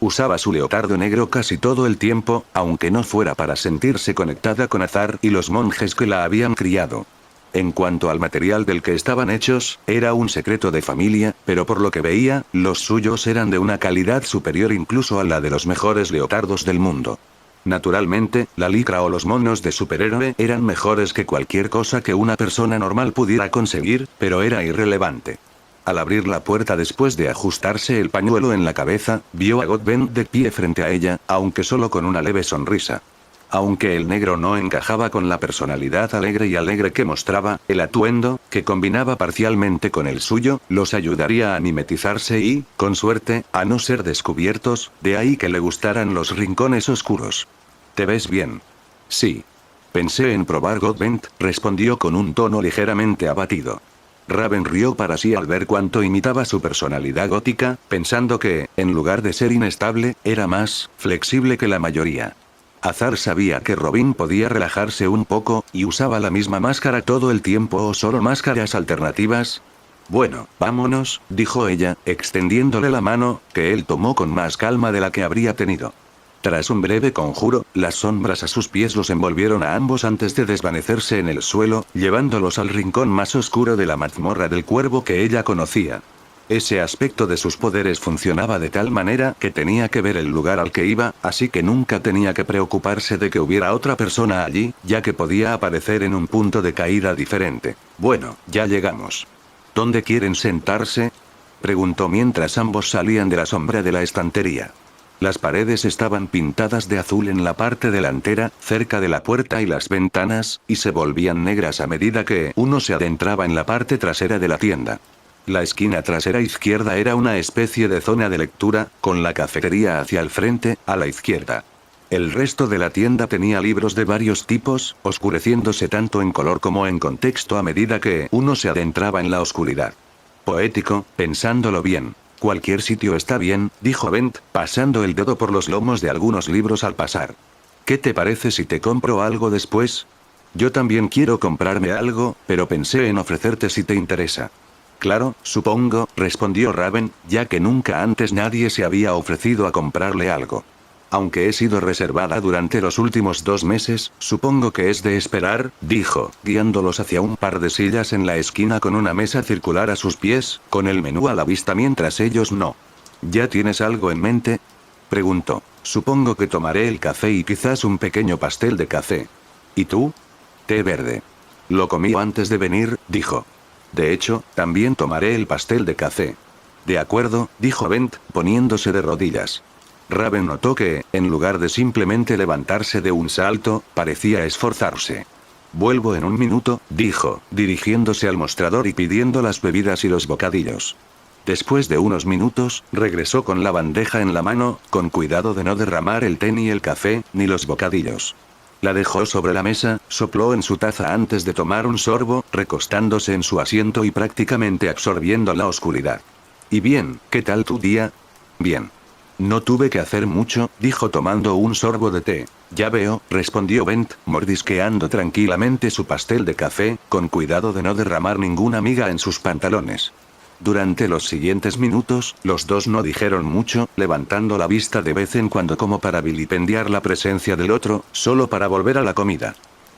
Usaba su leotardo negro casi todo el tiempo, aunque no fuera para sentirse conectada con Azar y los monjes que la habían criado. En cuanto al material del que estaban hechos, era un secreto de familia, pero por lo que veía, los suyos eran de una calidad superior incluso a la de los mejores leotardos del mundo. Naturalmente, la licra o los monos de superhéroe eran mejores que cualquier cosa que una persona normal pudiera conseguir, pero era irrelevante. Al abrir la puerta después de ajustarse el pañuelo en la cabeza, vio a Godbent de pie frente a ella, aunque solo con una leve sonrisa. Aunque el negro no encajaba con la personalidad alegre que mostraba, el atuendo, que combinaba parcialmente con el suyo, los ayudaría a mimetizarse y, con suerte, a no ser descubiertos, de ahí que le gustaran los rincones oscuros. ¿Te ves bien? Sí. Pensé en probar Godbent, respondió con un tono ligeramente abatido. Raven rió para sí al ver cuánto imitaba su personalidad gótica, pensando que, en lugar de ser inestable, era más flexible que la mayoría. Azar sabía que Robin podía relajarse un poco, y usaba la misma máscara todo el tiempo o solo máscaras alternativas. Bueno, vámonos, dijo ella, extendiéndole la mano, que él tomó con más calma de la que habría tenido. Tras un breve conjuro, las sombras a sus pies los envolvieron a ambos antes de desvanecerse en el suelo, llevándolos al rincón más oscuro de la mazmorra del cuervo que ella conocía. Ese aspecto de sus poderes funcionaba de tal manera que tenía que ver el lugar al que iba, así que nunca tenía que preocuparse de que hubiera otra persona allí, ya que podía aparecer en un punto de caída diferente. Bueno, ya llegamos. ¿Dónde quieren sentarse?, preguntó mientras ambos salían de la sombra de la estantería. Las paredes estaban pintadas de azul en la parte delantera, cerca de la puerta y las ventanas, y se volvían negras a medida que uno se adentraba en la parte trasera de la tienda. La esquina trasera izquierda era una especie de zona de lectura, con la cafetería hacia el frente, a la izquierda. El resto de la tienda tenía libros de varios tipos, oscureciéndose tanto en color como en contexto a medida que uno se adentraba en la oscuridad. Poético, pensándolo bien. Cualquier sitio está bien, dijo Bent, pasando el dedo por los lomos de algunos libros al pasar. ¿Qué te parece si te compro algo después? Yo también quiero comprarme algo, pero pensé en ofrecerte si te interesa. Claro, supongo, respondió Raven, ya que nunca antes nadie se había ofrecido a comprarle algo. Aunque he sido reservada durante los últimos 2 meses, supongo que es de esperar, dijo, guiándolos hacia un par de sillas en la esquina con una mesa circular a sus pies, con el menú a la vista mientras ellos no. ¿Ya tienes algo en mente?, preguntó. Supongo que tomaré el café y quizás un pequeño pastel de café. ¿Y tú? Té verde. Lo comí antes de venir, dijo. De hecho, también tomaré el pastel de café. De acuerdo, dijo Bent, poniéndose de rodillas. Raven notó que, en lugar de simplemente levantarse de un salto, parecía esforzarse. Vuelvo en un minuto, dijo, dirigiéndose al mostrador y pidiendo las bebidas y los bocadillos. Después de unos minutos, regresó con la bandeja en la mano, con cuidado de no derramar el té ni el café, ni los bocadillos. La dejó sobre la mesa, sopló en su taza antes de tomar un sorbo, recostándose en su asiento y prácticamente absorbiendo la oscuridad. ¿Y bien, qué tal tu día? Bien. No tuve que hacer mucho, dijo tomando un sorbo de té. Ya veo, respondió Bent, mordisqueando tranquilamente su pastel de café, con cuidado de no derramar ninguna miga en sus pantalones. Durante los siguientes minutos, los dos no dijeron mucho, levantando la vista de vez en cuando como para vilipendiar la presencia del otro, solo para volver a la comida.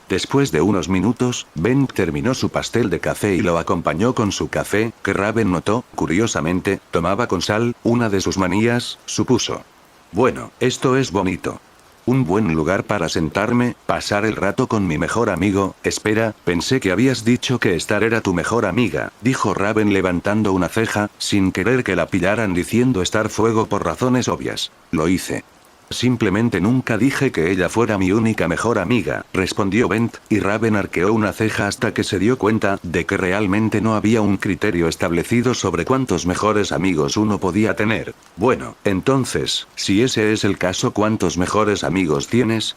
Después de unos minutos, Ben terminó su pastel de café y lo acompañó con su café, que Raven notó, curiosamente, tomaba con sal, una de sus manías, supuso. Bueno, esto es bonito. Un buen lugar para sentarme, pasar el rato con mi mejor amigo. Espera, pensé que habías dicho que Star era tu mejor amiga, dijo Raven levantando una ceja, sin querer que la pillaran diciendo Star fuego por razones obvias. Lo hice. Simplemente nunca dije que ella fuera mi única mejor amiga, respondió Bent, y Raven arqueó una ceja hasta que se dio cuenta de que realmente no había un criterio establecido sobre cuántos mejores amigos uno podía tener. Bueno, entonces, si ese es el caso, ¿cuántos mejores amigos tienes?,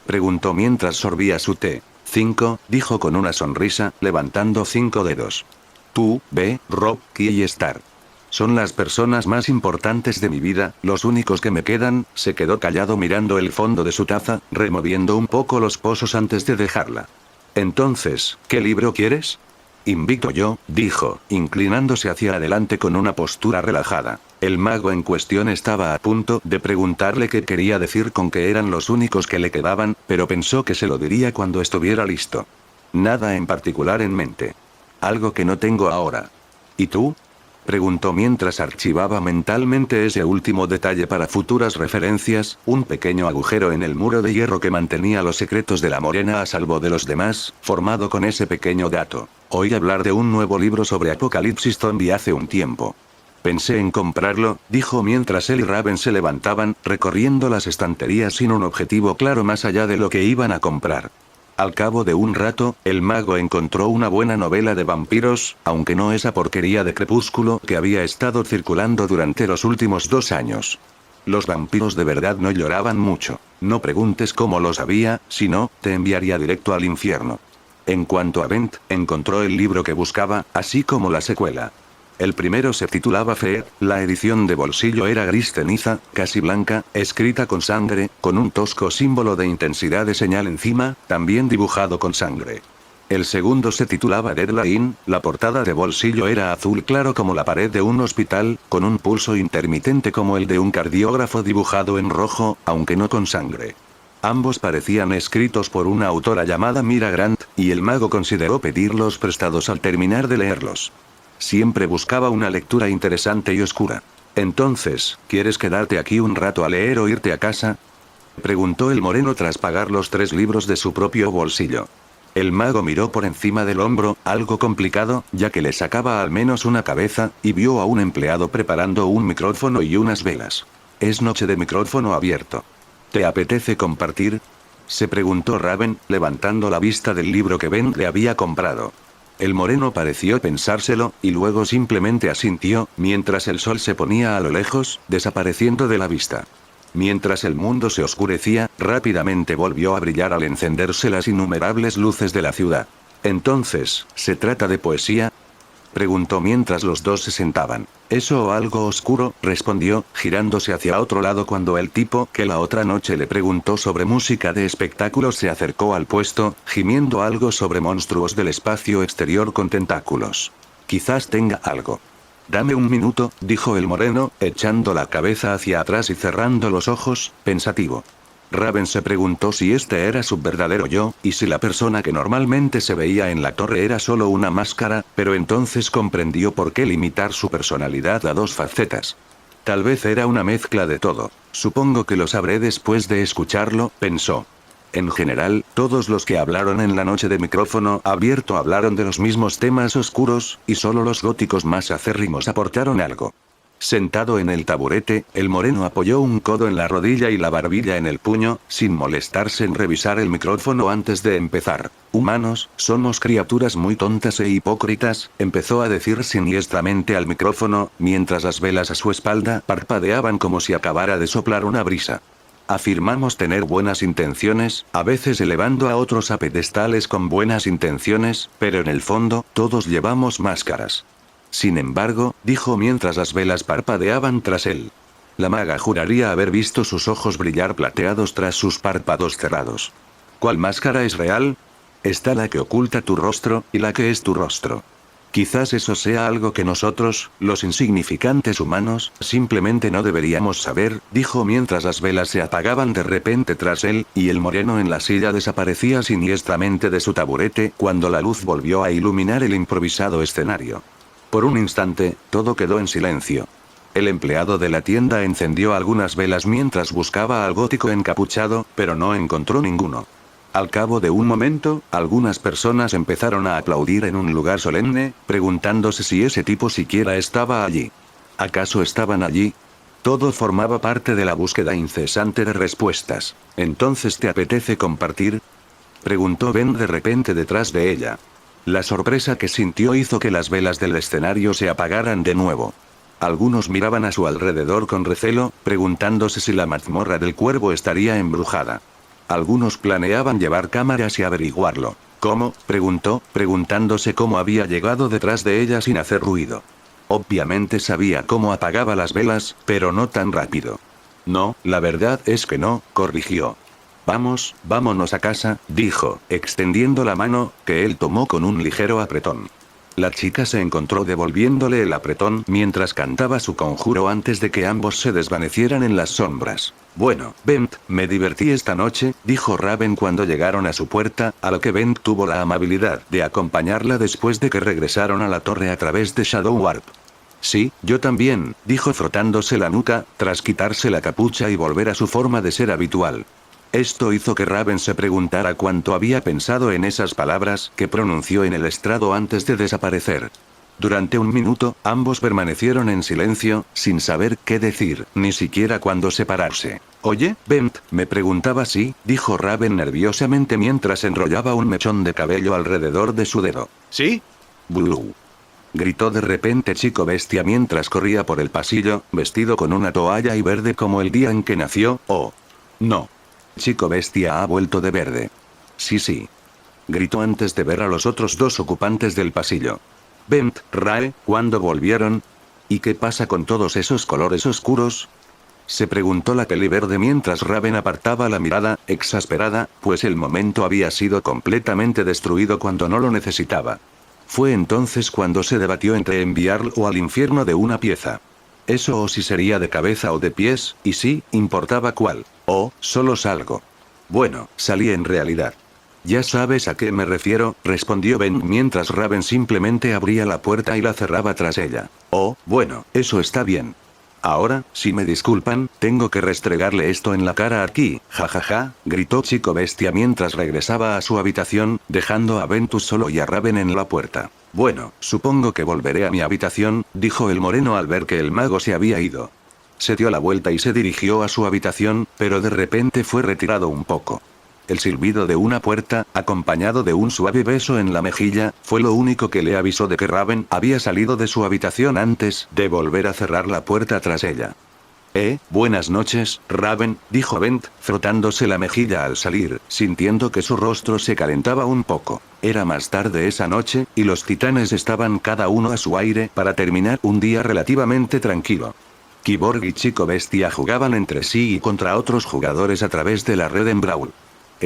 preguntó mientras sorbía su té. 5, dijo con una sonrisa, levantando 5 dedos. Tú, B, Rob, Ki y Star. Son las personas más importantes de mi vida, los únicos que me quedan. Se quedó callado mirando el fondo de su taza, removiendo un poco los pozos antes de dejarla. Entonces, ¿qué libro quieres? Invito yo, dijo, inclinándose hacia adelante con una postura relajada. El mago en cuestión estaba a punto de preguntarle qué quería decir con que eran los únicos que le quedaban, pero pensó que se lo diría cuando estuviera listo. Nada en particular en mente. Algo que no tengo ahora. ¿Y tú?, preguntó mientras archivaba mentalmente ese último detalle para futuras referencias, un pequeño agujero en el muro de hierro que mantenía los secretos de la morena a salvo de los demás, formado con ese pequeño dato. Oí hablar de un nuevo libro sobre Apocalipsis Zombie hace un tiempo. Pensé en comprarlo, dijo mientras él y Raven se levantaban, recorriendo las estanterías sin un objetivo claro más allá de lo que iban a comprar. Al cabo de un rato, el mago encontró una buena novela de vampiros, aunque no esa porquería de Crepúsculo que había estado circulando durante los últimos 2 años. Los vampiros de verdad no lloraban mucho. No preguntes cómo lo sabía, si no, te enviaría directo al infierno. En cuanto a Bent, encontró el libro que buscaba, así como la secuela. El primero se titulaba Fear, la edición de bolsillo era gris ceniza, casi blanca, escrita con sangre, con un tosco símbolo de intensidad de señal encima, también dibujado con sangre. El segundo se titulaba Deadline, la portada de bolsillo era azul claro como la pared de un hospital, con un pulso intermitente como el de un cardiógrafo dibujado en rojo, aunque no con sangre. Ambos parecían escritos por una autora llamada Mira Grant, y el mago consideró pedirlos prestados al terminar de leerlos. Siempre buscaba una lectura interesante y oscura. Entonces, ¿quieres quedarte aquí un rato a leer o irte a casa?, preguntó el moreno tras pagar los 3 libros de su propio bolsillo. El mago miró por encima del hombro, algo complicado, ya que le sacaba al menos una cabeza, y vio a un empleado preparando un micrófono y unas velas. Es noche de micrófono abierto. ¿Te apetece compartir?, se preguntó Raven, levantando la vista del libro que Ben le había comprado. El moreno pareció pensárselo, y luego simplemente asintió, mientras el sol se ponía a lo lejos, desapareciendo de la vista. Mientras el mundo se oscurecía, rápidamente volvió a brillar al encenderse las innumerables luces de la ciudad. Entonces, ¿se trata de poesía?, preguntó mientras los dos se sentaban. ¿Eso o algo oscuro?, respondió, girándose hacia otro lado cuando el tipo que la otra noche le preguntó sobre música de espectáculos se acercó al puesto, gimiendo algo sobre monstruos del espacio exterior con tentáculos. Quizás tenga algo. Dame un minuto, dijo el moreno, echando la cabeza hacia atrás y cerrando los ojos, pensativo. Raven se preguntó si este era su verdadero yo, y si la persona que normalmente se veía en la torre era solo una máscara, pero entonces comprendió por qué limitar su personalidad a 2 facetas. Tal vez era una mezcla de todo. Supongo que lo sabré después de escucharlo, pensó. En general, todos los que hablaron en la noche de micrófono abierto hablaron de los mismos temas oscuros, y solo los góticos más acérrimos aportaron algo. Sentado en el taburete, el moreno apoyó un codo en la rodilla y la barbilla en el puño, sin molestarse en revisar el micrófono antes de empezar. Humanos, somos criaturas muy tontas e hipócritas, empezó a decir siniestramente al micrófono, mientras las velas a su espalda parpadeaban como si acabara de soplar una brisa. Afirmamos tener buenas intenciones, a veces elevando a otros a pedestales con buenas intenciones, pero en el fondo, todos llevamos máscaras. Sin embargo, dijo mientras las velas parpadeaban tras él. La maga juraría haber visto sus ojos brillar plateados tras sus párpados cerrados. ¿Cuál máscara es real? Está la que oculta tu rostro, y la que es tu rostro. Quizás eso sea algo que nosotros, los insignificantes humanos, simplemente no deberíamos saber, dijo mientras las velas se apagaban de repente tras él, y el moreno en la silla desaparecía siniestramente de su taburete cuando la luz volvió a iluminar el improvisado escenario. Por un instante, todo quedó en silencio. El empleado de la tienda encendió algunas velas mientras buscaba al gótico encapuchado, pero no encontró ninguno. Al cabo de un momento, algunas personas empezaron a aplaudir en un lugar solemne, preguntándose si ese tipo siquiera estaba allí. ¿Acaso estaban allí? Todo formaba parte de la búsqueda incesante de respuestas. ¿Entonces te apetece compartir?, preguntó Ben de repente detrás de ella. La sorpresa que sintió hizo que las velas del escenario se apagaran de nuevo. Algunos miraban a su alrededor con recelo, preguntándose si la mazmorra del cuervo estaría embrujada. Algunos planeaban llevar cámaras y averiguarlo. ¿Cómo?, preguntó, preguntándose cómo había llegado detrás de ella sin hacer ruido. Obviamente sabía cómo apagaba las velas, pero no tan rápido. No, la verdad es que no, corrigió. Vamos, vámonos a casa, dijo, extendiendo la mano, que él tomó con un ligero apretón. La chica se encontró devolviéndole el apretón mientras cantaba su conjuro antes de que ambos se desvanecieran en las sombras. Bueno, Bent, me divertí esta noche, dijo Raven cuando llegaron a su puerta, a lo que Bent tuvo la amabilidad de acompañarla después de que regresaron a la torre a través de Shadow Warp. Sí, yo también, dijo frotándose la nuca, tras quitarse la capucha y volver a su forma de ser habitual. Esto hizo que Raven se preguntara cuánto había pensado en esas palabras que pronunció en el estrado antes de desaparecer. Durante un minuto, ambos permanecieron en silencio, sin saber qué decir, ni siquiera cuándo separarse. Oye, Bent, me preguntaba si, dijo Raven nerviosamente mientras enrollaba un mechón de cabello alrededor de su dedo. ¿Sí? Blue. Gritó de repente Chico Bestia mientras corría por el pasillo, vestido con una toalla y verde como el día en que nació. Oh. No. Chico Bestia ha vuelto de verde. Sí. Gritó antes de ver a los otros dos ocupantes del pasillo. Bent, Rae, ¿cuándo volvieron? ¿Y qué pasa con todos esos colores oscuros? se preguntó la peliverde mientras Raven apartaba la mirada, exasperada, pues el momento había sido completamente destruido cuando no lo necesitaba. Fue entonces cuando se debatió entre enviarlo al infierno de una pieza. Eso o si sería de cabeza o de pies, y sí, importaba cuál. O, solo salgo. Bueno, salí en realidad. Ya sabes a qué me refiero, respondió Ben mientras Raven simplemente abría la puerta y la cerraba tras ella. Oh, bueno, eso está bien. Ahora, si me disculpan, tengo que restregarle esto en la cara aquí, jajaja, gritó Chico Bestia mientras regresaba a su habitación, dejando a Ventus solo y a Raven en la puerta. Bueno, supongo que volveré a mi habitación, dijo el moreno al ver que el mago se había ido. Se dio la vuelta y se dirigió a su habitación, pero de repente fue retirado un poco. El silbido de una puerta, acompañado de un suave beso en la mejilla, fue lo único que le avisó de que Raven había salido de su habitación antes de volver a cerrar la puerta tras ella. Buenas noches, Raven, dijo Bent, frotándose la mejilla al salir, sintiendo que su rostro se calentaba un poco. Era más tarde esa noche, y los titanes estaban cada uno a su aire para terminar un día relativamente tranquilo. Kyborg y Chico Bestia jugaban entre sí y contra otros jugadores a través de la red en Brawl.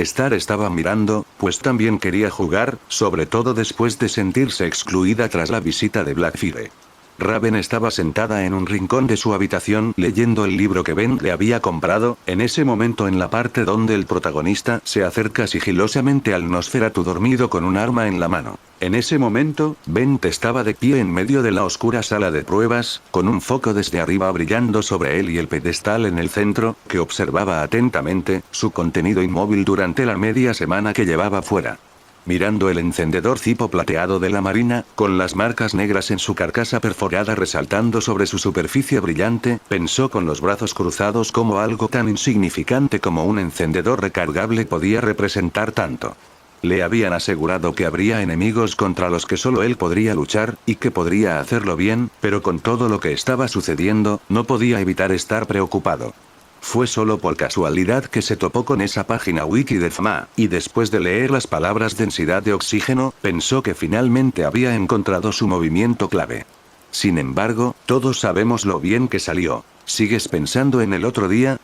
Star estaba mirando, pues también quería jugar, sobre todo después de sentirse excluida tras la visita de Blackfire. Raven estaba sentada en un rincón de su habitación leyendo el libro que Ben le había comprado, en ese momento en la parte donde el protagonista se acerca sigilosamente al Nosferatu dormido con un arma en la mano. En ese momento, Bent estaba de pie en medio de la oscura sala de pruebas, con un foco desde arriba brillando sobre él y el pedestal en el centro, que observaba atentamente su contenido inmóvil durante la media semana que llevaba fuera. Mirando el encendedor cipo plateado de la marina, con las marcas negras en su carcasa perforada resaltando sobre su superficie brillante, pensó con los brazos cruzados cómo algo tan insignificante como un encendedor recargable podía representar tanto. Le habían asegurado que habría enemigos contra los que solo él podría luchar, y que podría hacerlo bien, pero con todo lo que estaba sucediendo, no podía evitar estar preocupado. Fue solo por casualidad que se topó con esa página wiki de FMA, y después de leer las palabras densidad de oxígeno, pensó que finalmente había encontrado su movimiento clave. Sin embargo, todos sabemos lo bien que salió. ¿Sigues pensando en el otro día,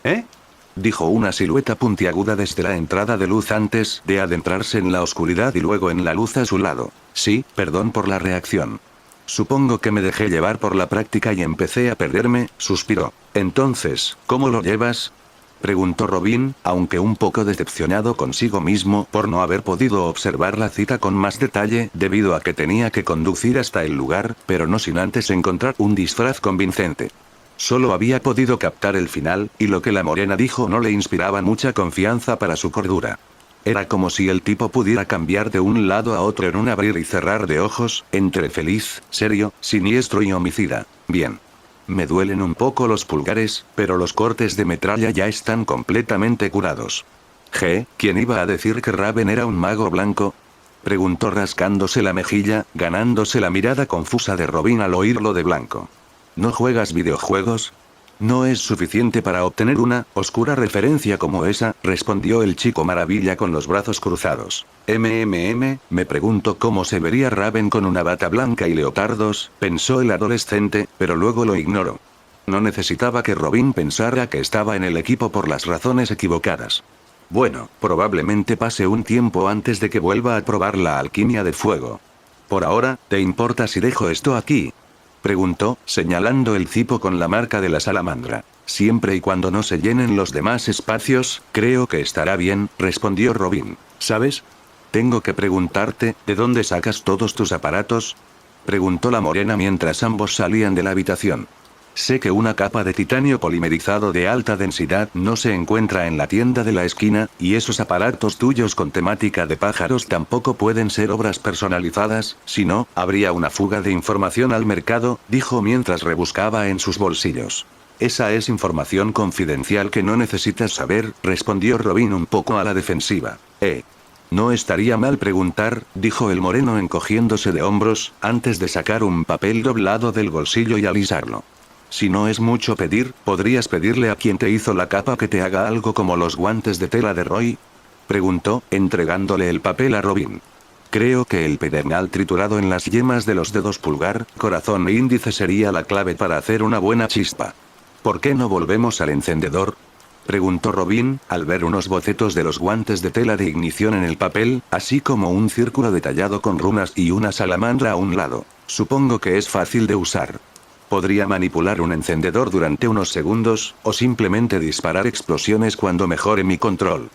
dijo una silueta puntiaguda desde la entrada de luz antes de adentrarse en la oscuridad y luego en la luz a su lado. Sí, perdón por la reacción. Supongo que me dejé llevar por la práctica y empecé a perderme, suspiró. Entonces, ¿cómo lo llevas? Preguntó Robin, aunque un poco decepcionado consigo mismo por no haber podido observar la cita con más detalle, debido a que tenía que conducir hasta el lugar, pero no sin antes encontrar un disfraz convincente. Solo había podido captar el final, y lo que la morena dijo no le inspiraba mucha confianza para su cordura. Era como si el tipo pudiera cambiar de un lado a otro en un abrir y cerrar de ojos, entre feliz, serio, siniestro y homicida. Bien. Me duelen un poco los pulgares, pero los cortes de metralla ya están completamente curados. ¿Quién iba a decir que Raven era un mago blanco? Preguntó rascándose la mejilla, ganándose la mirada confusa de Robin al oírlo de blanco. ¿No juegas videojuegos? No es suficiente para obtener una oscura referencia como esa, respondió el chico maravilla con los brazos cruzados. Me pregunto cómo se vería Raven con una bata blanca y leotardos, pensó el adolescente, pero luego lo ignoró. No necesitaba que Robin pensara que estaba en el equipo por las razones equivocadas. Bueno, probablemente pase un tiempo antes de que vuelva a probar la alquimia de fuego. Por ahora, ¿te importa si dejo esto aquí? Preguntó, señalando el cipo con la marca de la salamandra. Siempre y cuando no se llenen los demás espacios, creo que estará bien, respondió Robin. ¿Sabes? Tengo que preguntarte, ¿de dónde sacas todos tus aparatos? Preguntó la morena mientras ambos salían de la habitación. Sé que una capa de titanio polimerizado de alta densidad no se encuentra en la tienda de la esquina, y esos aparatos tuyos con temática de pájaros tampoco pueden ser obras personalizadas, si no, habría una fuga de información al mercado, dijo mientras rebuscaba en sus bolsillos. Esa es información confidencial que no necesitas saber, respondió Robin un poco a la defensiva. No estaría mal preguntar, dijo el moreno encogiéndose de hombros, antes de sacar un papel doblado del bolsillo y alisarlo. Si no es mucho pedir, ¿podrías pedirle a quien te hizo la capa que te haga algo como los guantes de tela de Roy? Preguntó, entregándole el papel a Robin. Creo que el pedernal triturado en las yemas de los dedos pulgar, corazón e índice sería la clave para hacer una buena chispa. ¿Por qué no volvemos al encendedor? Preguntó Robin, al ver unos bocetos de los guantes de tela de ignición en el papel, así como un círculo detallado con runas y una salamandra a un lado. Supongo que es fácil de usar. Podría manipular un encendedor durante unos segundos, o simplemente disparar explosiones cuando mejore mi control.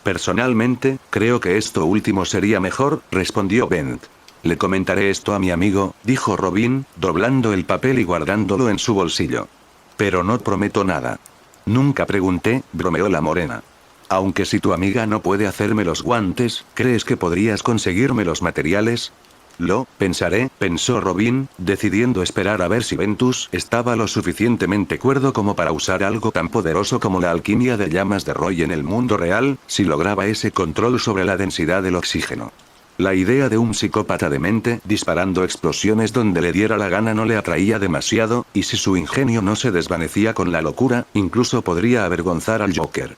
Personalmente, creo que esto último sería mejor, respondió Bent. Le comentaré esto a mi amigo, dijo Robin, doblando el papel y guardándolo en su bolsillo. Pero no prometo nada. Nunca pregunté, bromeó la morena. Aunque si tu amiga no puede hacerme los guantes, ¿crees que podrías conseguirme los materiales? Lo pensaré, pensó Robin, decidiendo esperar a ver si Ventus estaba lo suficientemente cuerdo como para usar algo tan poderoso como la alquimia de llamas de Roy en el mundo real, si lograba ese control sobre la densidad del oxígeno. La idea de un psicópata demente disparando explosiones donde le diera la gana no le atraía demasiado, y si su ingenio no se desvanecía con la locura, incluso podría avergonzar al Joker.